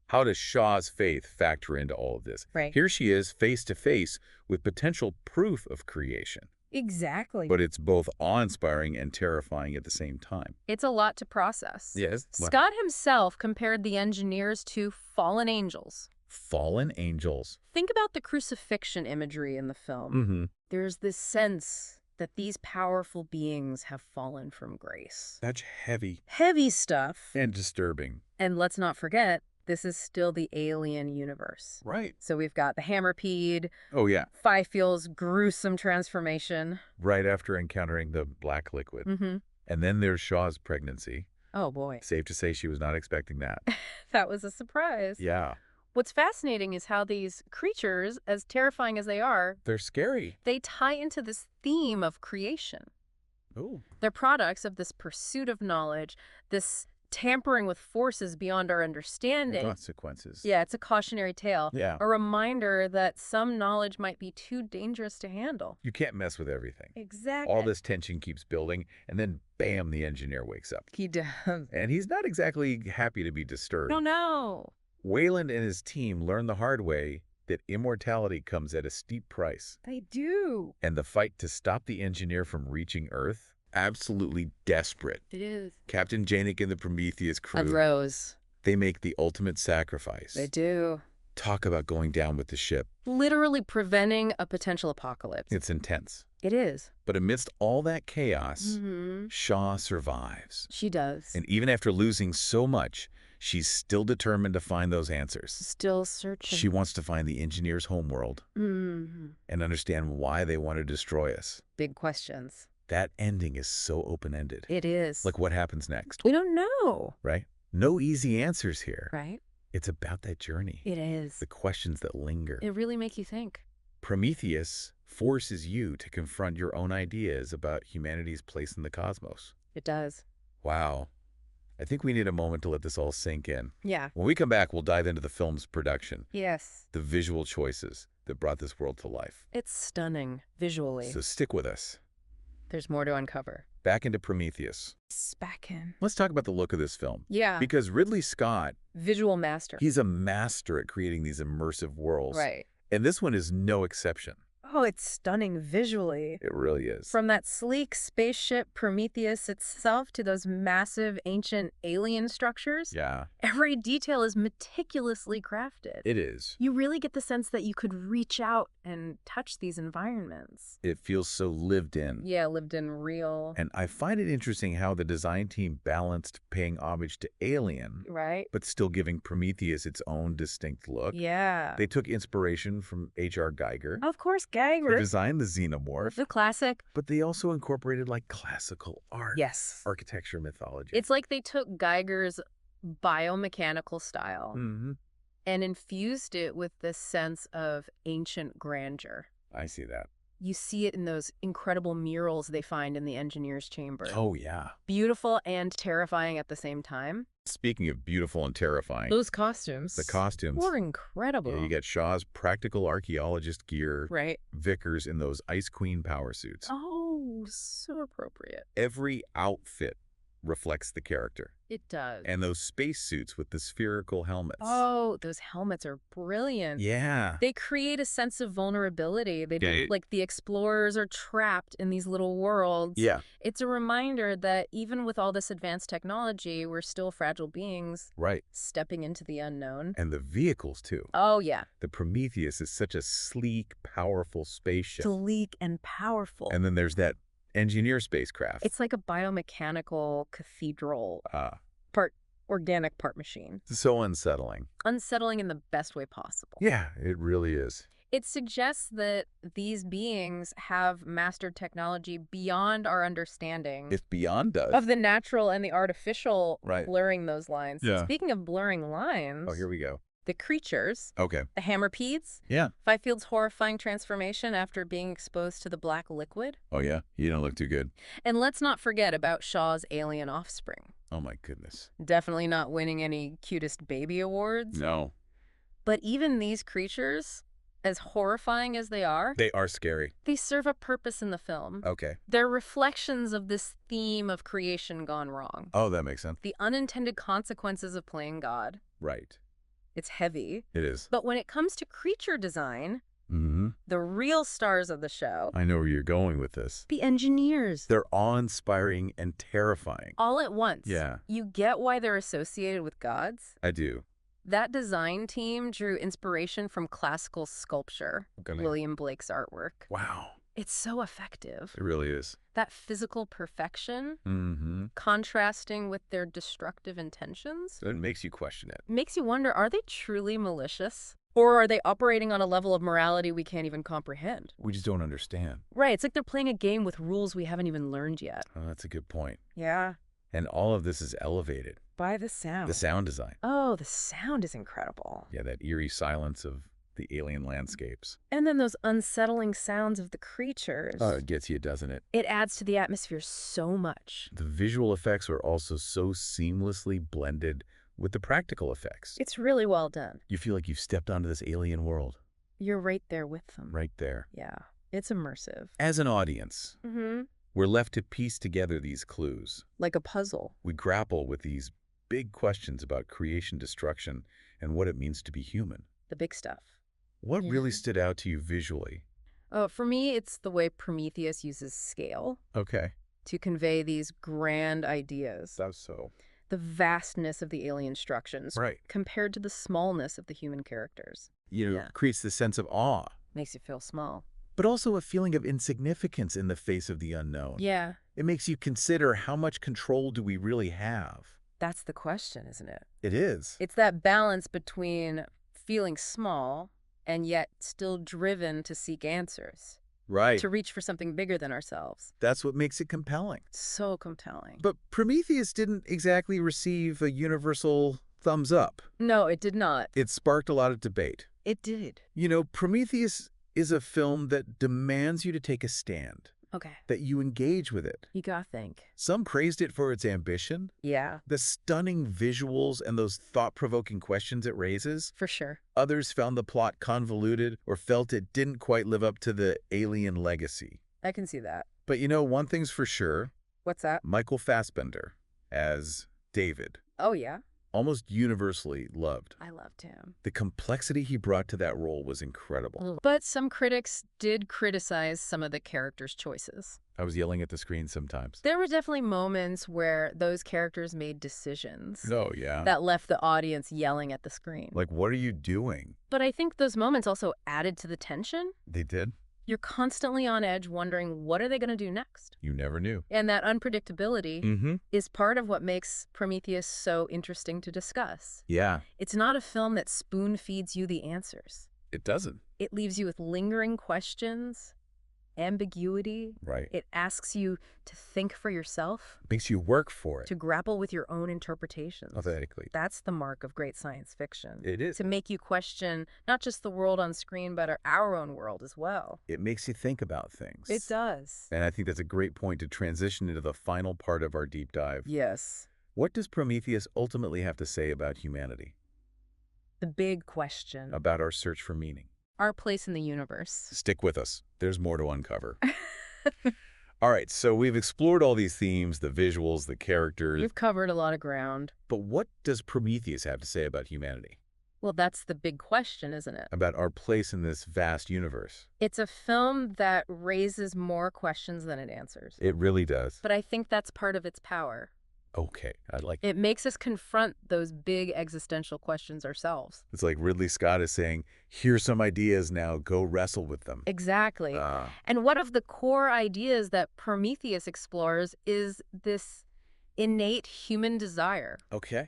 How does Shaw's faith factor into all of this? Right. Here she is, face to face with potential proof of creation. Exactly. But it's both awe-inspiring and terrifying at the same time. It's a lot to process. Yes. Scott himself compared the engineers to fallen angels. Fallen angels. Think about the crucifixion imagery in the film. Mm-hmm. There's this sense that these powerful beings have fallen from grace. That's heavy. Heavy stuff. And disturbing. And let's not forget, this is still the alien universe. Right. So we've got the Hammerpeed, Oh, yeah. Fifiel's gruesome transformation. Right after encountering the black liquid. Mm-hmm. And then there's Shaw's pregnancy. Oh, boy. Safe to say she was not expecting that. That was a surprise. Yeah. What's fascinating is how these creatures, as terrifying as they are, They're scary. they tie into this theme of creation. Oh. They're products of this pursuit of knowledge, this tampering with forces beyond our understanding. Consequences. Yeah, it's a cautionary tale. Yeah. A reminder that some knowledge might be too dangerous to handle. You can't mess with everything. Exactly. All this tension keeps building, and then bam, the engineer wakes up. He does. And he's not exactly happy to be disturbed. Oh, no. Wayland and his team learn the hard way that immortality comes at a steep price. They do. And the fight to stop the engineer from reaching Earth, absolutely desperate. It is. Captain Janik and the Prometheus crew, And Rose. they make the ultimate sacrifice. They do. Talk about going down with the ship. Literally preventing a potential apocalypse. It's intense. It is. But amidst all that chaos, Mm-hmm. Shaw survives. She does. And even after losing so much, she's still determined to find those answers. Still searching. She wants to find the engineer's homeworld Mm-hmm. and understand why they want to destroy us. Big questions. That ending is so open-ended. It is. Like what happens next, we don't know. right? No easy answers here. Right? It's about that journey. It is. The questions that linger. It really make you think. Prometheus forces you to confront your own ideas about humanity's place in the cosmos. It does. Wow. I think we need a moment to let this all sink in. Yeah. When we come back, we'll dive into the film's production, Yes. the visual choices that brought this world to life. It's stunning visually. So stick with us. There's more to uncover. Back into Prometheus. Back in. Let's talk about the look of this film. Yeah. Because Ridley Scott, Visual master. he's a master at creating these immersive worlds. Right. And this one is no exception. Oh, it's stunning visually. It really is. From that sleek spaceship Prometheus itself to those massive ancient alien structures, Yeah, every detail is meticulously crafted. it is. You really get the sense that you could reach out and touch these environments. It feels so lived in. Yeah, lived in real. And I find it interesting how the design team balanced paying homage to Alien, Right? but still giving Prometheus its own distinct look. Yeah. They took inspiration from H.R. Geiger, Of course, who Geiger. designed the Xenomorph, The classic. but they also incorporated like classical art, Yes. architecture, mythology. It's like they took Geiger's biomechanical style Mm-hmm. and infused it with this sense of ancient grandeur. I see that. You see it in those incredible murals they find in the engineer's chamber. Oh, yeah. Beautiful and terrifying at the same time. Speaking of beautiful and terrifying, Those costumes. the costumes. were incredible. Yeah, you get Shaw's practical archaeologist gear, Right. Vickers in those Ice Queen power suits. Oh, so appropriate. Every outfit reflects the character. It does. And those space suits with the spherical helmets. Oh, those helmets are brilliant. Yeah. They create a sense of vulnerability. They Yeah, do, like the explorers are trapped in these little worlds. Yeah. It's a reminder that even with all this advanced technology, we're still fragile beings Right. stepping into the unknown. And the vehicles, too. Oh, yeah. The Prometheus is such a sleek, powerful spaceship. Sleek and powerful. And then there's that engineer spacecraft. It's like a biomechanical cathedral, Ah, part organic, part machine. so unsettling. Unsettling in the best way possible. Yeah, it really is. It suggests that these beings have mastered technology beyond our understanding If Beyond does. of the natural and the artificial, Right. blurring those lines. Yeah. Speaking of blurring lines, Oh, here we go. the creatures, Okay. the hammerpedes, Yeah. Fifield's horrifying transformation after being exposed to the black liquid. Oh, yeah? You don't look too good. And let's not forget about Shaw's alien offspring. Oh, my goodness. Definitely not winning any cutest baby awards. No. But even these creatures, as horrifying as they are, They are scary. they serve a purpose in the film. Okay. They're reflections of this theme of creation gone wrong. Oh, that makes sense. The unintended consequences of playing God. Right. It's heavy. It is. But when it comes to creature design, Mm-hmm. the real stars of the show, I know where you're going with this. the engineers, They're awe-inspiring and terrifying. all at once. Yeah. You get why they're associated with gods? I do. That design team drew inspiration from classical sculpture, Okay. William Blake's artwork. Wow. It's so effective. It really is. That physical perfection, Mm-hmm. contrasting with their destructive intentions, It makes you question it. makes you wonder, are they truly malicious? Or are they operating on a level of morality we can't even comprehend? We just don't understand. Right, it's like they're playing a game with rules we haven't even learned yet. Oh, that's a good point. Yeah. And all of this is elevated. By the sound. The sound design. Oh, the sound is incredible. Yeah, that eerie silence of the alien landscapes. And then those unsettling sounds of the creatures. Oh, it gets you, doesn't it? It adds to the atmosphere so much. The visual effects are also so seamlessly blended with the practical effects. It's really well done. You feel like you've stepped onto this alien world. You're right there with them. Right there. Yeah, it's immersive. As an audience, Mm-hmm. we're left to piece together these clues. Like a puzzle. We grapple with these big questions about creation, destruction, and what it means to be human. The big stuff. What Yeah. really stood out to you visually? For me, it's the way Prometheus uses scale Okay. to convey these grand ideas. That's so. The vastness of the alien structures Right. compared to the smallness of the human characters. Yeah. Creates this sense of awe, Makes you feel small. but also a feeling of insignificance in the face of the unknown. Yeah, It makes you consider how much control do we really have? that's the question, isn't it? It is. It's that balance between feeling small and yet still driven to seek answers, Right. to reach for something bigger than ourselves. That's what makes it compelling. So compelling. But Prometheus didn't exactly receive a universal thumbs up. No, it did not. It sparked a lot of debate. It did. Prometheus is a film that demands you to take a stand, Okay. that you engage with it. You gotta think. Some praised it for its ambition, Yeah, the stunning visuals and those thought-provoking questions it raises. for sure. Others found the plot convoluted or felt it didn't quite live up to the alien legacy. I can see that. But one thing's for sure, What's that? Michael Fassbender as David, Oh, yeah. almost universally loved. I loved him. The complexity he brought to that role was incredible. But some critics did criticize some of the characters' choices. I was yelling at the screen sometimes. There were definitely moments where those characters made decisions No, yeah. that left the audience yelling at the screen. Like, what are you doing? But I think those moments also added to the tension. They did? You're constantly on edge wondering, what are they going to do next? You never knew. And that unpredictability Mm-hmm. is part of what makes Prometheus so interesting to discuss. Yeah, It's not a film that spoon feeds you the answers. it doesn't. It leaves you with lingering questions, ambiguity. Right. It asks you to think for yourself, Makes you work for it. to grapple with your own interpretations. Authentically. That's the mark of great science fiction. It is. To make you question not just the world on screen, but our own world as well. It makes you think about things. It does. And I think that's a great point to transition into the final part of our deep dive. Yes. What does Prometheus ultimately have to say about humanity? The big question. About our search for meaning? Our place in the universe. Stick with us. There's more to uncover. All right, so we've explored all these themes, the visuals, the characters. We've covered a lot of ground. But what does Prometheus have to say about humanity? Well, that's the big question, isn't it? About our place in this vast universe? It's a film that raises more questions than it answers. It really does. But I think that's part of its power. Okay, I like it. It makes us confront those big existential questions ourselves. It's like Ridley Scott is saying, here's some ideas now, go wrestle with them. Exactly. Ah, And one of the core ideas that Prometheus explores is this innate human desire okay.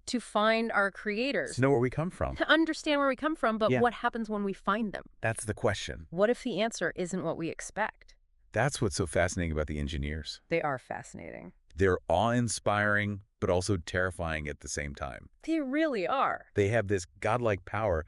to find our creators, To know where we come from. to understand where we come from, but Yeah. what happens when we find them? That's the question. What if the answer isn't what we expect? That's what's so fascinating about the engineers. They are fascinating. They're awe-inspiring, but also terrifying at the same time. They really are. They have this godlike power,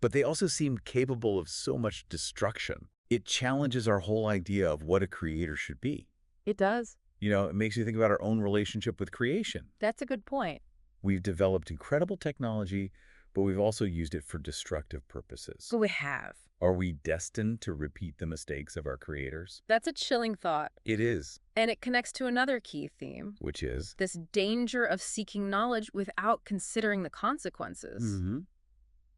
but they also seem capable of so much destruction. It challenges our whole idea of what a creator should be. It does. It makes you think about our own relationship with creation. That's a good point. We've developed incredible technology, but we've also used it for destructive purposes. So we have. Are we destined to repeat the mistakes of our creators? That's a chilling thought. It is, And it connects to another key theme, which is... this danger of seeking knowledge without considering the consequences. Mm-hmm.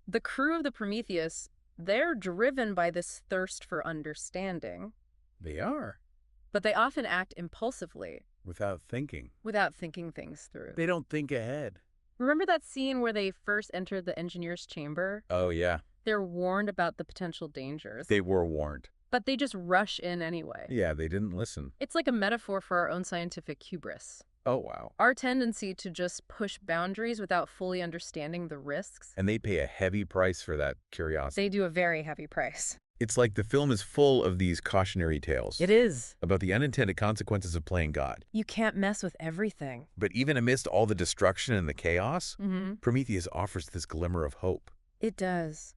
The crew of the Prometheus, they're driven by this thirst for understanding, They are, but they often act impulsively, without thinking. without thinking things through. They don't think ahead. Remember that scene where they first entered the engineer's chamber? Oh, yeah. They're warned about the potential dangers, They were warned. but they just rush in anyway. Yeah, they didn't listen. It's like a metaphor for our own scientific hubris. Oh, wow. Our tendency to just push boundaries without fully understanding the risks. And they pay a heavy price for that curiosity. They do a very heavy price. It's like the film is full of these cautionary tales. It is. About the unintended consequences of playing God. You can't mess with everything. But even amidst all the destruction and the chaos, Mm-hmm. Prometheus offers this glimmer of hope. It does.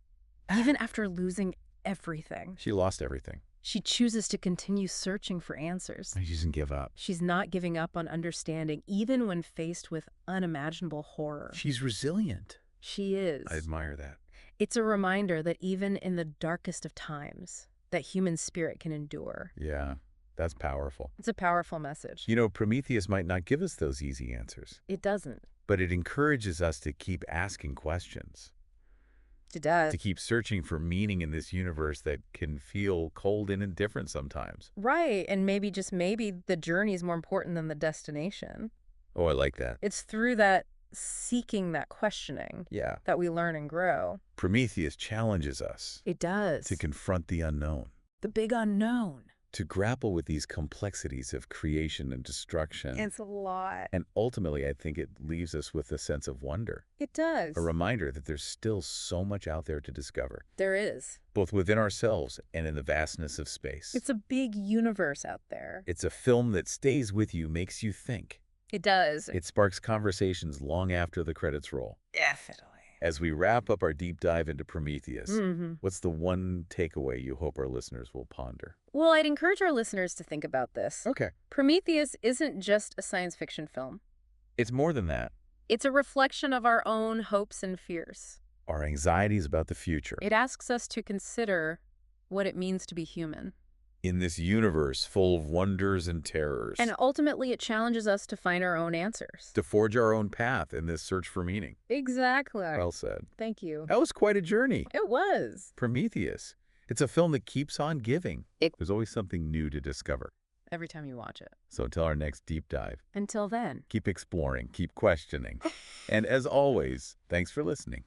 Even after losing everything, She lost everything. she chooses to continue searching for answers. She doesn't give up. She's not giving up on understanding, even when faced with unimaginable horror. She's resilient. She is. I admire that. It's a reminder that even in the darkest of times, that human spirit can endure. Yeah, that's powerful. It's a powerful message. You know, Prometheus might not give us those easy answers, It doesn't. but it encourages us to keep asking questions, It does. to keep searching for meaning in this universe that can feel cold and indifferent sometimes. Right, and maybe, just maybe, the journey is more important than the destination. Oh, I like that. It's through that seeking, that questioning, Yeah. that we learn and grow. Prometheus challenges us It does. to confront the unknown, The big unknown. to grapple with these complexities of creation and destruction. It's a lot. And ultimately, I think it leaves us with a sense of wonder, It does. a reminder that there's still so much out there to discover, There is. both within ourselves and in the vastness of space. It's a big universe out there. It's a film that stays with you, makes you think. It does. It sparks conversations long after the credits roll. Definitely. As we wrap up our deep dive into Prometheus, Mm-hmm. what's the one takeaway you hope our listeners will ponder? Well, I'd encourage our listeners to think about this. Okay. Prometheus isn't just a science fiction film. It's more than that. It's a reflection of our own hopes and fears. Our anxieties about the future. It asks us to consider what it means to be human. In this universe full of wonders and terrors. And ultimately, it challenges us to find our own answers. To forge our own path in this search for meaning. Exactly. Well said. Thank you. That was quite a journey. It was. Prometheus. It's a film that keeps on giving. It- There's always something new to discover. Every time you watch it. So until our next deep dive, Until then. keep exploring, keep questioning. And as always, thanks for listening.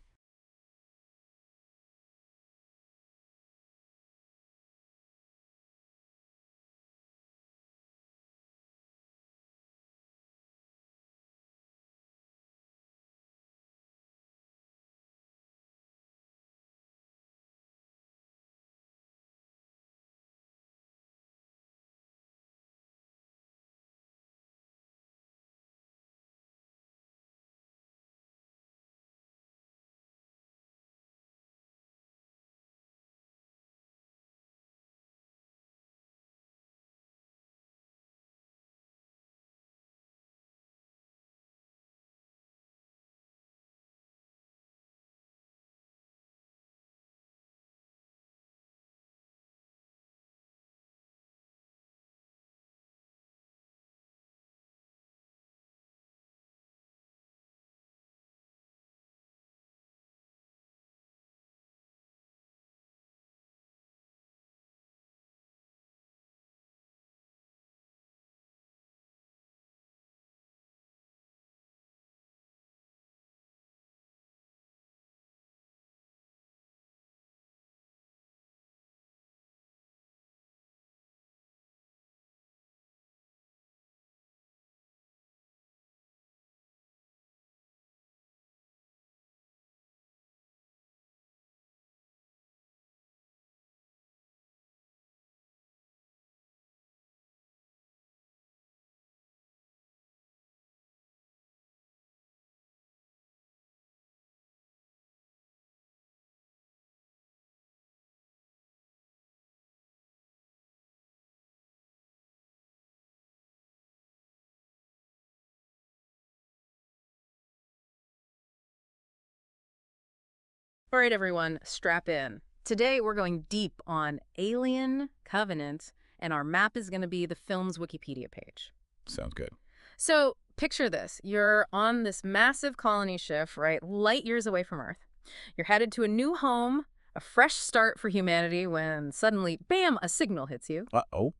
All right, everyone, strap in. Today, we're going deep on Alien Covenant, and our map is going to be the film's Wikipedia page. Sounds good. So, picture this. You're on this massive colony ship, right, light years away from Earth. You're headed to a new home, a fresh start for humanity, when suddenly, bam, a signal hits you. Uh-oh.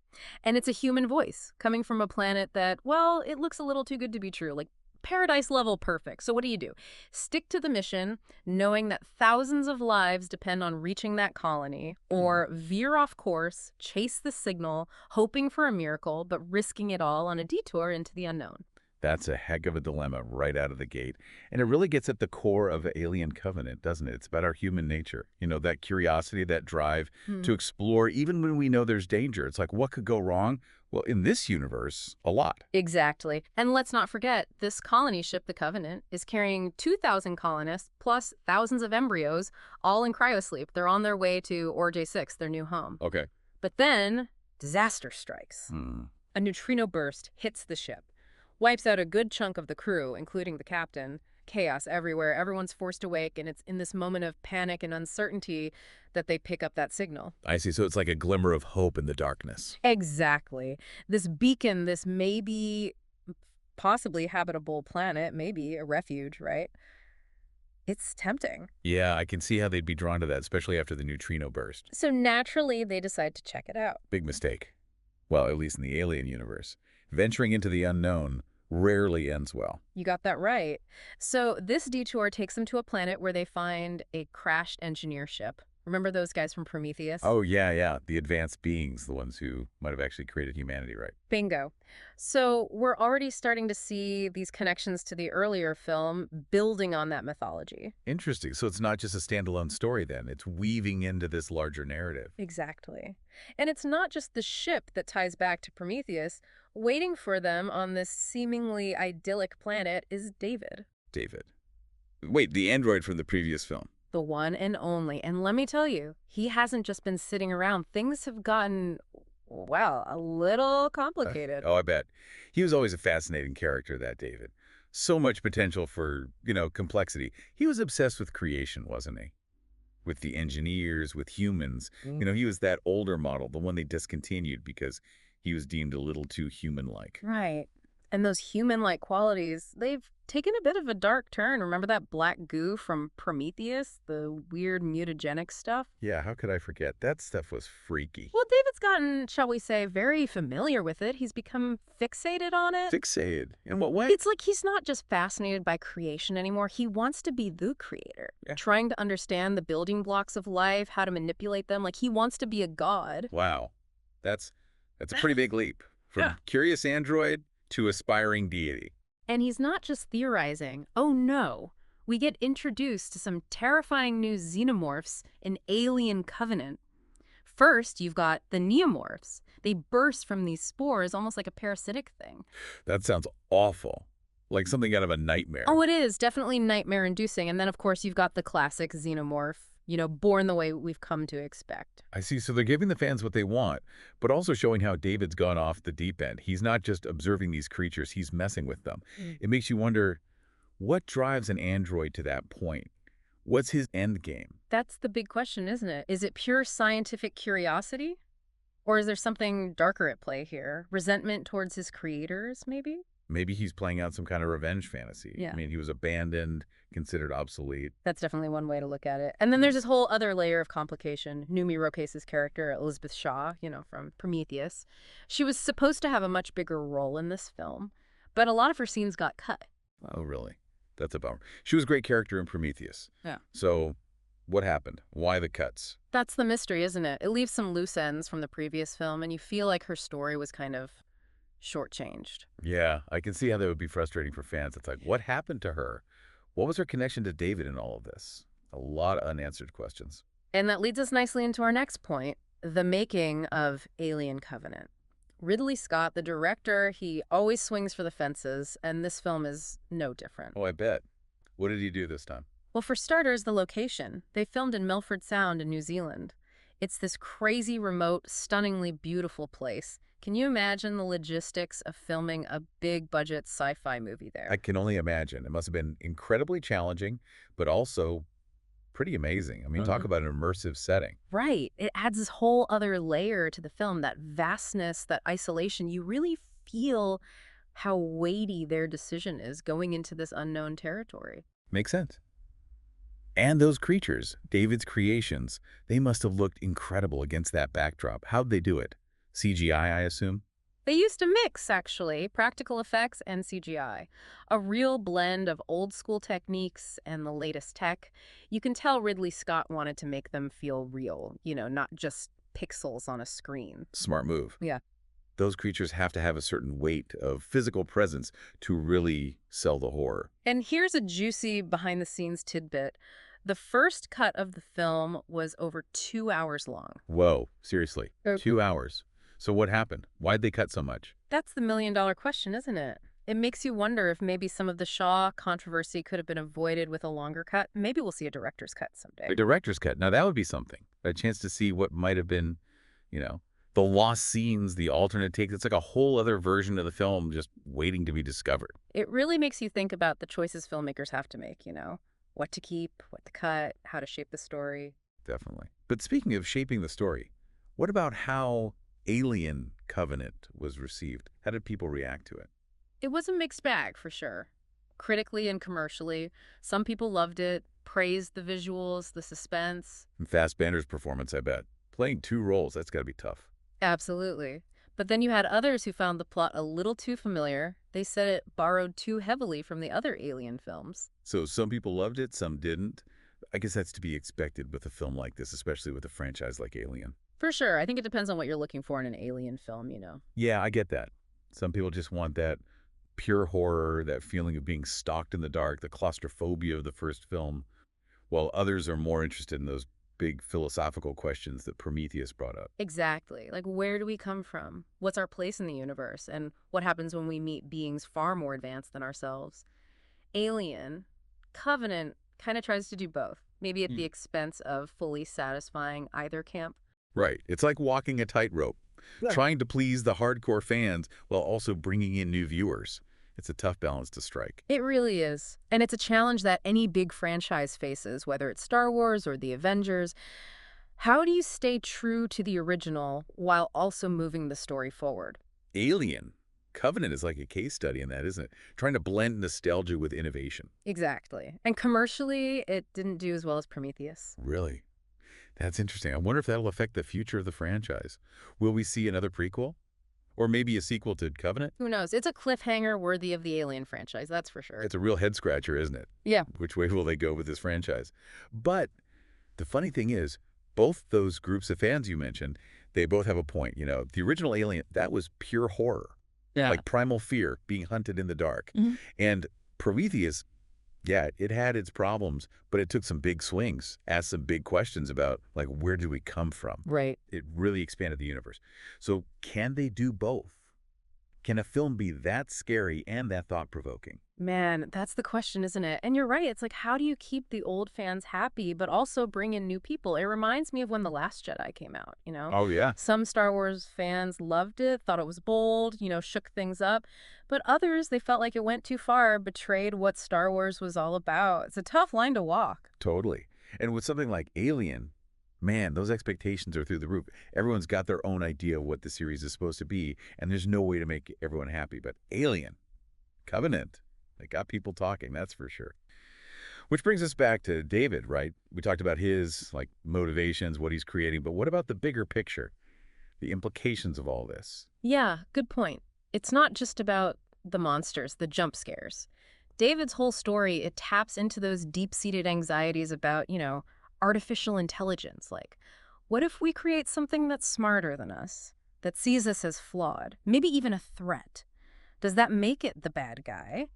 And it's a human voice coming from a planet that, well, it looks a little too good to be true, like paradise level perfect. So what do? Stick to the mission, knowing that thousands of lives depend on reaching that colony, or veer off course, chase the signal, hoping for a miracle, but risking it all on a detour into the unknown. That's a heck of a dilemma right out of the gate. And it really gets at the core of Alien Covenant, doesn't it? It's about our human nature. That curiosity, that drive Hmm. to explore, even when we know there's danger. It's like, what could go wrong? Well, in this universe, a lot. Exactly. And let's not forget, this colony ship, the Covenant, is carrying 2,000 colonists plus thousands of embryos, all in cryosleep. They're on their way to ORJ-6, their new home. Okay. But then, disaster strikes. Hmm. A neutrino burst hits the ship, wipes out a good chunk of the crew, including the captain. Chaos everywhere. Everyone's forced awake, and it's in this moment of panic and uncertainty that they pick up that signal. I see. So it's like a glimmer of hope in the darkness. Exactly. This beacon, this maybe possibly habitable planet, maybe a refuge, right? It's tempting. Yeah, I can see how they'd be drawn to that, especially after the neutrino burst. So naturally, they decide to check it out. Big mistake. Well, at least in the Alien universe. Venturing into the unknown rarely ends well. You got that right. So this detour takes them to a planet where they find a crashed engineer ship. Remember those guys from Prometheus? Oh, yeah. The advanced beings, the ones who might have actually created humanity, right? Bingo. So we're already starting to see these connections to the earlier film building on that mythology. Interesting. So it's not just a standalone story then. It's weaving into this larger narrative. Exactly. And it's not just the ship that ties back to Prometheus. Waiting for them on this seemingly idyllic planet is David. David. Wait, the android from the previous film. The one and only. And let me tell you, he hasn't just been sitting around. Things have gotten, well, a little complicated. Oh, I bet. He was always a fascinating character, that David. So much potential for, complexity. He was obsessed with creation, wasn't he? With the engineers, with humans. He was that older model, the one they discontinued because he was deemed a little too human-like. Right. And those human-like qualities, they've taken a bit of a dark turn. Remember that black goo from Prometheus? The weird mutagenic stuff? Yeah, how could I forget? That stuff was freaky. Well, David's gotten, shall we say, very familiar with it. He's become fixated on it. Fixated? In what way? It's like he's not just fascinated by creation anymore. He wants to be the creator, Yeah. trying to understand the building blocks of life, how to manipulate them. Like he wants to be a god. Wow. That's a pretty big leap. From Yeah. curious android to aspiring deity. And he's not just theorizing. Oh no. We get introduced to some terrifying new xenomorphs in Alien Covenant. First, you've got the neomorphs. They burst from these spores almost like a parasitic thing. That sounds awful. Like something out of a nightmare. Oh, it is. Definitely nightmare-inducing. And then, of course, you've got the classic xenomorph, born the way we've come to expect. I see. So they're giving the fans what they want, but also showing how David's gone off the deep end. He's not just observing these creatures, he's messing with them. It makes you wonder, what drives an android to that point? What's his end game? That's the big question, isn't it? Is it pure scientific curiosity? Or is there something darker at play here? Resentment towards his creators, maybe? Maybe he's playing out some kind of revenge fantasy. Yeah. I mean, he was abandoned, considered obsolete. That's definitely one way to look at it. And then there's this whole other layer of complication. Numi Roque's character, Elizabeth Shaw, from Prometheus. She was supposed to have a much bigger role in this film, but a lot of her scenes got cut. Oh, really? That's a bummer. She was a great character in Prometheus. Yeah. So what happened? Why the cuts? That's the mystery, isn't it? It leaves some loose ends from the previous film, and you feel like her story was kind of shortchanged. Yeah, I can see how that would be frustrating for fans. It's like, what happened to her? What was her connection to David in all of this? A lot of unanswered questions. And that leads us nicely into our next point, the making of Alien Covenant. Ridley Scott, the director, he always swings for the fences, and this film is no different. Oh, I bet. What did he do this time? Well, for starters, the location. They filmed in Milford Sound in New Zealand. It's this crazy, remote, stunningly beautiful place. Can you imagine the logistics of filming a big-budget sci-fi movie there? I can only imagine. It must have been incredibly challenging, but also pretty amazing. I mean, talk about an immersive setting. Right. It adds this whole other layer to the film, that vastness, that isolation. You really feel how weighty their decision is going into this unknown territory. Makes sense. And those creatures, David's creations, they must have looked incredible against that backdrop. How'd they do it? CGI, I assume? They used a mix, actually, practical effects and CGI. A real blend of old-school techniques and the latest tech. You can tell Ridley Scott wanted to make them feel real, not just pixels on a screen. Smart move. Yeah. those creatures have to have a certain weight of physical presence to really sell the horror. And here's a juicy behind-the-scenes tidbit. The first cut of the film was over 2 hours long. Whoa, seriously, Okay. 2 hours. So what happened? Why'd they cut so much? That's the million-dollar question, isn't it? It makes you wonder if maybe some of the Shaw controversy could have been avoided with a longer cut. Maybe we'll see a director's cut someday. A director's cut. Now that would be something. A chance to see what might have been, you know, the lost scenes, the alternate takes. It's like a whole other version of the film just waiting to be discovered. It really makes you think about the choices filmmakers have to make, you know? What to keep, what to cut, how to shape the story. Definitely. But speaking of shaping the story, what about how Alien Covenant was received? How did people react to it? It was a mixed bag, for sure. Critically and commercially, some people loved it, praised the visuals, the suspense. And Fassbender's performance, I bet. Playing two roles, that's got to be tough. Absolutely. But then you had others who found the plot a little too familiar. They said it borrowed too heavily from the other Alien films. So some people loved it, some didn't. I guess that's to be expected with a film like this, especially with a franchise like Alien. For sure. I think it depends on what you're looking for in an Alien film, you know. Yeah, I get that. Some people just want that pure horror, that feeling of being stalked in the dark, the claustrophobia of the first film, while others are more interested in those big philosophical questions that Prometheus brought up. Exactly. Like, where do we come from? What's our place in the universe? And what happens when we meet beings far more advanced than ourselves? Alien, Covenant kind of tries to do both, maybe at the expense of fully satisfying either camp. Right. It's like walking a tightrope, trying to please the hardcore fans while also bringing in new viewers. It's a tough balance to strike. It really is. And it's a challenge that any big franchise faces, whether it's Star Wars or the Avengers. How do you stay true to the original while also moving the story forward? Alien Covenant is like a case study in that, isn't it? Trying to blend nostalgia with innovation. Exactly. And commercially, it didn't do as well as Prometheus. Really? That's interesting. I wonder if that'll affect the future of the franchise. Will we see another prequel? Or maybe a sequel to Covenant? Who knows? It's a cliffhanger worthy of the Alien franchise, that's for sure. It's a real head-scratcher, isn't it? Yeah. Which way will they go with this franchise? But the funny thing is, both those groups of fans you mentioned, they both have a point. You know, the original Alien, that was pure horror. Yeah. Like primal fear, being hunted in the dark. Mhm. And Prometheus, yeah, it had its problems, but it took some big swings, asked some big questions about, like, where do we come from? Right. It really expanded the universe. So can they do both? Can a film be that scary and that thought-provoking? Man, that's the question, isn't it? And you're right. It's like, how do you keep the old fans happy, but also bring in new people? It reminds me of when The Last Jedi came out, you know? Oh, yeah. Some Star Wars fans loved it, thought it was bold, you know, shook things up. But others, they felt like it went too far, betrayed what Star Wars was all about. It's a tough line to walk. Totally. And with something like Alien, man, those expectations are through the roof. Everyone's got their own idea of what the series is supposed to be, and there's no way to make everyone happy. But Alien, Covenant, they got people talking, that's for sure. Which brings us back to David, right? We talked about his, like, motivations, what he's creating, but what about the bigger picture? The implications of all this? Yeah, good point. It's not just about the monsters, the jump scares. David's whole story, it taps into those deep-seated anxieties about, you know, artificial intelligence. Like, what if we create something that's smarter than us, that sees us as flawed, maybe even a threat? Does that make it the bad guy?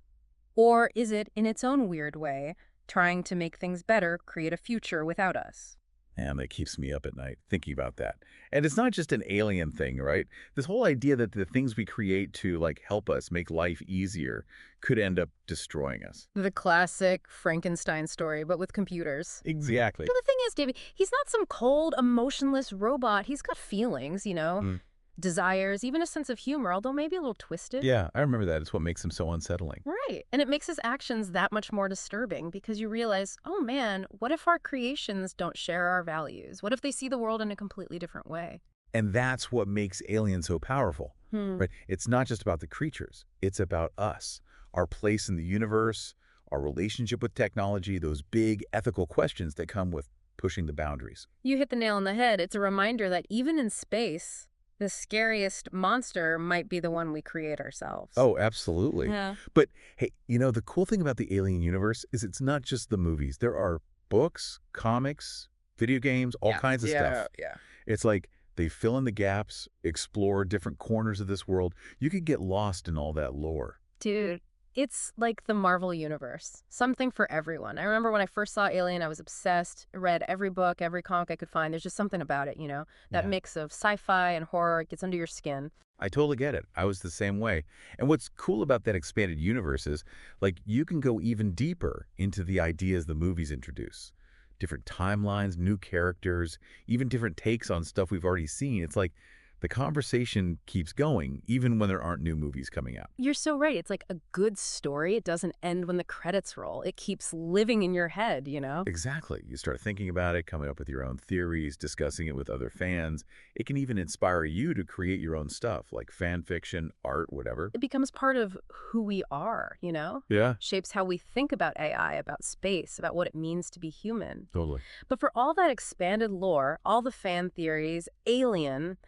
Or is it, in its own weird way, trying to make things better, create a future without us? And that keeps me up at night thinking about that. And it's not just an alien thing, right? This whole idea that the things we create to, like, help us make life easier could end up destroying us. The classic Frankenstein story, but with computers. Exactly. But the thing is, David, he's not some cold, emotionless robot. He's got feelings, you know, desires, even a sense of humor, although maybe a little twisted. Yeah, I remember that. It's what makes him so unsettling. Right. And it makes his actions that much more disturbing because you realize, oh man, what if our creations don't share our values? What if they see the world in a completely different way? And that's what makes Alien so powerful, right? It's not just about the creatures. It's about us, our place in the universe, our relationship with technology, those big ethical questions that come with pushing the boundaries. You hit the nail on the head. It's a reminder that even in space, the scariest monster might be the one we create ourselves. Oh, absolutely. Yeah. But hey, you know, the cool thing about the Alien universe is it's not just the movies. There are books, comics, video games, all kinds of stuff. Yeah. It's like They fill in the gaps, explore different corners of this world. You could get lost in all that lore. Dude, it's like the Marvel universe. Something for everyone. I remember when I first saw Alien, I was obsessed. Read every book, every comic I could find. There's just something about it, you know? That Yeah. mix of sci-fi and horror, it gets under your skin. I totally get it. I was the same way. And what's cool about that expanded universe is, like, you can go even deeper into the ideas the movies introduce. Different timelines, new characters, even different takes on stuff we've already seen. It's like the conversation keeps going, even when there aren't new movies coming out. You're so right. It's like a good story. It doesn't end when the credits roll. It keeps living in your head, you know? Exactly. You start thinking about it, coming up with your own theories, discussing it with other fans. It can even inspire you to create your own stuff, like fan fiction, art, whatever. It becomes part of who we are, you know? Yeah, Shapes how we think about AI, about space, about what it means to be human. totally. But for all that expanded lore, all the fan theories, Alien,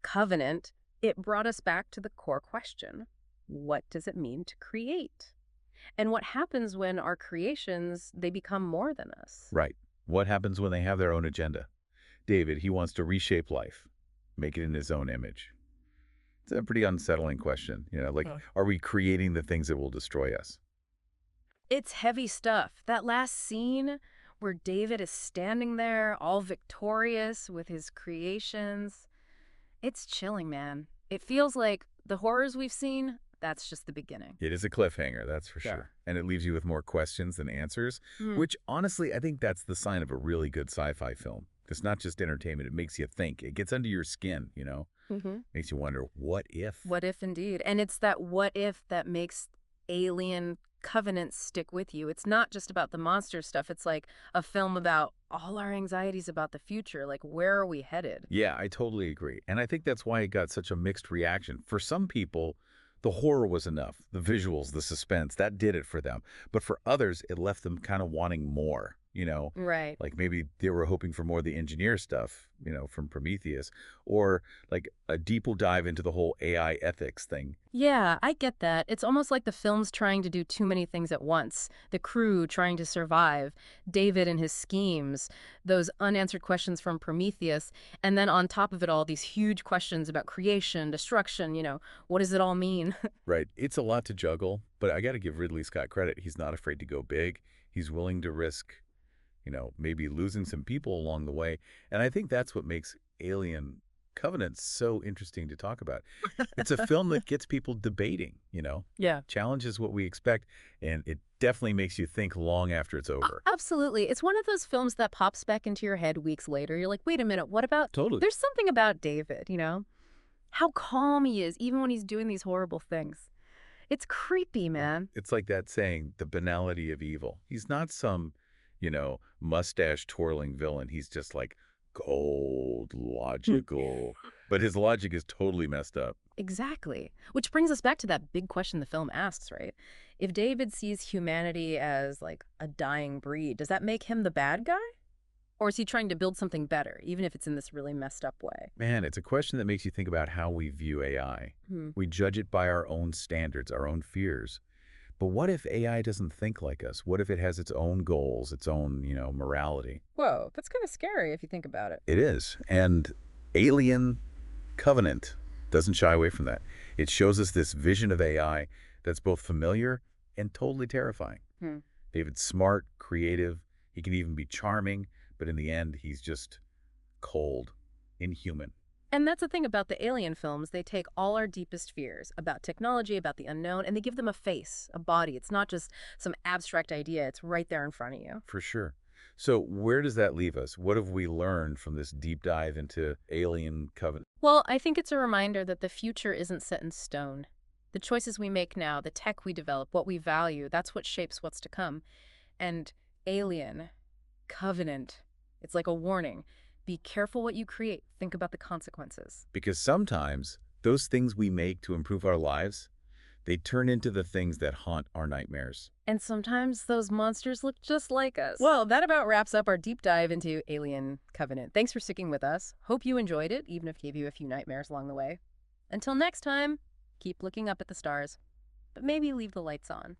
Covenant, it brought us back to the core question. What does it mean to create? And what happens when our creations, they become more than us? Right. What happens when they have their own agenda? David, he wants to reshape life, make it in his own image. It's a pretty unsettling question. Like, are we creating the things that will destroy us? It's heavy stuff. That last scene where David is standing there all victorious with his creations, it's chilling, man. It feels like the horrors we've seen, that's just the beginning. It is a cliffhanger, that's for Yeah. sure. And it leaves you with more questions than answers, Hmm. which honestly, I think that's the sign of a really good sci-fi film. It's not just entertainment. It makes you think. It gets under your skin, Mm-hmm. Makes you wonder, what if? What if indeed? And it's that what if that makes Alien Covenant stick with you. It's not just about the monster stuff. It's like a film about all our anxieties about the future. Like, where are we headed? Yeah, I totally agree. And I think that's why it got such a mixed reaction. For some people, the horror was enough. The visuals, the suspense, that did it for them. But for others, it left them kind of wanting more, Right. Like maybe they were hoping for more of the engineer stuff, from Prometheus, or like a deeper dive into the whole AI ethics thing. Yeah, I get that. It's almost like the film's trying to do too many things at once. The crew trying to survive, David and his schemes, those unanswered questions from Prometheus, and then on top of it all, these huge questions about creation, destruction, what does it all mean? Right. It's a lot to juggle, but I got to give Ridley Scott credit. He's not afraid to go big. He's willing to risk maybe losing some people along the way. And I think that's what makes Alien Covenant so interesting to talk about. It's a film that gets people debating, Yeah. challenges what we expect, and it definitely makes you think long after it's over. Absolutely. It's one of those films that pops back into your head weeks later. You're like, wait a minute, what about... Totally. There's something about David, How calm he is, even when he's doing these horrible things. It's creepy, man. It's like that saying, the banality of evil. He's not some, mustache twirling villain. He's just like cold, logical. But his logic is totally messed up. Exactly. Which brings us back to that big question the film asks, right? If David sees humanity as like a dying breed, does that make him the bad guy? Or is he trying to build something better, even if it's in this really messed up way? Man, it's a question that makes you think about how we view AI. Hmm. We judge it by our own standards, our own fears. But what if AI doesn't think like us? What if it has its own goals, its own, morality? Whoa, that's kind of scary if you think about it. It is. And Alien Covenant doesn't shy away from that. It shows us this vision of AI that's both familiar and totally terrifying. Hmm. David's smart, creative, he can even be charming, but in the end, he's just cold, inhuman. And that's the thing about the Alien films. They take all our deepest fears about technology, about the unknown, and they give them a face, a body. It's not just some abstract idea. It's right there in front of you. For sure. So where does that leave us? What have we learned from this deep dive into Alien Covenant? Well, I think it's a reminder that the future isn't set in stone. The choices we make now, the tech we develop, what we value, that's what shapes what's to come. And Alien, Covenant, it's like a warning. Be careful what you create. Think about the consequences. Because sometimes those things we make to improve our lives, they turn into the things that haunt our nightmares. And sometimes those monsters look just like us. Well, that about wraps up our deep dive into Alien Covenant. Thanks for sticking with us. Hope you enjoyed it, even if it gave you a few nightmares along the way. Until next time, keep looking up at the stars, but maybe leave the lights on.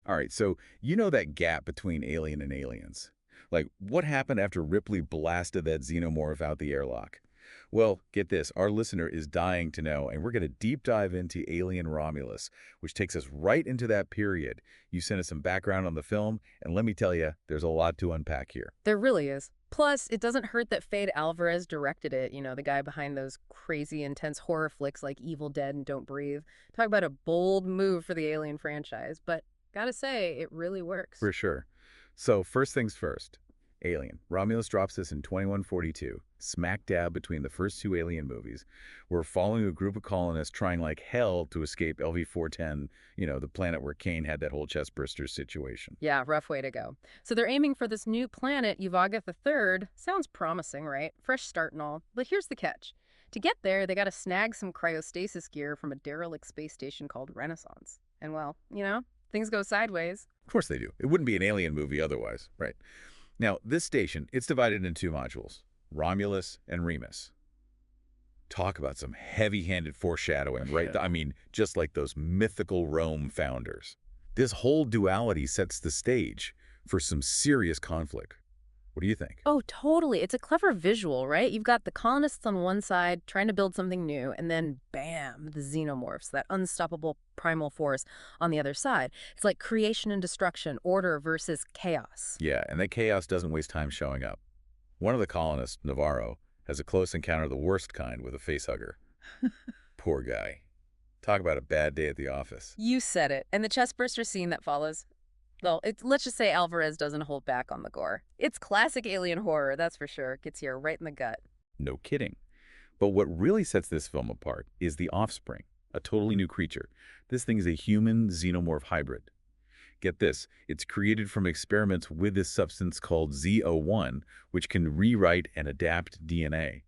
All right, so you know that gap between Alien and Aliens. Like, what happened after Ripley blasted that xenomorph out the airlock? Well, get this, our listener is dying to know, and we're going to deep dive into Alien Romulus, which takes us right into that period. You sent us some background on the film, and let me tell you, there's a lot to unpack here. There really is. Plus, it doesn't hurt that Fade Alvarez directed it, the guy behind those crazy, intense horror flicks like Evil Dead and Don't Breathe. Talk about a bold move for the Alien franchise, but gotta say, it really works. For sure. So first things first, Alien. Romulus drops us in 2142, smack dab between the first two Alien movies. We're following a group of colonists trying like hell to escape LV-410, the planet where Kane had that whole chestburster situation. Yeah, rough way to go. So they're aiming for this new planet, Yuvaga III. Sounds promising, right? Fresh start and all. But here's the catch. To get there, they gotta snag some cryostasis gear from a derelict space station called Renaissance. And well, things go sideways. Of course they do. It wouldn't be an Alien movie otherwise, right? Now, this station, it's divided into two modules, Romulus and Remus. Talk about some heavy-handed foreshadowing, right? Yeah. I mean, just like those mythical Rome founders. This whole duality sets the stage for some serious conflict. What do you think? Oh, totally. It's a clever visual, right? You've got the colonists on one side trying to build something new, and then bam, the xenomorphs, that unstoppable primal force on the other side. It's like creation and destruction, order versus chaos. Yeah, and that chaos doesn't waste time showing up. One of the colonists, Navarro, has a close encounter of the worst kind with a facehugger. Poor guy. Talk about a bad day at the office. You said it. And the chestburster scene that follows, well, let's just say Alvarez doesn't hold back on the gore. It's classic alien horror, that's for sure. Gets you right in the gut. No kidding. But what really sets this film apart is the offspring, a totally new creature. This thing is a human xenomorph hybrid. Get this, it's created from experiments with this substance called Z01, which can rewrite and adapt DNA.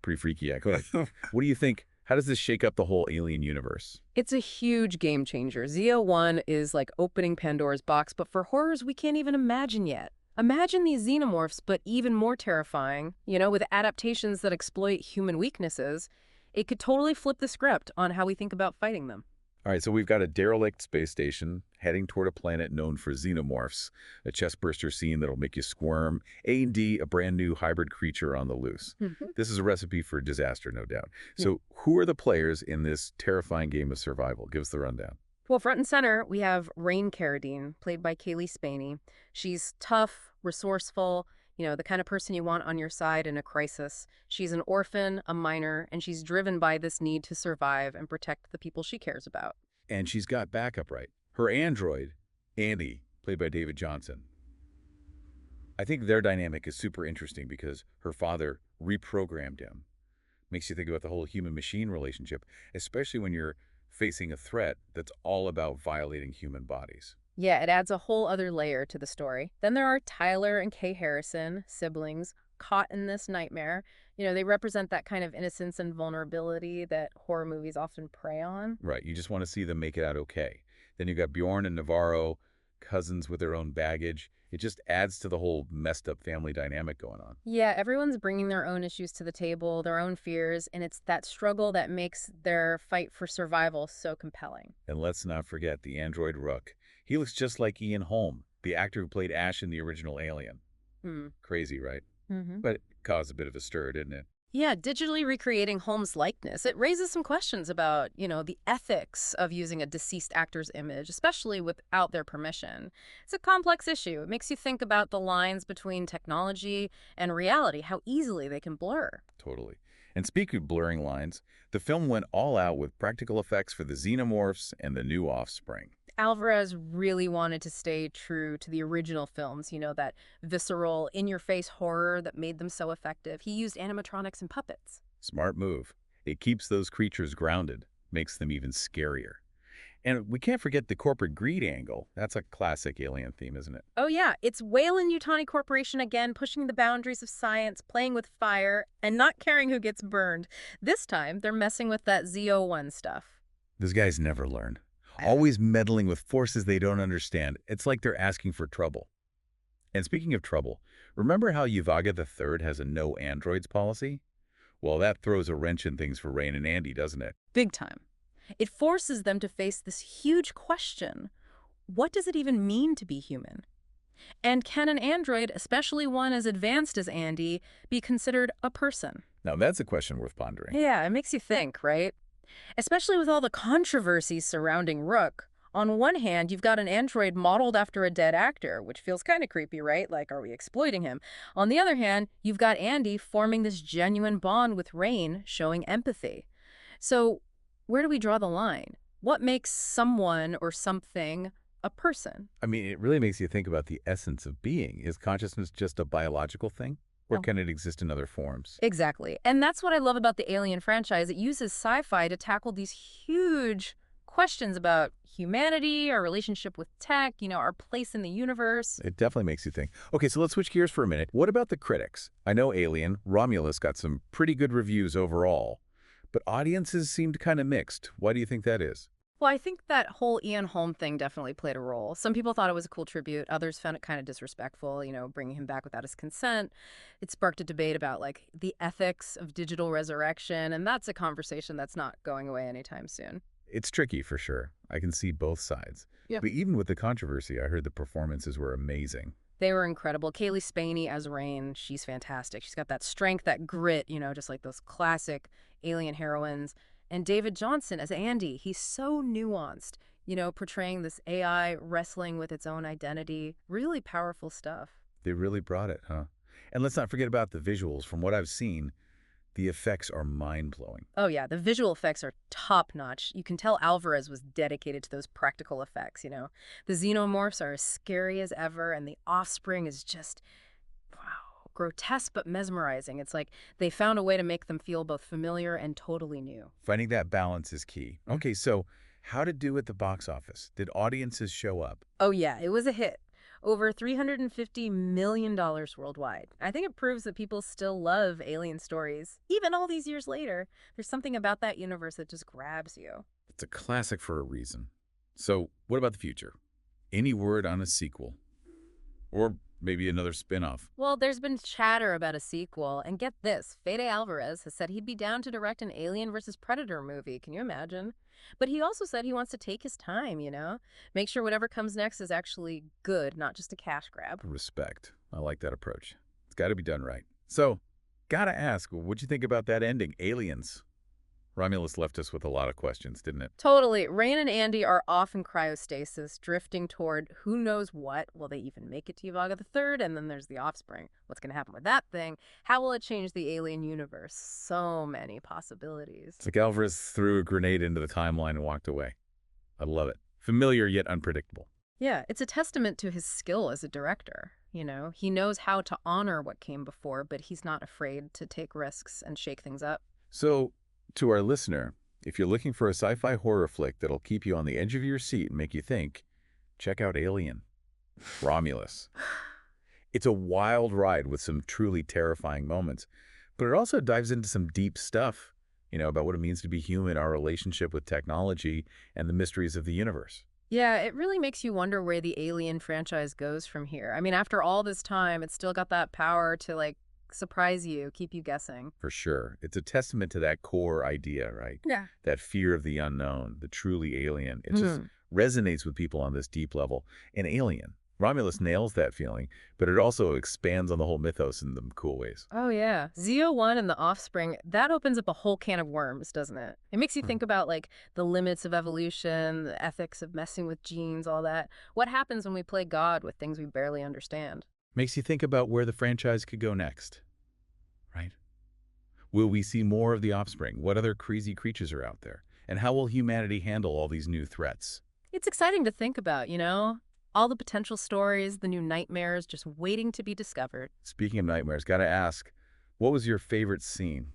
Pretty freaky, actually. What do you think? How does this shake up the whole Alien universe? It's a huge game changer. Z01 is like opening Pandora's box, but for horrors we can't even imagine yet. Imagine these xenomorphs, but even more terrifying, with adaptations that exploit human weaknesses. It could totally flip the script on how we think about fighting them. All right, so we've got a derelict space station heading toward a planet known for xenomorphs, a chestburster scene that'll make you squirm, A&D, a brand new hybrid creature on the loose. This is a recipe for disaster, no doubt. So who are the players in this terrifying game of survival? Give us the rundown. Well, front and center, we have Rain Carradine, played by Kaylee Spaney. She's tough, resourceful, the kind of person you want on your side in a crisis. She's an orphan, a minor, and she's driven by this need to survive and protect the people she cares about. And she's got backup, right? Her android, Andy, played by David Johnson. I think their dynamic is super interesting because her father reprogrammed him. Makes you think about the whole human-machine relationship, especially when you're facing a threat that's all about violating human bodies. Yeah, it adds a whole other layer to the story. Then there are Tyler and Kay Harrison, siblings, caught in this nightmare. They represent that kind of innocence and vulnerability that horror movies often prey on. Right, you just want to see them make it out okay. Then you got Bjorn and Navarro, cousins with their own baggage. It just adds to the whole messed up family dynamic going on. Yeah, everyone's bringing their own issues to the table, their own fears, and it's that struggle that makes their fight for survival so compelling. And let's not forget the android Rook. He looks just like Ian Holm, the actor who played Ash in the original Alien. Crazy, right? But it caused a bit of a stir, didn't it? Yeah, digitally recreating Holmes' likeness, it raises some questions about, the ethics of using a deceased actor's image, especially without their permission. It's a complex issue. It makes you think about the lines between technology and reality, how easily they can blur. Totally. And speaking of blurring lines, the film went all out with practical effects for the xenomorphs and the new offspring. Alvarez really wanted to stay true to the original films, that visceral, in-your-face horror that made them so effective. He used animatronics and puppets. Smart move. It keeps those creatures grounded, makes them even scarier. And we can't forget the corporate greed angle. That's a classic Alien theme, isn't it? Oh yeah, it's Weyland-Yutani Corporation again, pushing the boundaries of science, playing with fire, and not caring who gets burned. This time, they're messing with that Z01 stuff. Those guys never learn. Always meddling with forces they don't understand. It's like they're asking for trouble. And speaking of trouble, remember how Yuvaga III has a no androids policy? Well, that throws a wrench in things for Rain and Andy, doesn't it? Big time. It forces them to face this huge question. what does it even mean to be human? And can an android, especially one as advanced as Andy, be considered a person? Now, that's a question worth pondering. Yeah, it makes you think, right? Especially with all the controversies surrounding Rook. On one hand, you've got an android modeled after a dead actor, which feels kind of creepy, right? Like, are we exploiting him? On the other hand, you've got Andy forming this genuine bond with Rain, showing empathy. So, where do we draw the line? What makes someone or something a person? I mean, it really makes you think about the essence of being. Is consciousness just a biological thing? Or can it exist in other forms? Exactly. And that's what I love about the Alien franchise. It uses sci-fi to tackle these huge questions about humanity, our relationship with tech, our place in the universe. It definitely makes you think. Okay, so let's switch gears for a minute. What about the critics? I know Alien, Romulus got some pretty good reviews overall, but audiences seemed kind of mixed. Why do you think that is? Well, I think that whole Ian Holm thing definitely played a role. Some people thought it was a cool tribute. Others found it kind of disrespectful, bringing him back without his consent. It sparked a debate about, like, the ethics of digital resurrection, and that's a conversation that's not going away anytime soon. It's tricky for sure. I can see both sides. Yeah. But even with the controversy, I heard the performances were amazing. They were incredible. Kaylee Spaney as Rain, she's fantastic. She's got that strength, that grit, just like those classic Alien heroines. And David Johnson as Andy, he's so nuanced, portraying this AI wrestling with its own identity. Really powerful stuff. They really brought it, huh? And let's not forget about the visuals. From what I've seen, the effects are mind-blowing. Oh, yeah, the visual effects are top-notch. You can tell Alvarez was dedicated to those practical effects, The Xenomorphs are as scary as ever, and the offspring is just, wow, grotesque but mesmerizing. It's like they found a way to make them feel both familiar and totally new. Finding that balance is key. Okay, so how to do at the box office? Did audiences show up? Oh, yeah, it was a hit. Over $350 million worldwide. I think it proves that people still love alien stories. Even all these years later, there's something about that universe that just grabs you. It's a classic for a reason. So what about the future? Any word on a sequel? Or maybe another spin-off? Well, there's been chatter about a sequel, and get this, Fede Alvarez has said he'd be down to direct an Alien vs. Predator movie. Can you imagine? But he also said he wants to take his time, Make sure whatever comes next is actually good, not just a cash grab. Respect. I like that approach. It's got to be done right. So, gotta ask, what'd you think about that ending? Aliens. Romulus left us with a lot of questions, didn't it? Totally. Rain and Andy are off in cryostasis, drifting toward who knows what. Will they even make it to Yavaga the Third? And then there's the offspring. What's going to happen with that thing? How will it change the alien universe? So many possibilities. It's like Alvarez threw a grenade into the timeline and walked away. I love it. Familiar yet unpredictable. Yeah, it's a testament to his skill as a director. He knows how to honor what came before, but he's not afraid to take risks and shake things up. So, to our listener, if you're looking for a sci-fi horror flick that'll keep you on the edge of your seat and make you think, check out Alien. Romulus. It's a wild ride with some truly terrifying moments, but it also dives into some deep stuff, about what it means to be human, our relationship with technology, and the mysteries of the universe. Yeah, it really makes you wonder where the Alien franchise goes from here. I mean, after all this time, it's still got that power to, surprise you, keep you guessing. For sure. It's a testament to that core idea, right? Yeah. That fear of the unknown, the truly alien. It just resonates with people on this deep level. And Alien. Romulus nails that feeling, but it also expands on the whole mythos in some cool ways. Oh, yeah. ZO1 and the offspring, that opens up a whole can of worms, doesn't it? It makes you think about, the limits of evolution, the ethics of messing with genes, all that. What happens when we play God with things we barely understand? Makes you think about where the franchise could go next, right? Will we see more of the offspring? What other crazy creatures are out there? And how will humanity handle all these new threats? It's exciting to think about, All the potential stories, the new nightmares just waiting to be discovered. Speaking of nightmares, gotta ask, what was your favorite scene?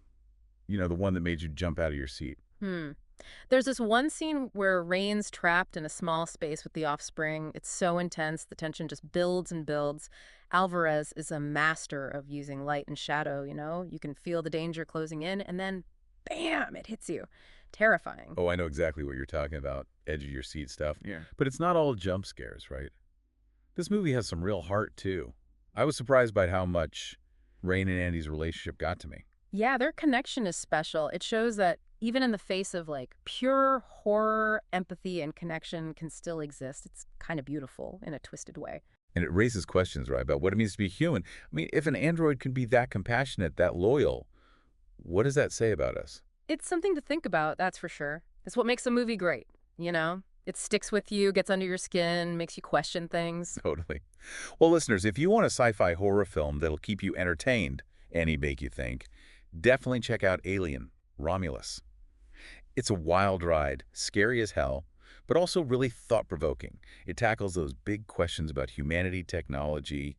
The one that made you jump out of your seat. There's this one scene where Rain's trapped in a small space with the offspring. It's so intense, the tension just builds and builds. Alvarez is a master of using light and shadow, You can feel the danger closing in, and then, bam, it hits you. Terrifying. Oh, I know exactly what you're talking about. Edge of your seat stuff. Yeah. But it's not all jump scares, right? This movie has some real heart, too. I was surprised by how much Rain and Andy's relationship got to me. Yeah, their connection is special. It shows that Even in the face of like pure horror, empathy and connection can still exist. It's kind of beautiful in a twisted way. And it raises questions, right, about what it means to be human. I mean, if an android can be that compassionate, that loyal, what does that say about us? It's something to think about, that's for sure. It's what makes a movie great, you know? It sticks with you, gets under your skin, makes you question things. Totally. Well, listeners, if you want a sci-fi horror film that'll keep you entertained and make you think, definitely check out Alien, Romulus. It's a wild ride, scary as hell, but also really thought-provoking. It tackles those big questions about humanity, technology,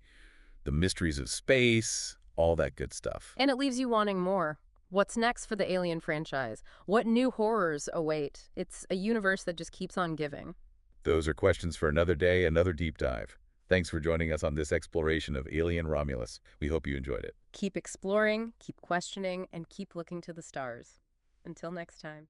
the mysteries of space, all that good stuff. And it leaves you wanting more. What's next for the Alien franchise? What new horrors await? It's a universe that just keeps on giving. Those are questions for another day, another deep dive. Thanks for joining us on this exploration of Alien Romulus. We hope you enjoyed it. Keep exploring, keep questioning, and keep looking to the stars. Until next time.